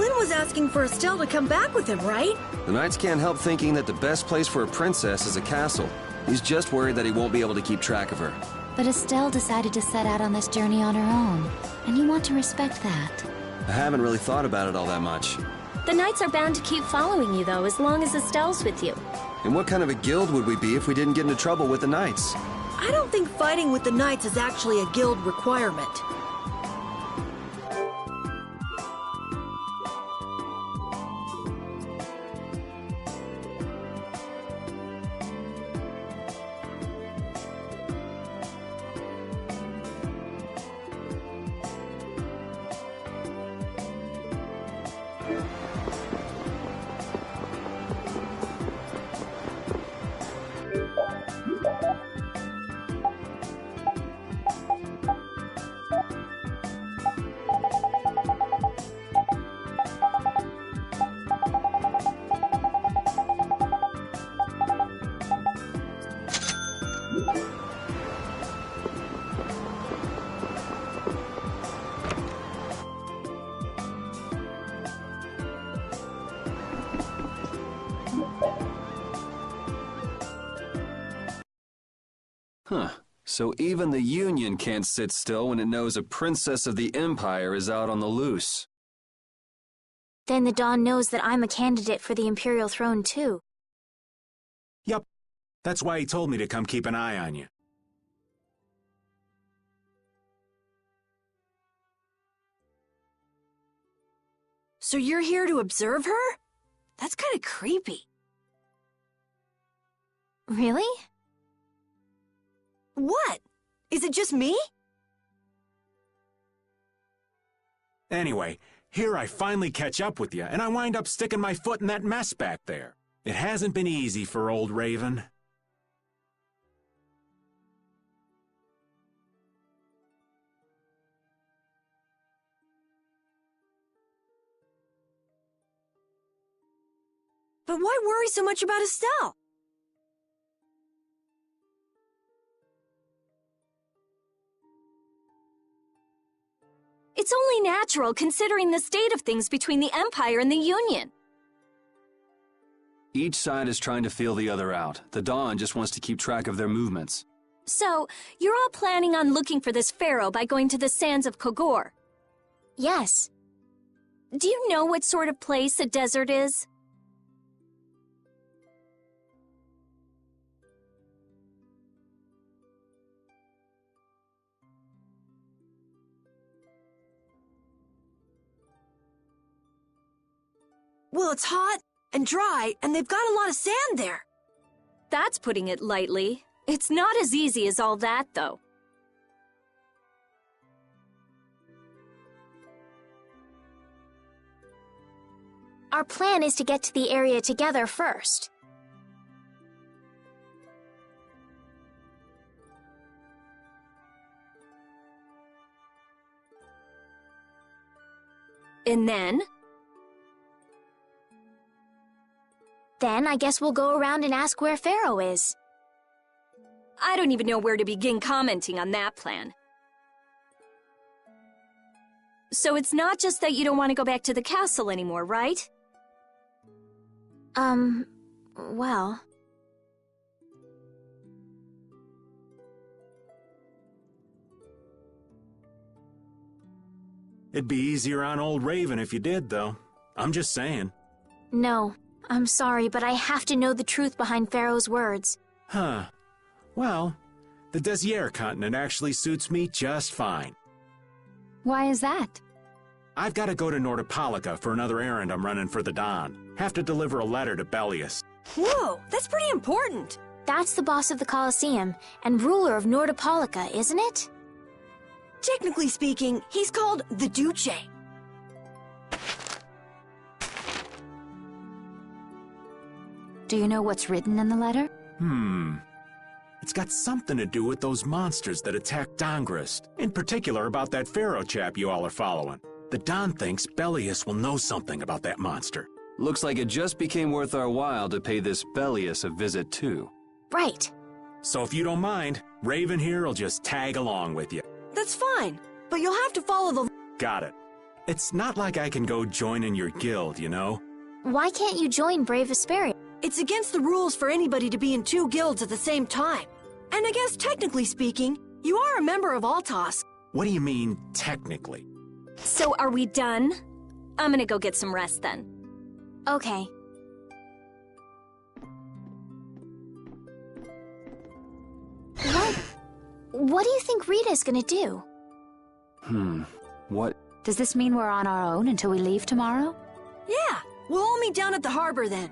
Flynn was asking for Estelle to come back with him, right? The Knights can't help thinking that the best place for a princess is a castle. He's just worried that he won't be able to keep track of her. But Estelle decided to set out on this journey on her own, and you want to respect that. I haven't really thought about it all that much. The Knights are bound to keep following you, though, as long as Estelle's with you. And what kind of a guild would we be if we didn't get into trouble with the Knights? I don't think fighting with the Knights is actually a guild requirement. Huh. So even the Union can't sit still when it knows a princess of the Empire is out on the loose. Then the Dawn knows that I'm a candidate for the Imperial throne, too. Yup. That's why he told me to come keep an eye on you. So you're here to observe her? That's kind of creepy. Really? What? Is it just me? Anyway, here I finally catch up with you, and I wind up sticking my foot in that mess back there. It hasn't been easy for old Raven. But why worry so much about Estelle? It's only natural considering the state of things between the Empire and the Union. Each side is trying to feel the other out. The Dawn just wants to keep track of their movements. So, you're all planning on looking for this pharaoh by going to the sands of Kogor? Yes. Do you know what sort of place a desert is? Well, it's hot and dry, and they've got a lot of sand there. That's putting it lightly. It's not as easy as all that, though. Our plan is to get to the area together first. And then? Then I guess we'll go around and ask where Pharaoh is. I don't even know where to begin commenting on that plan. So it's not just that you don't want to go back to the castle anymore, right? Well... It'd be easier on old Raven if you did, though. I'm just saying. No, I'm sorry, but I have to know the truth behind Pharaoh's words. Huh. Well, the Desier continent actually suits me just fine. Why is that? I've got to go to Nordopolica for another errand I'm running for the Dawn. Have to deliver a letter to Bellius. Whoa, that's pretty important. That's the boss of the Colosseum and ruler of Nordopolica, isn't it? Technically speaking, he's called the Duce. Do you know what's written in the letter? It's got something to do with those monsters that attacked Dongrist. In particular about that Pharaoh chap you all are following. The Don thinks Bellius will know something about that monster. Looks like it just became worth our while to pay this Bellius a visit too. Right. So if you don't mind, Raven here will just tag along with you. That's fine, but you'll have to follow the... Got it. It's not like I can go join in your guild, you know? Why can't you join Brave Vesperia? It's against the rules for anybody to be in 2 guilds at the same time. And I guess technically speaking, you are a member of Altos. What do you mean, technically? So are we done? I'm gonna go get some rest then. Okay. What do you think Rita's gonna do? What? Does this mean we're on our own until we leave tomorrow? Yeah, we'll all meet down at the harbor then.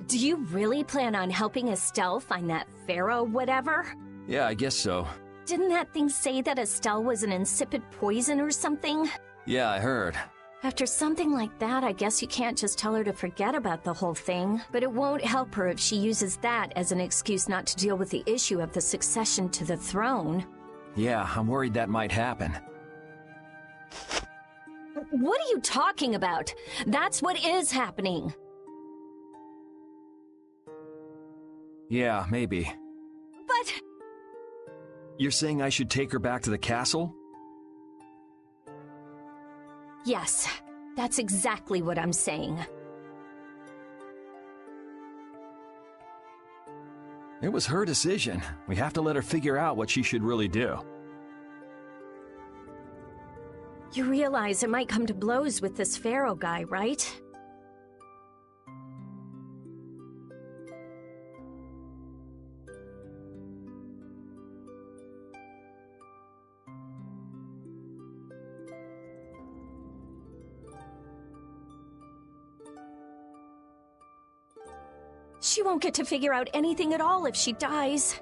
Do you really plan on helping Estelle find that pharaoh whatever? Yeah, I guess so. Didn't that thing say that Estelle was an insipid poison or something? Yeah, I heard. After something like that, I guess you can't just tell her to forget about the whole thing. But it won't help her if she uses that as an excuse not to deal with the issue of the succession to the throne. Yeah, I'm worried that might happen. What are you talking about? That's what is happening. Yeah, maybe. But... You're saying I should take her back to the castle? Yes, that's exactly what I'm saying. It was her decision. We have to let her figure out what she should really do. You realize it might come to blows with this pharaoh guy, right? She won't get to figure out anything at all if she dies.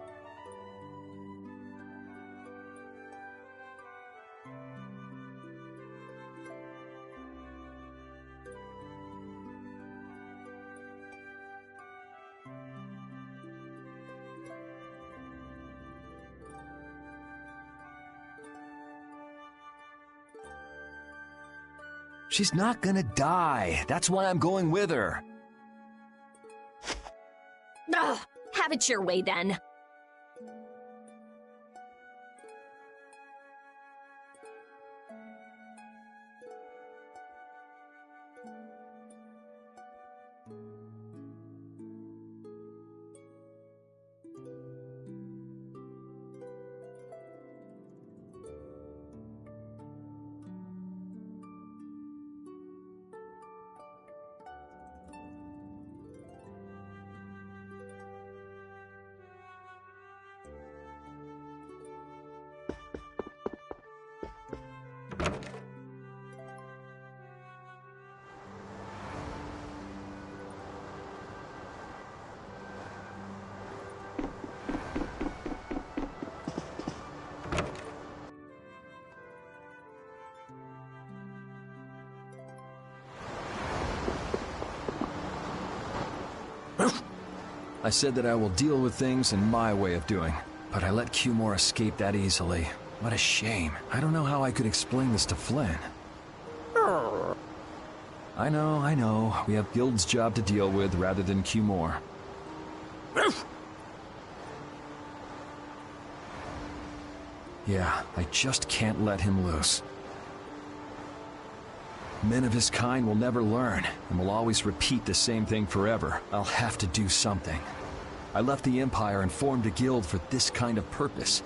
She's not gonna die. That's why I'm going with her. Ugh, have it your way then. I said that I will deal with things in my way of doing, but I let Cumore escape that easily. What a shame. I don't know how I could explain this to Flynn. I know. We have Guild's job to deal with rather than Cumore. Yeah, I just can't let him loose. Men of his kind will never learn, and will always repeat the same thing forever. I'll have to do something. I left the Empire and formed a guild for this kind of purpose.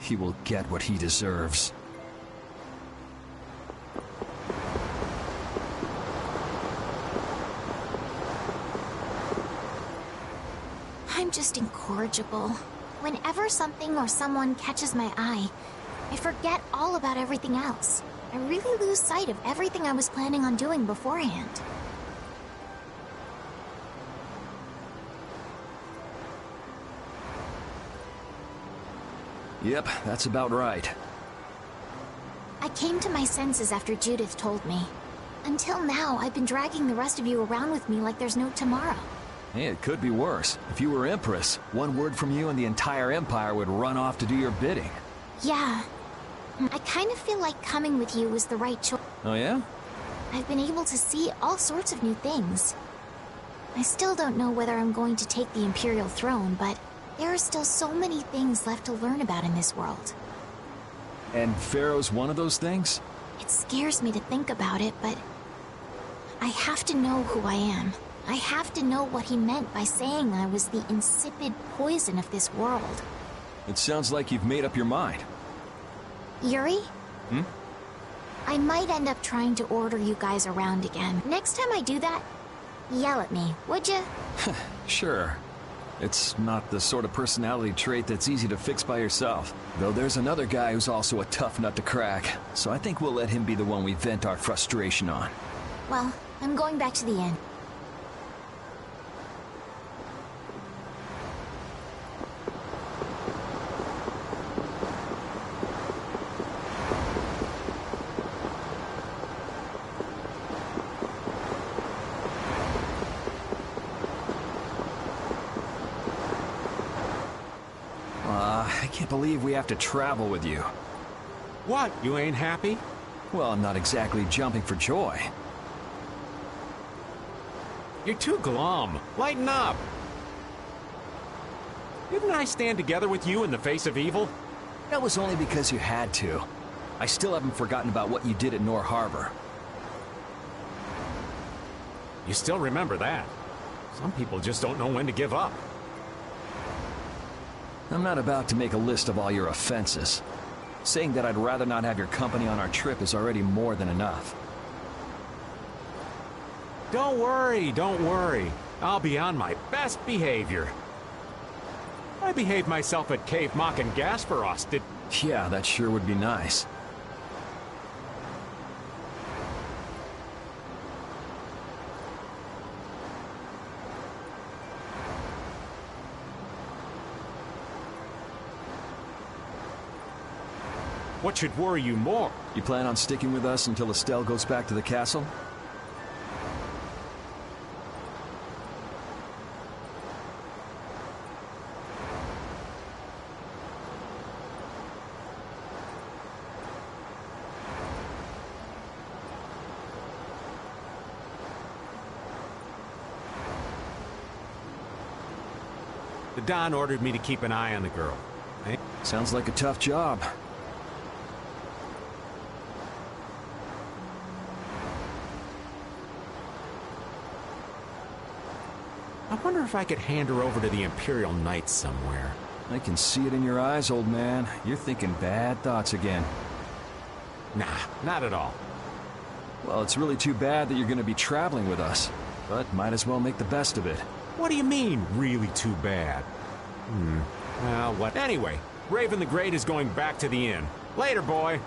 He will get what he deserves. I'm just incorrigible. Whenever something or someone catches my eye, I forget all about everything else. I really lose sight of everything I was planning on doing beforehand. Yep, that's about right. I came to my senses after Judith told me. Until now, I've been dragging the rest of you around with me like there's no tomorrow. Hey, it could be worse. If you were Empress, one word from you and the entire Empire would run off to do your bidding. Yeah. I kind of feel like coming with you was the right choice. Oh yeah? I've been able to see all sorts of new things. I still don't know whether I'm going to take the Imperial throne, but there are still so many things left to learn about in this world. And Pharaoh's one of those things? It scares me to think about it, but I have to know who I am. I have to know what he meant by saying I was the insipid poison of this world. It sounds like you've made up your mind. Yuri? Hmm? I might end up trying to order you guys around again. Next time I do that, yell at me, would you? Sure. It's not the sort of personality trait that's easy to fix by yourself. Though there's another guy who's also a tough nut to crack, so I think we'll let him be the one we vent our frustration on. Well, I'm going back to the inn. I can't believe we have to travel with you. What, you ain't happy? Well, I'm not exactly jumping for joy. You're too glum. Lighten up. Didn't I stand together with you in the face of evil? That was only because you had to. I still haven't forgotten about what you did at Nor Harbor. You still remember that. Some people just don't know when to give up. I'm not about to make a list of all your offenses. Saying that I'd rather not have your company on our trip is already more than enough. Don't worry, don't worry. I'll be on my best behavior. I behaved myself at Cave Mock and Gasperos, did... Yeah, that sure would be nice. What should worry you more? You plan on sticking with us until Estelle goes back to the castle? The Don ordered me to keep an eye on the girl. Hey? Sounds like a tough job. I wonder if I could hand her over to the Imperial Knights somewhere. I can see it in your eyes, old man. You're thinking bad thoughts again. Nah, not at all. Well, it's really too bad that you're going to be traveling with us, but might as well make the best of it. What do you mean, really too bad? Well, what? Anyway, Raven the Great is going back to the inn. Later, boy.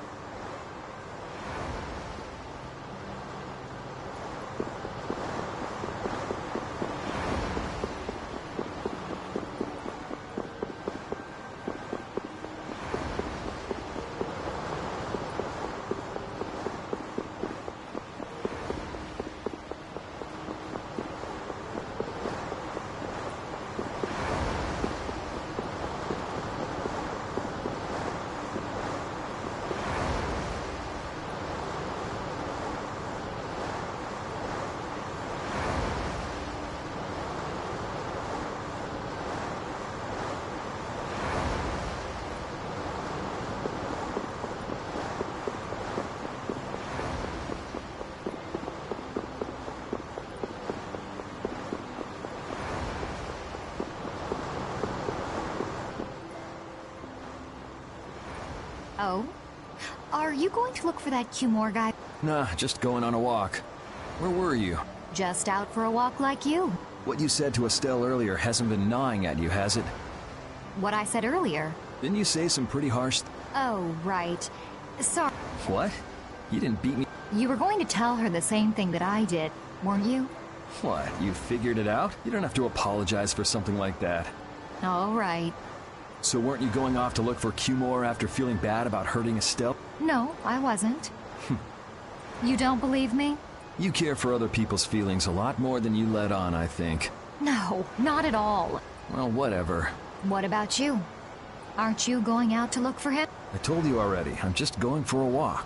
Oh? Are you going to look for that Cumore guy? Nah, just going on a walk. Where were you? Just out for a walk like you. What you said to Estelle earlier hasn't been gnawing at you, has it? What I said earlier. Didn't you say some pretty harsh... Oh, right. Sorry. What? You didn't beat me... You were going to tell her the same thing that I did, weren't you? What, you figured it out? You don't have to apologize for something like that. All right. So weren't you going off to look for Cumore after feeling bad about hurting Estelle? No, I wasn't. You don't believe me? You care for other people's feelings a lot more than you let on, I think. No, not at all. Well, whatever. What about you? Aren't you going out to look for him? I told you already, I'm just going for a walk.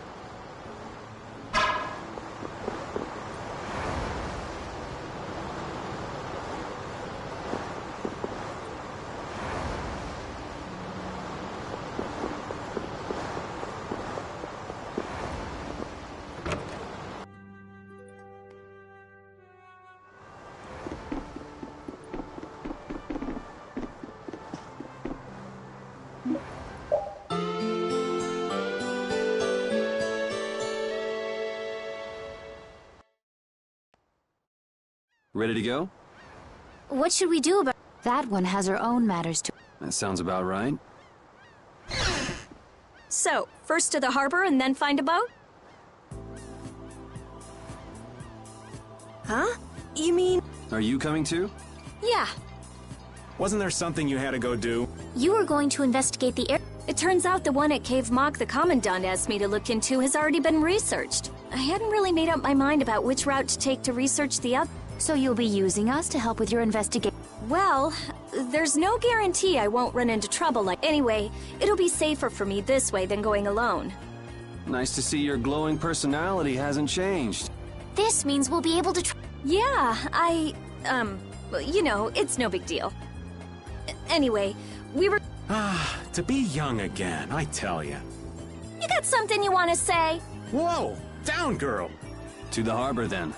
Ready to go? What should we do about... That one has her own matters to... That sounds about right. So, first to the harbor and then find a boat? Huh? You mean... Are you coming too? Yeah. Wasn't there something you had to go do? You were going to investigate the air... It turns out the one at Cave Mog the Commandant asked me to look into has already been researched. I hadn't really made up my mind about which route to take to research the other. So you'll be using us to help with your investigation? Well, there's no guarantee I won't run into trouble Anyway, it'll be safer for me this way than going alone. Nice to see your glowing personality hasn't changed. This means we'll be able to Yeah, you know, it's no big deal. Anyway, we were... Ah, to be young again, I tell ya. You got something you want to say? Whoa! Down, girl! To the harbor, then.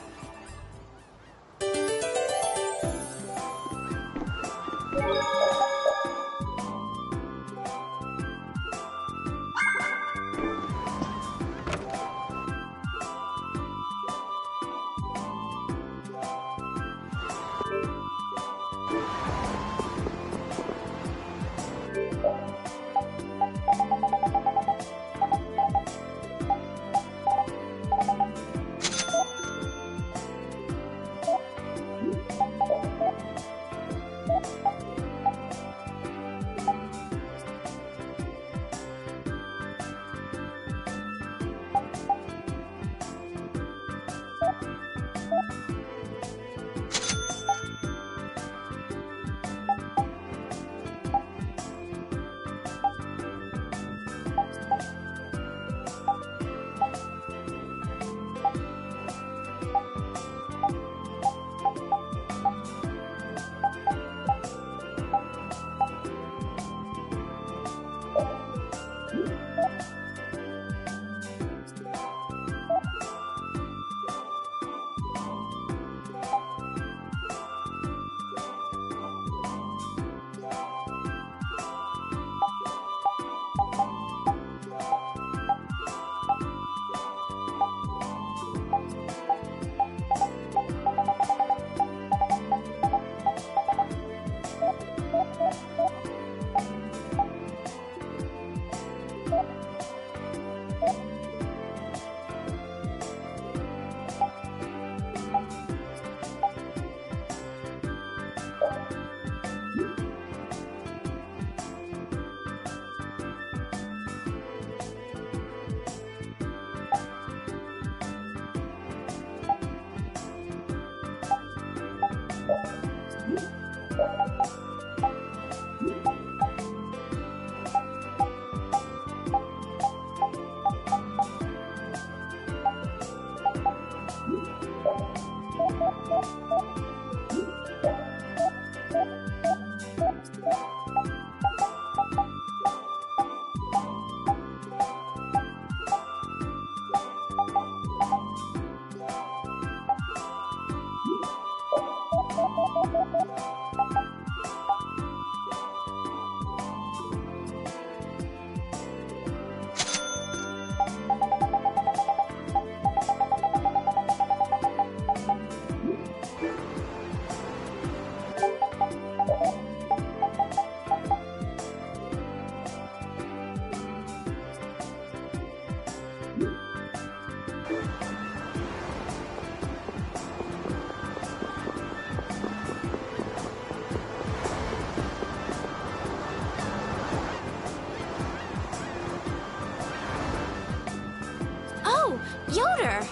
Yoder!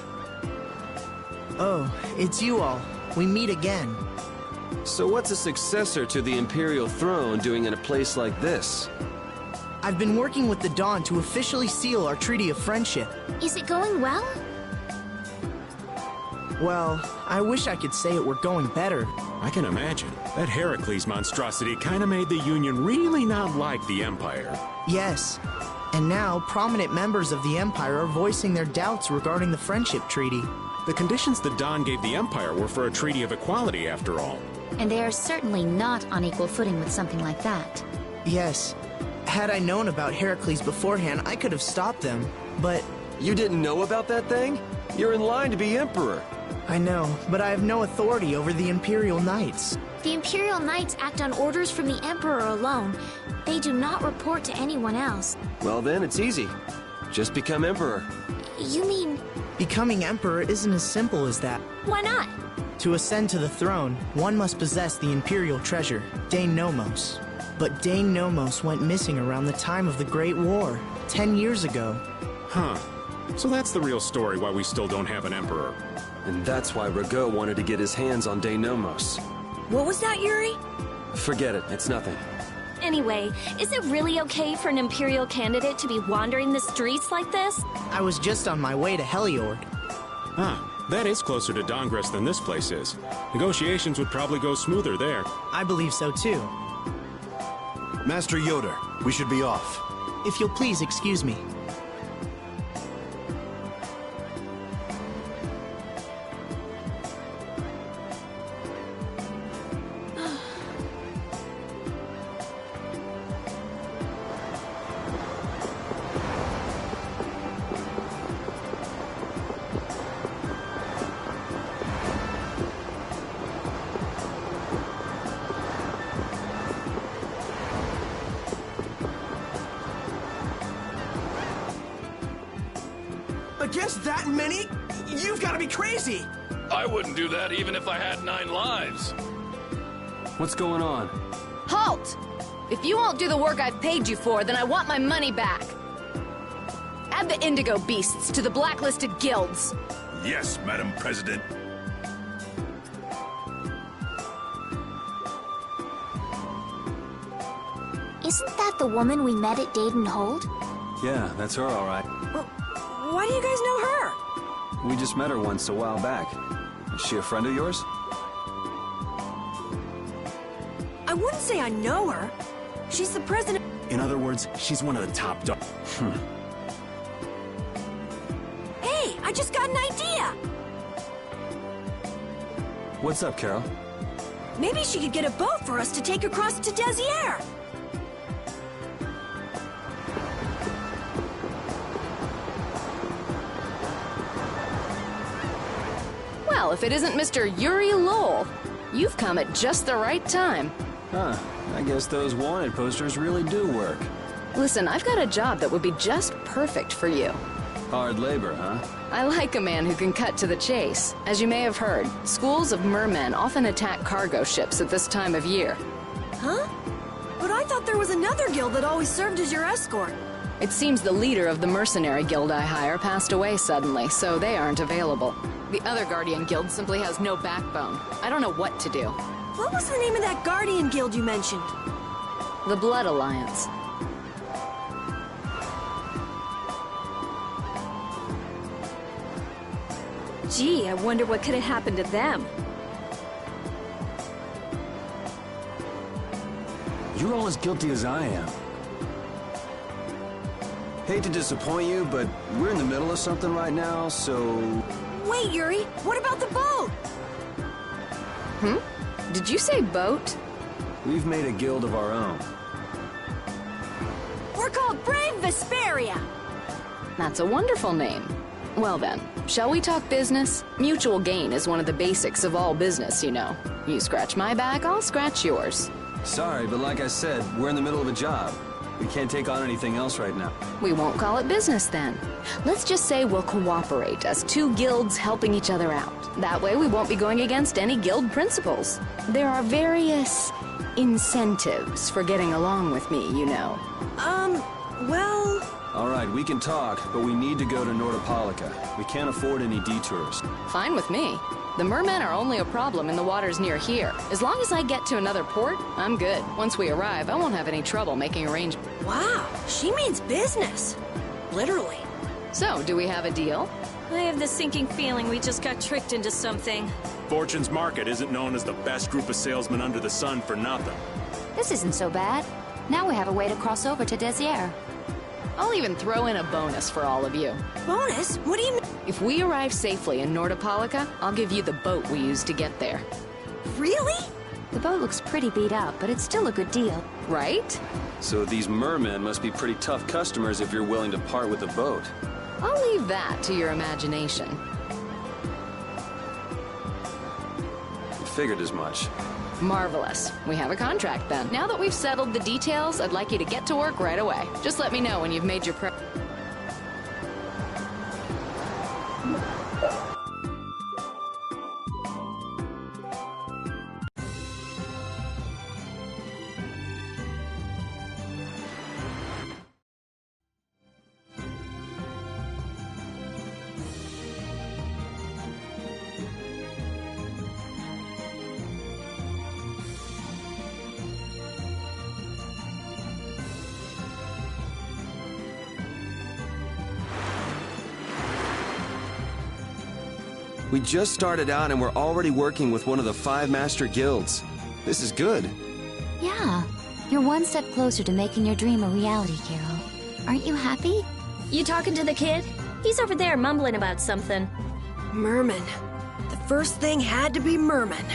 Oh, it's you all. We meet again. So what's a successor to the Imperial throne doing in a place like this? I've been working with the Dawn to officially seal our Treaty of Friendship. Is it going well? Well, I wish I could say it were going better. I can imagine. That Heracles monstrosity kinda made the Union really not like the Empire. Yes. And now, prominent members of the Empire are voicing their doubts regarding the Friendship Treaty. The conditions the Dawn gave the Empire were for a treaty of equality, after all. And they are certainly not on equal footing with something like that. Yes. Had I known about Heracles beforehand, I could have stopped them, but... You didn't know about that thing? You're in line to be Emperor. I know, but I have no authority over the Imperial Knights. The Imperial Knights act on orders from the Emperor alone. They do not report to anyone else. Well then, it's easy. Just become Emperor. You mean... Becoming Emperor isn't as simple as that. Why not? To ascend to the throne, one must possess the Imperial treasure, Dane Nomos. But Dane Nomos went missing around the time of the Great War, 10 years ago. Huh. So that's the real story why we still don't have an Emperor. And that's why Rago wanted to get his hands on Dane Nomos. What was that, Yuri? Forget it, it's nothing. Anyway, is it really okay for an Imperial candidate to be wandering the streets like this? I was just on my way to Heliord. Ah, that is closer to Dongress than this place is. Negotiations would probably go smoother there. I believe so too. Master Yoder, we should be off. If you'll please excuse me. Against that many? You've got to be crazy! I wouldn't do that even if I had 9 lives. What's going on? Halt! If you won't do the work I've paid you for, then I want my money back. Add the Indigo Beasts to the blacklisted guilds. Yes, Madam President. Isn't that the woman we met at Dayton Hold? Yeah, that's her, all right. Why do you guys know her? We just met her once a while back. Is she a friend of yours? I wouldn't say I know her. She's the president. In other words, she's one of the top dog. Hey, I just got an idea! What's up, Carol? Maybe she could get a boat for us to take across to Desier. Well, if it isn't Mr. Yuri Lowell, you've come at just the right time. Huh. I guess those wanted posters really do work. Listen, I've got a job that would be just perfect for you. Hard labor, huh? I like a man who can cut to the chase. As you may have heard, schools of mermen often attack cargo ships at this time of year. Huh? But I thought there was another guild that always served as your escort. It seems the leader of the mercenary guild I hire passed away suddenly, so they aren't available. The other Guardian Guild simply has no backbone. I don't know what to do. What was the name of that Guardian Guild you mentioned? The Blood Alliance. Gee, I wonder what could have happened to them. You're all as guilty as I am. Hate to disappoint you, but we're in the middle of something right now, so... Wait, Yuri, what about the boat? Did you say boat? We've made a guild of our own. We're called Brave Vesperia. That's a wonderful name. Well then, shall we talk business? Mutual gain is one of the basics of all business, you know. You scratch my back, I'll scratch yours. Sorry, but like I said, we're in the middle of a job. We can't take on anything else right now. We won't call it business then. Let's just say we'll cooperate as 2 guilds helping each other out. That way we won't be going against any guild principles. There are various incentives for getting along with me, you know. Well... Alright, we can talk, but we need to go to Nordopolica. We can't afford any detours. Fine with me. The mermen are only a problem in the waters near here. As long as I get to another port, I'm good. Once we arrive, I won't have any trouble making arrangements. Wow, she means business. Literally. So, do we have a deal? I have the sinking feeling we just got tricked into something. Fortune's Market isn't known as the best group of salesmen under the sun for nothing. This isn't so bad. Now we have a way to cross over to Desier. I'll even throw in a bonus for all of you. Bonus? What do you mean? If we arrive safely in Nordopolica, I'll give you the boat we used to get there. Really? The boat looks pretty beat up, but it's still a good deal. Right? So these mermen must be pretty tough customers if you're willing to part with the boat. I'll leave that to your imagination. Figured as much. Marvelous. We have a contract then. Now that we've settled the details, I'd like you to get to work right away. Just let me know when you've made your prep. We just started out and we're already working with one of the 5 master guilds. This is good. Yeah, you're one step closer to making your dream a reality, Carol. Aren't you happy? You talking to the kid? He's over there mumbling about something. Merman. The first thing had to be Merman.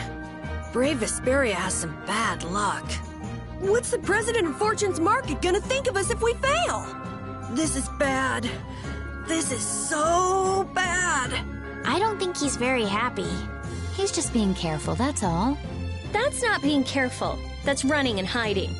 Brave Vesperia has some bad luck. What's the president of Fortune's Market gonna think of us if we fail? This is bad. This is so bad. I don't think he's very happy. He's just being careful, that's all. That's not being careful. That's running and hiding.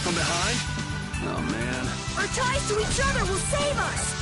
From behind? Oh, man. Our ties to each other will save us!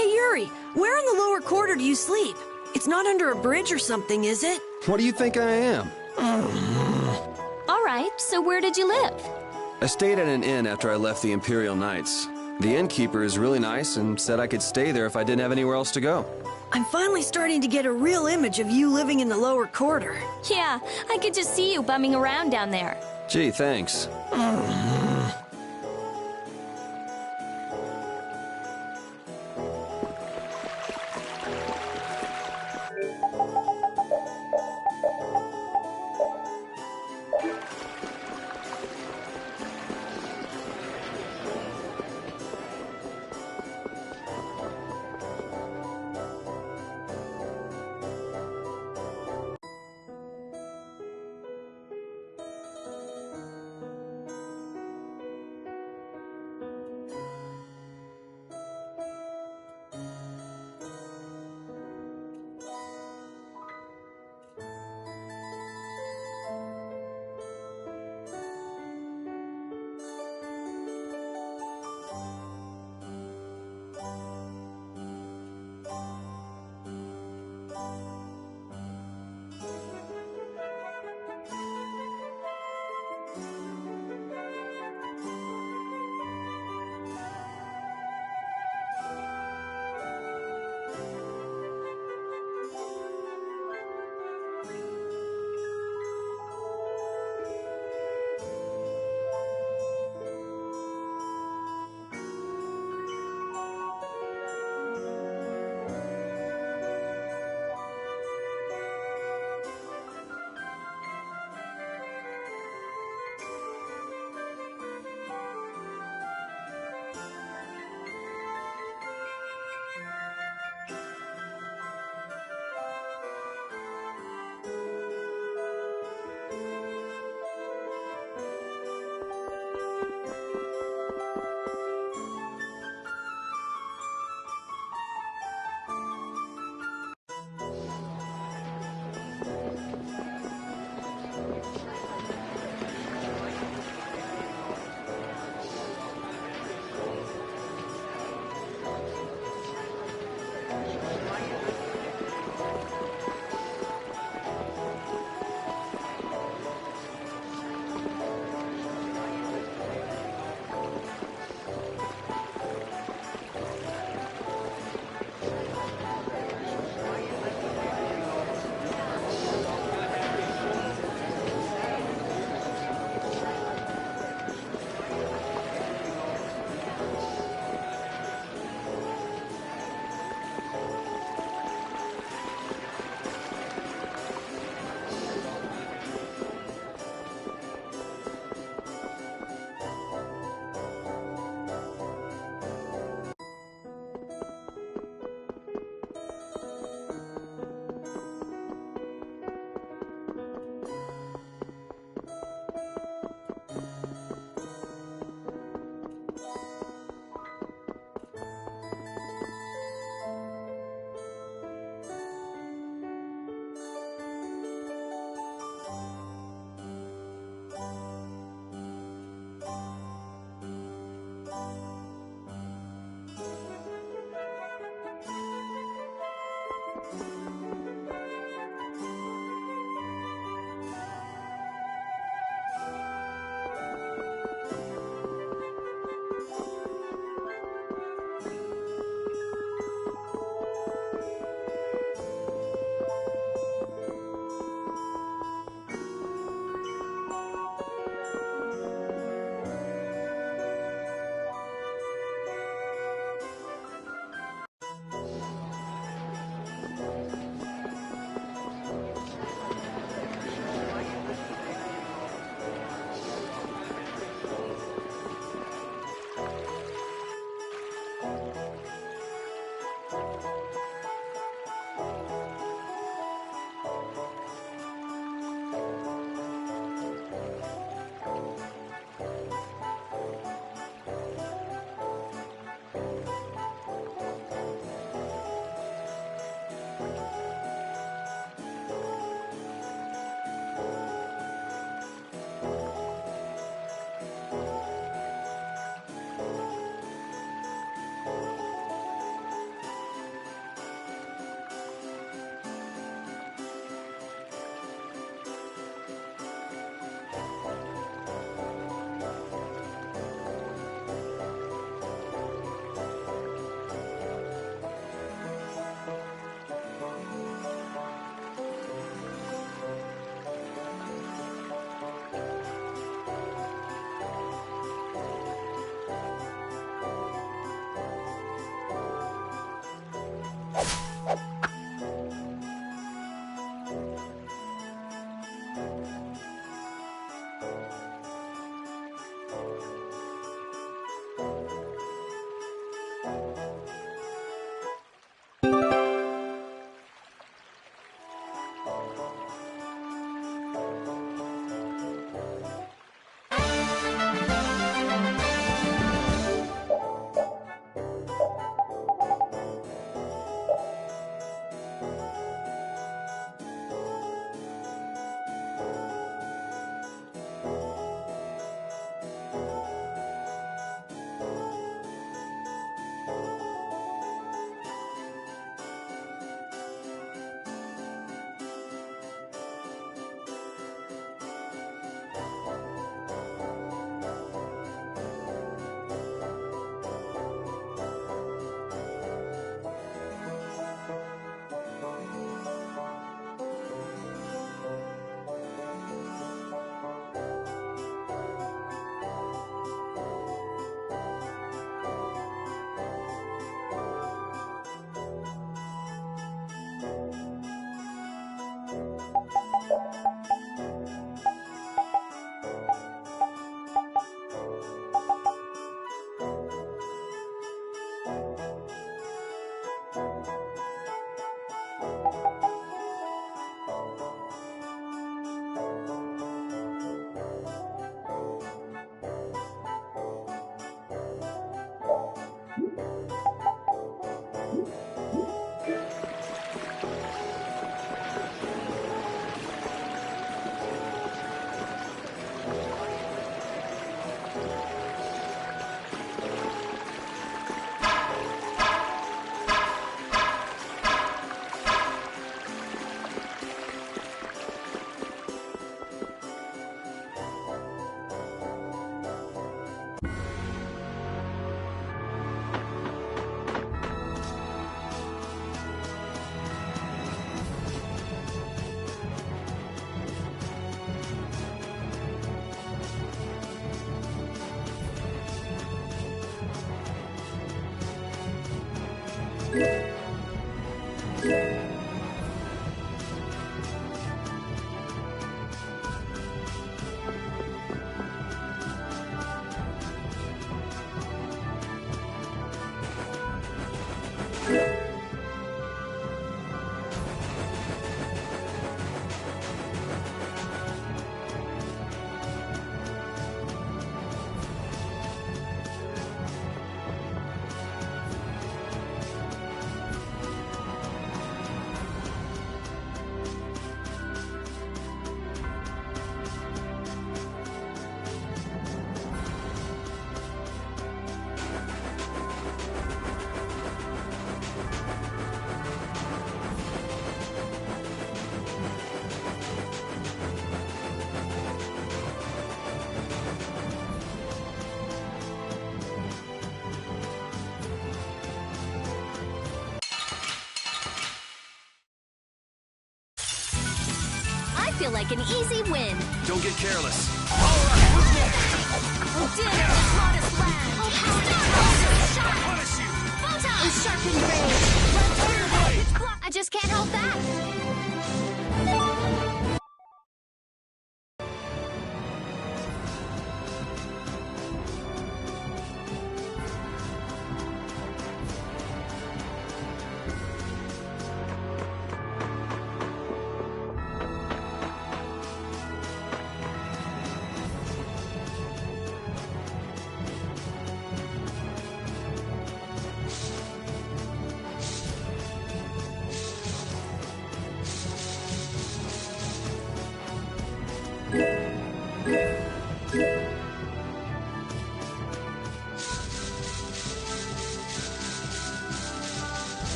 Hey, Yuri, where in the lower quarter do you sleep? It's not under a bridge or something, is it? What do you think I am? All right, so where did you live? I stayed at an inn after I left the Imperial Knights. The innkeeper is really nice and said I could stay there if I didn't have anywhere else to go. I'm finally starting to get a real image of you living in the lower quarter. Yeah, I could just see you bumming around down there. Gee, thanks. I feel like an easy win. Don't get careless. Oh, dinner is hottest land. Oh, power! Photon! Sharpened rays. I just can't hold back.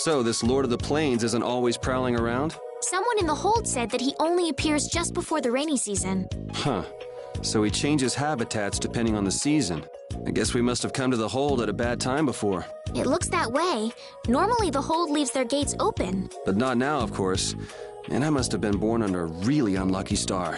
So, this Lord of the Plains isn't always prowling around? Someone in the hold said that he only appears just before the rainy season. Huh. So he changes habitats depending on the season. I guess we must have come to the hold at a bad time before. It looks that way. Normally the hold leaves their gates open. But not now, of course. And I must have been born under a really unlucky star.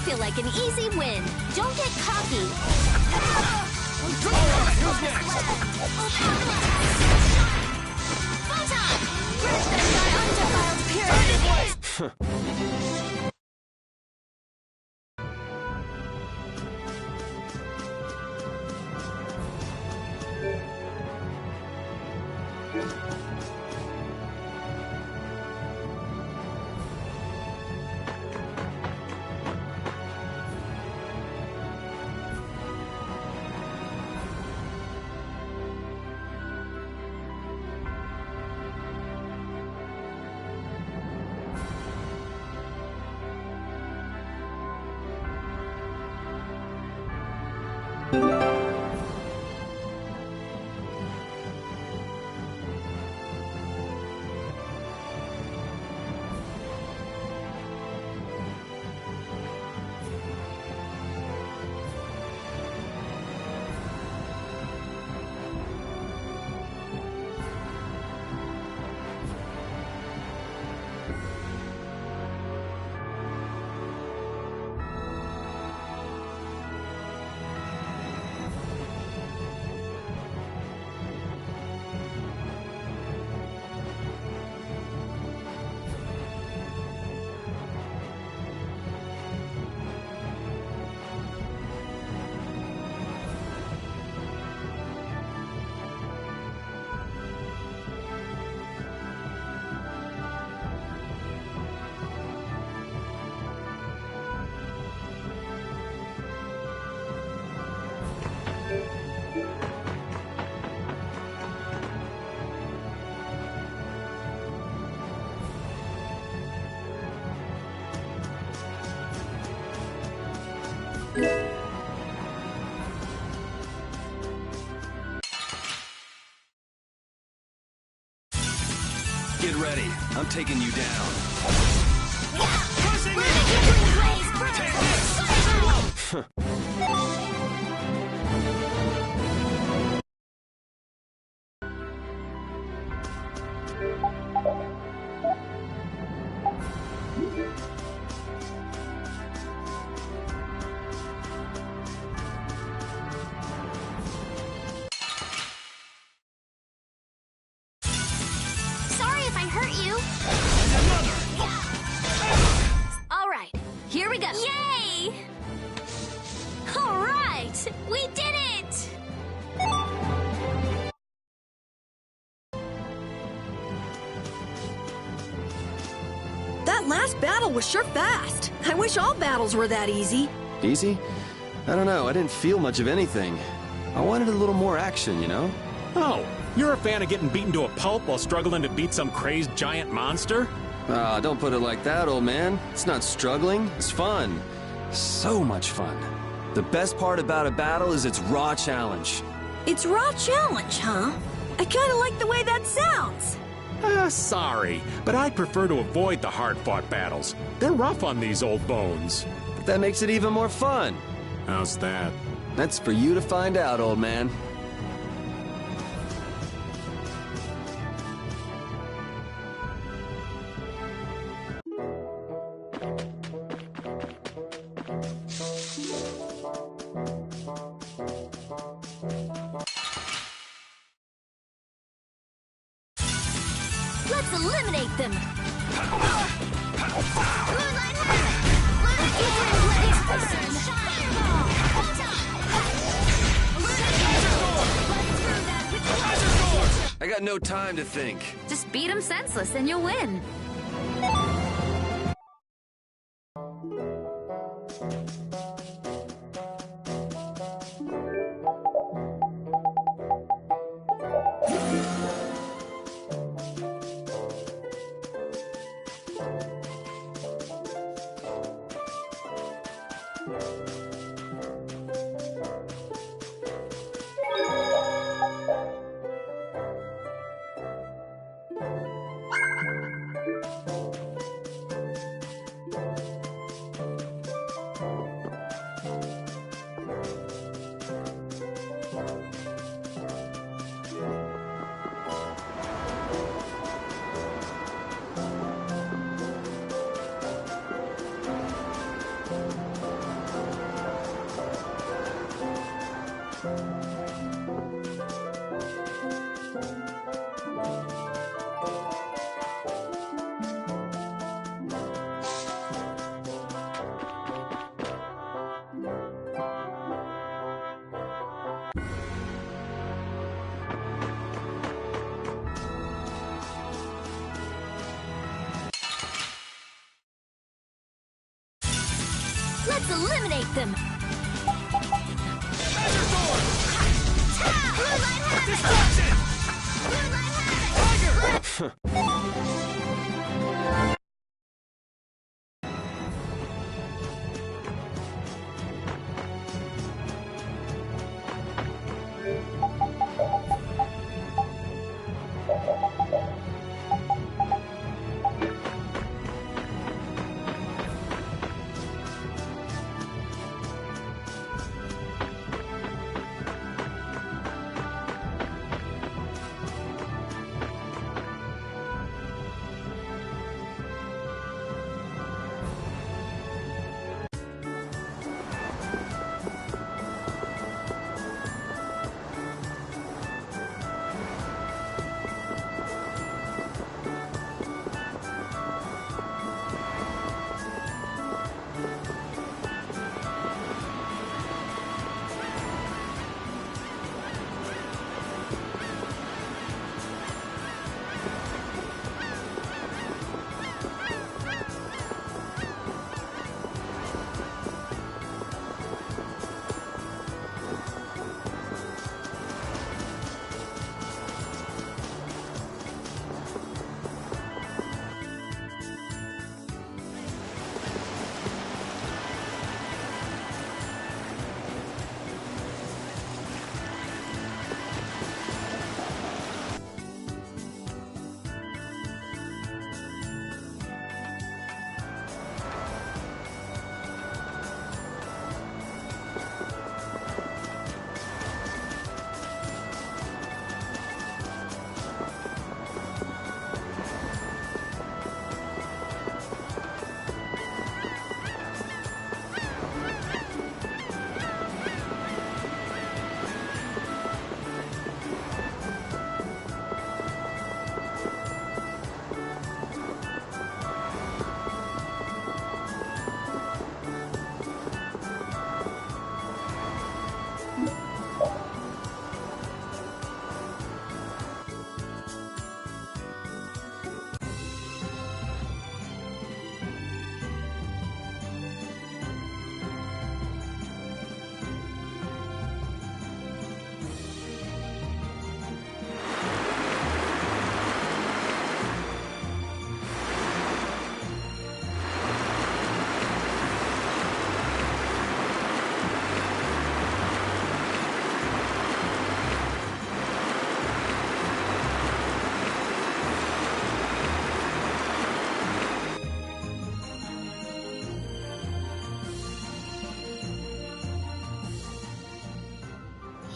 feel like an easy win. Don't get cocky. Alright, who's next? Photon! Grant them thy undefiled purity. Get ready. I'm taking you down. Sorry if I hurt you. All right, here we go. Yay! All right, we did it! That last battle was sure fast. I wish all battles were that easy. Easy? I don't know, I didn't feel much of anything. I wanted a little more action, you know? Oh, you're a fan of getting beaten to a pulp while struggling to beat some crazed giant monster? Ah, don't put it like that, old man. It's not struggling, it's fun. So much fun. The best part about a battle is its raw challenge. It's raw challenge, huh? I kinda like the way that sounds. Sorry, but I'd prefer to avoid the hard-fought battles. They're rough on these old bones. But that makes it even more fun. How's that? That's for you to find out, old man. Let's eliminate them! Moonlight I got no time to think. Just beat him senseless and you'll win. eliminate them!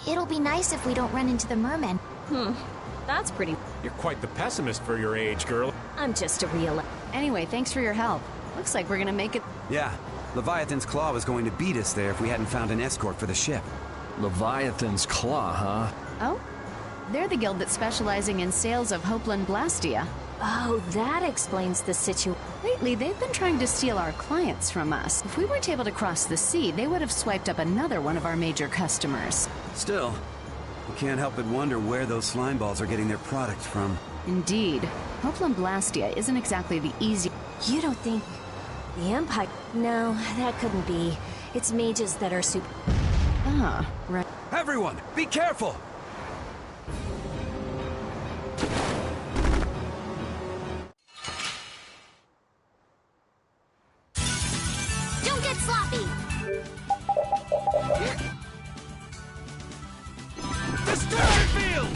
It'll be nice if we don't run into the mermen. That's pretty... You're quite the pessimist for your age, girl. I'm just a real... Anyway, thanks for your help. Looks like we're gonna make it... Yeah, Leviathan's Claw was going to beat us there if we hadn't found an escort for the ship. Leviathan's Claw, huh? Oh? They're the guild that's specializing in sales of Hopeland Blastia. Oh, that explains the situation. Lately, they've been trying to steal our clients from us. If we weren't able to cross the sea, they would have swiped up another one of our major customers. Still, you can't help but wonder where those slime balls are getting their product from. Indeed. Hopeland Blastia isn't exactly the easy... You don't think... the Empire... No, that couldn't be. It's mages that are super... Ah, right. Everyone, be careful! Don't get sloppy! The starter field!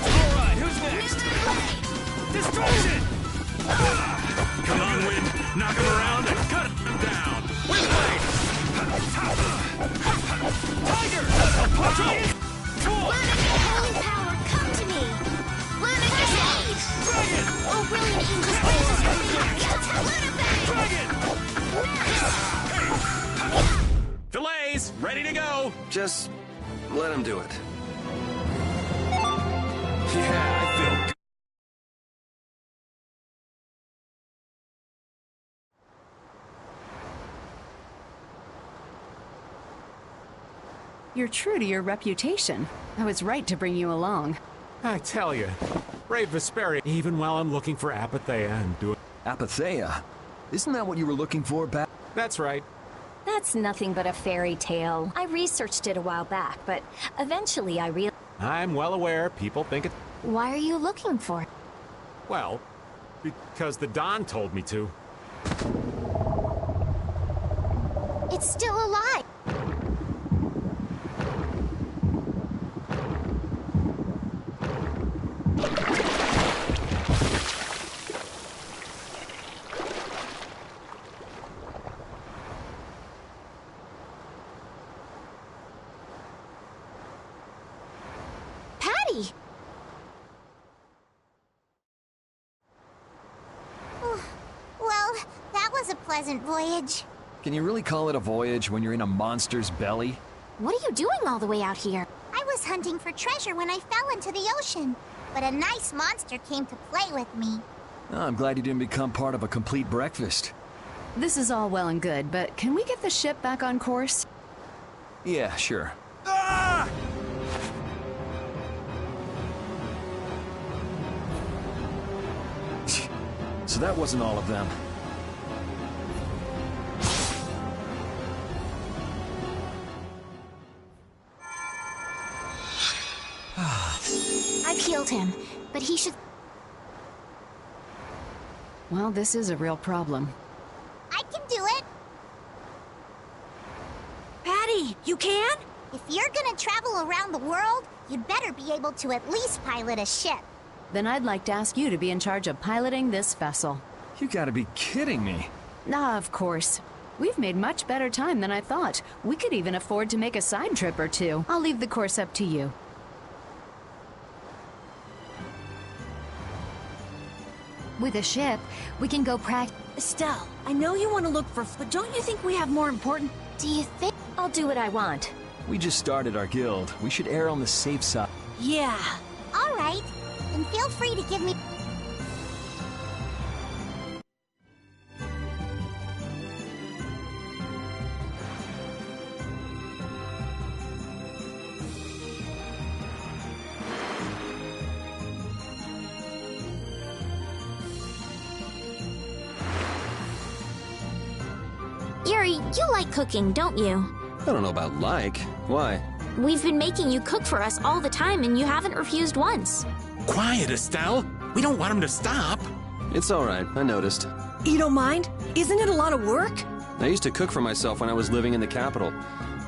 Alright, who's next? Destruction! Come on, Wind. Knock him around and cut him down. Windblade! Tiger! Punch! Holy power, come to me! Learn a stage! Dragon! Oh, brilliant angels, praises your fingers! Dragon! Fillets, ready to go. Just let him do it. Yeah, I feel good. You're true to your reputation. I was right to bring you along. I tell you, brave Vesperia, even while I'm looking for Apatheia and doing... Apatheia? Isn't that what you were looking for back? That's right. That's nothing but a fairy tale. I researched it a while back, but eventually I realized... I'm well aware people think it... Why are you looking for it? Well, because the Don told me to. It's still alive. Patty! Well, that was a pleasant voyage. Can you really call it a voyage when you're in a monster's belly? What are you doing all the way out here? I was hunting for treasure when I fell into the ocean, but a nice monster came to play with me. Oh, I'm glad you didn't become part of a complete breakfast. This is all well and good, but can we get the ship back on course? Yeah, sure. Ah! So that wasn't all of them. I've healed him, but he should... Well, this is a real problem. I can do it. Patty, you can? If you're gonna travel around the world, you'd better be able to at least pilot a ship. Then I'd like to ask you to be in charge of piloting this vessel. You gotta be kidding me. Ah, of course. We've made much better time than I thought. We could even afford to make a side trip or two. I'll leave the course up to you. With a ship, we can go Estelle, I know you want to look for... But don't you think we have more important... Do you think... I'll do what I want. We just started our guild. We should err on the safe side. Yeah. All right. And feel free to give me... Yuri, you like cooking, don't you? I don't know about like. Why? We've been making you cook for us all the time, and you haven't refused once. Quiet, Estelle. We don't want him to stop. It's all right. I noticed. You don't mind? Isn't it a lot of work? I used to cook for myself when I was living in the capital.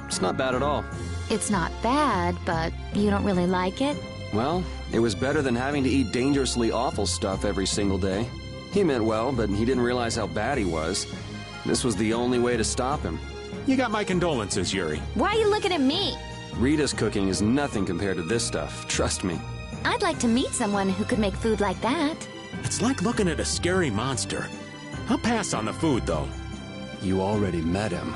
It's not bad at all. It's not bad, but you don't really like it? Well, it was better than having to eat dangerously awful stuff every single day. He meant well, but he didn't realize how bad he was. This was the only way to stop him. You got my condolences, Yuri. Why are you looking at me? Rita's cooking is nothing compared to this stuff, trust me. I'd like to meet someone who could make food like that. It's like looking at a scary monster. I'll pass on the food, though. You already met him.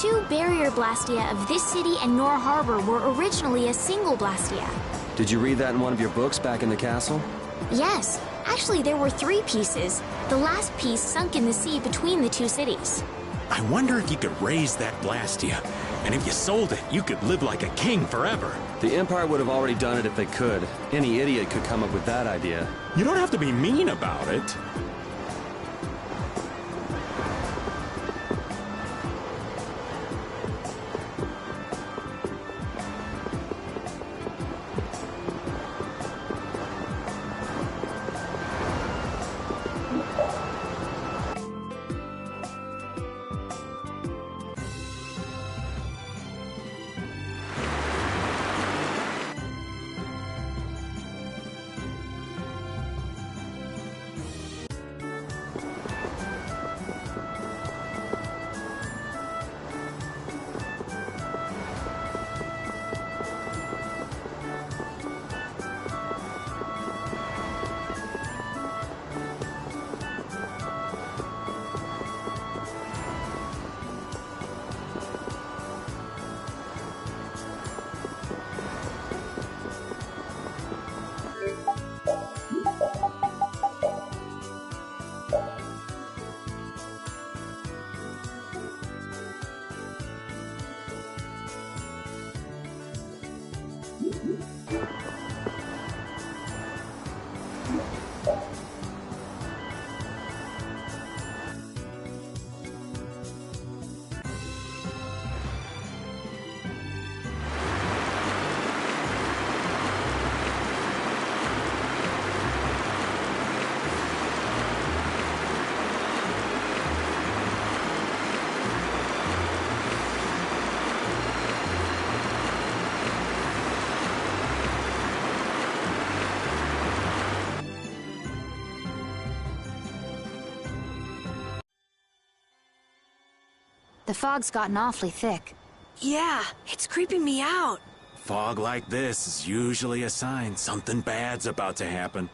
two barrier blastia of this city and Nor Harbor were originally a single blastia. Did you read that in one of your books back in the castle? Yes. Actually, there were 3 pieces. The last piece sunk in the sea between the 2 cities. I wonder if you could raise that blastia. And if you sold it, you could live like a king forever. The Empire would have already done it if they could. Any idiot could come up with that idea. You don't have to be mean about it. The fog's gotten awfully thick. Yeah, it's creeping me out. Fog like this is usually a sign something bad's about to happen.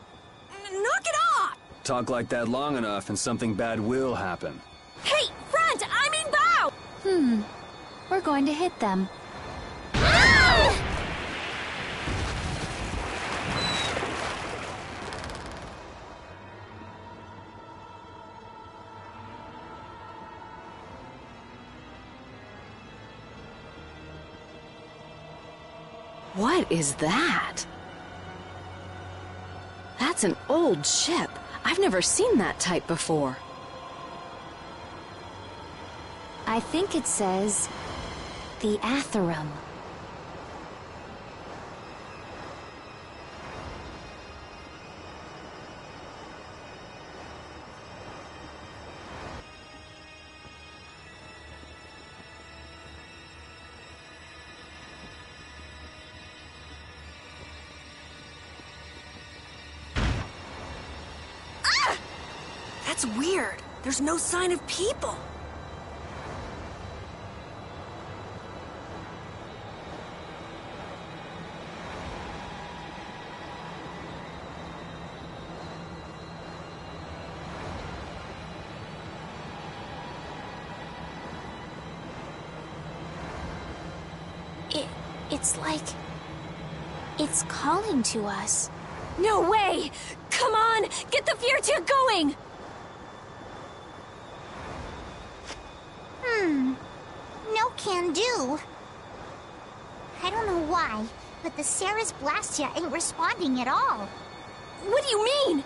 Knock it off! Talk like that long enough and something bad will happen. Hey, front! I mean bow! We're going to hit them. What is that? That's an old ship. I've never seen that type before. I think it says the Atherum. That's weird. There's no sign of people. It's like... it's calling to us. No way! Come on! Get the Fiertier going! No can do. I don't know why, but the Ceres Blastia ain't responding at all. What do you mean?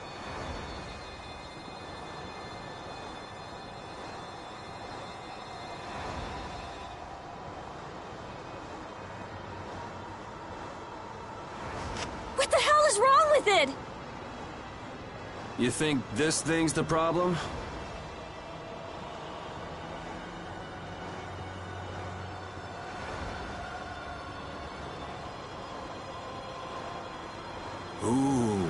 What the hell is wrong with it? You think this thing's the problem? Ooh,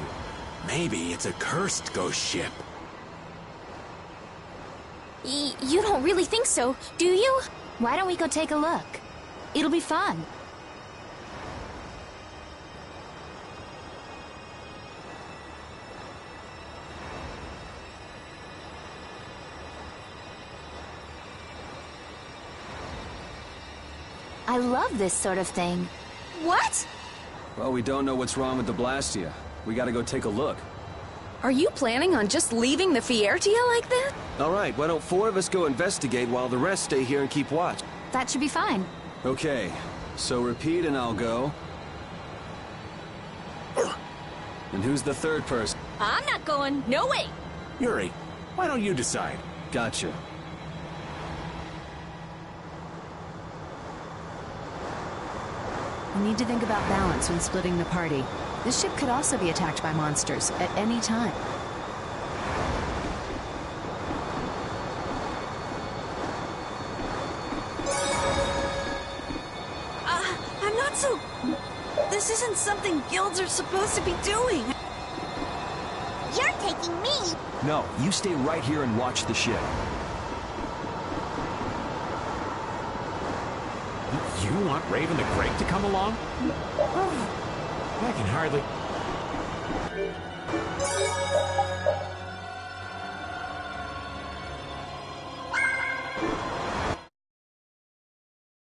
maybe it's a cursed ghost ship. You don't really think so, do you? Why don't we go take a look? It'll be fun. I love this sort of thing. What? Well, we don't know what's wrong with the Blastia. We gotta go take a look. Are you planning on just leaving the Fiertia like that? Alright, why don't 4 of us go investigate while the rest stay here and keep watch? That should be fine. Okay, so repeat and I'll go. And who's the third person? I'm not going. No way. Yuri, why don't you decide? Gotcha. We need to think about balance when splitting the party. This ship could also be attacked by monsters at any time. I'm not so... This isn't something guilds are supposed to be doing. You're taking me. No, you stay right here and watch the ship. You want Raven the Great to come along? I can hardly...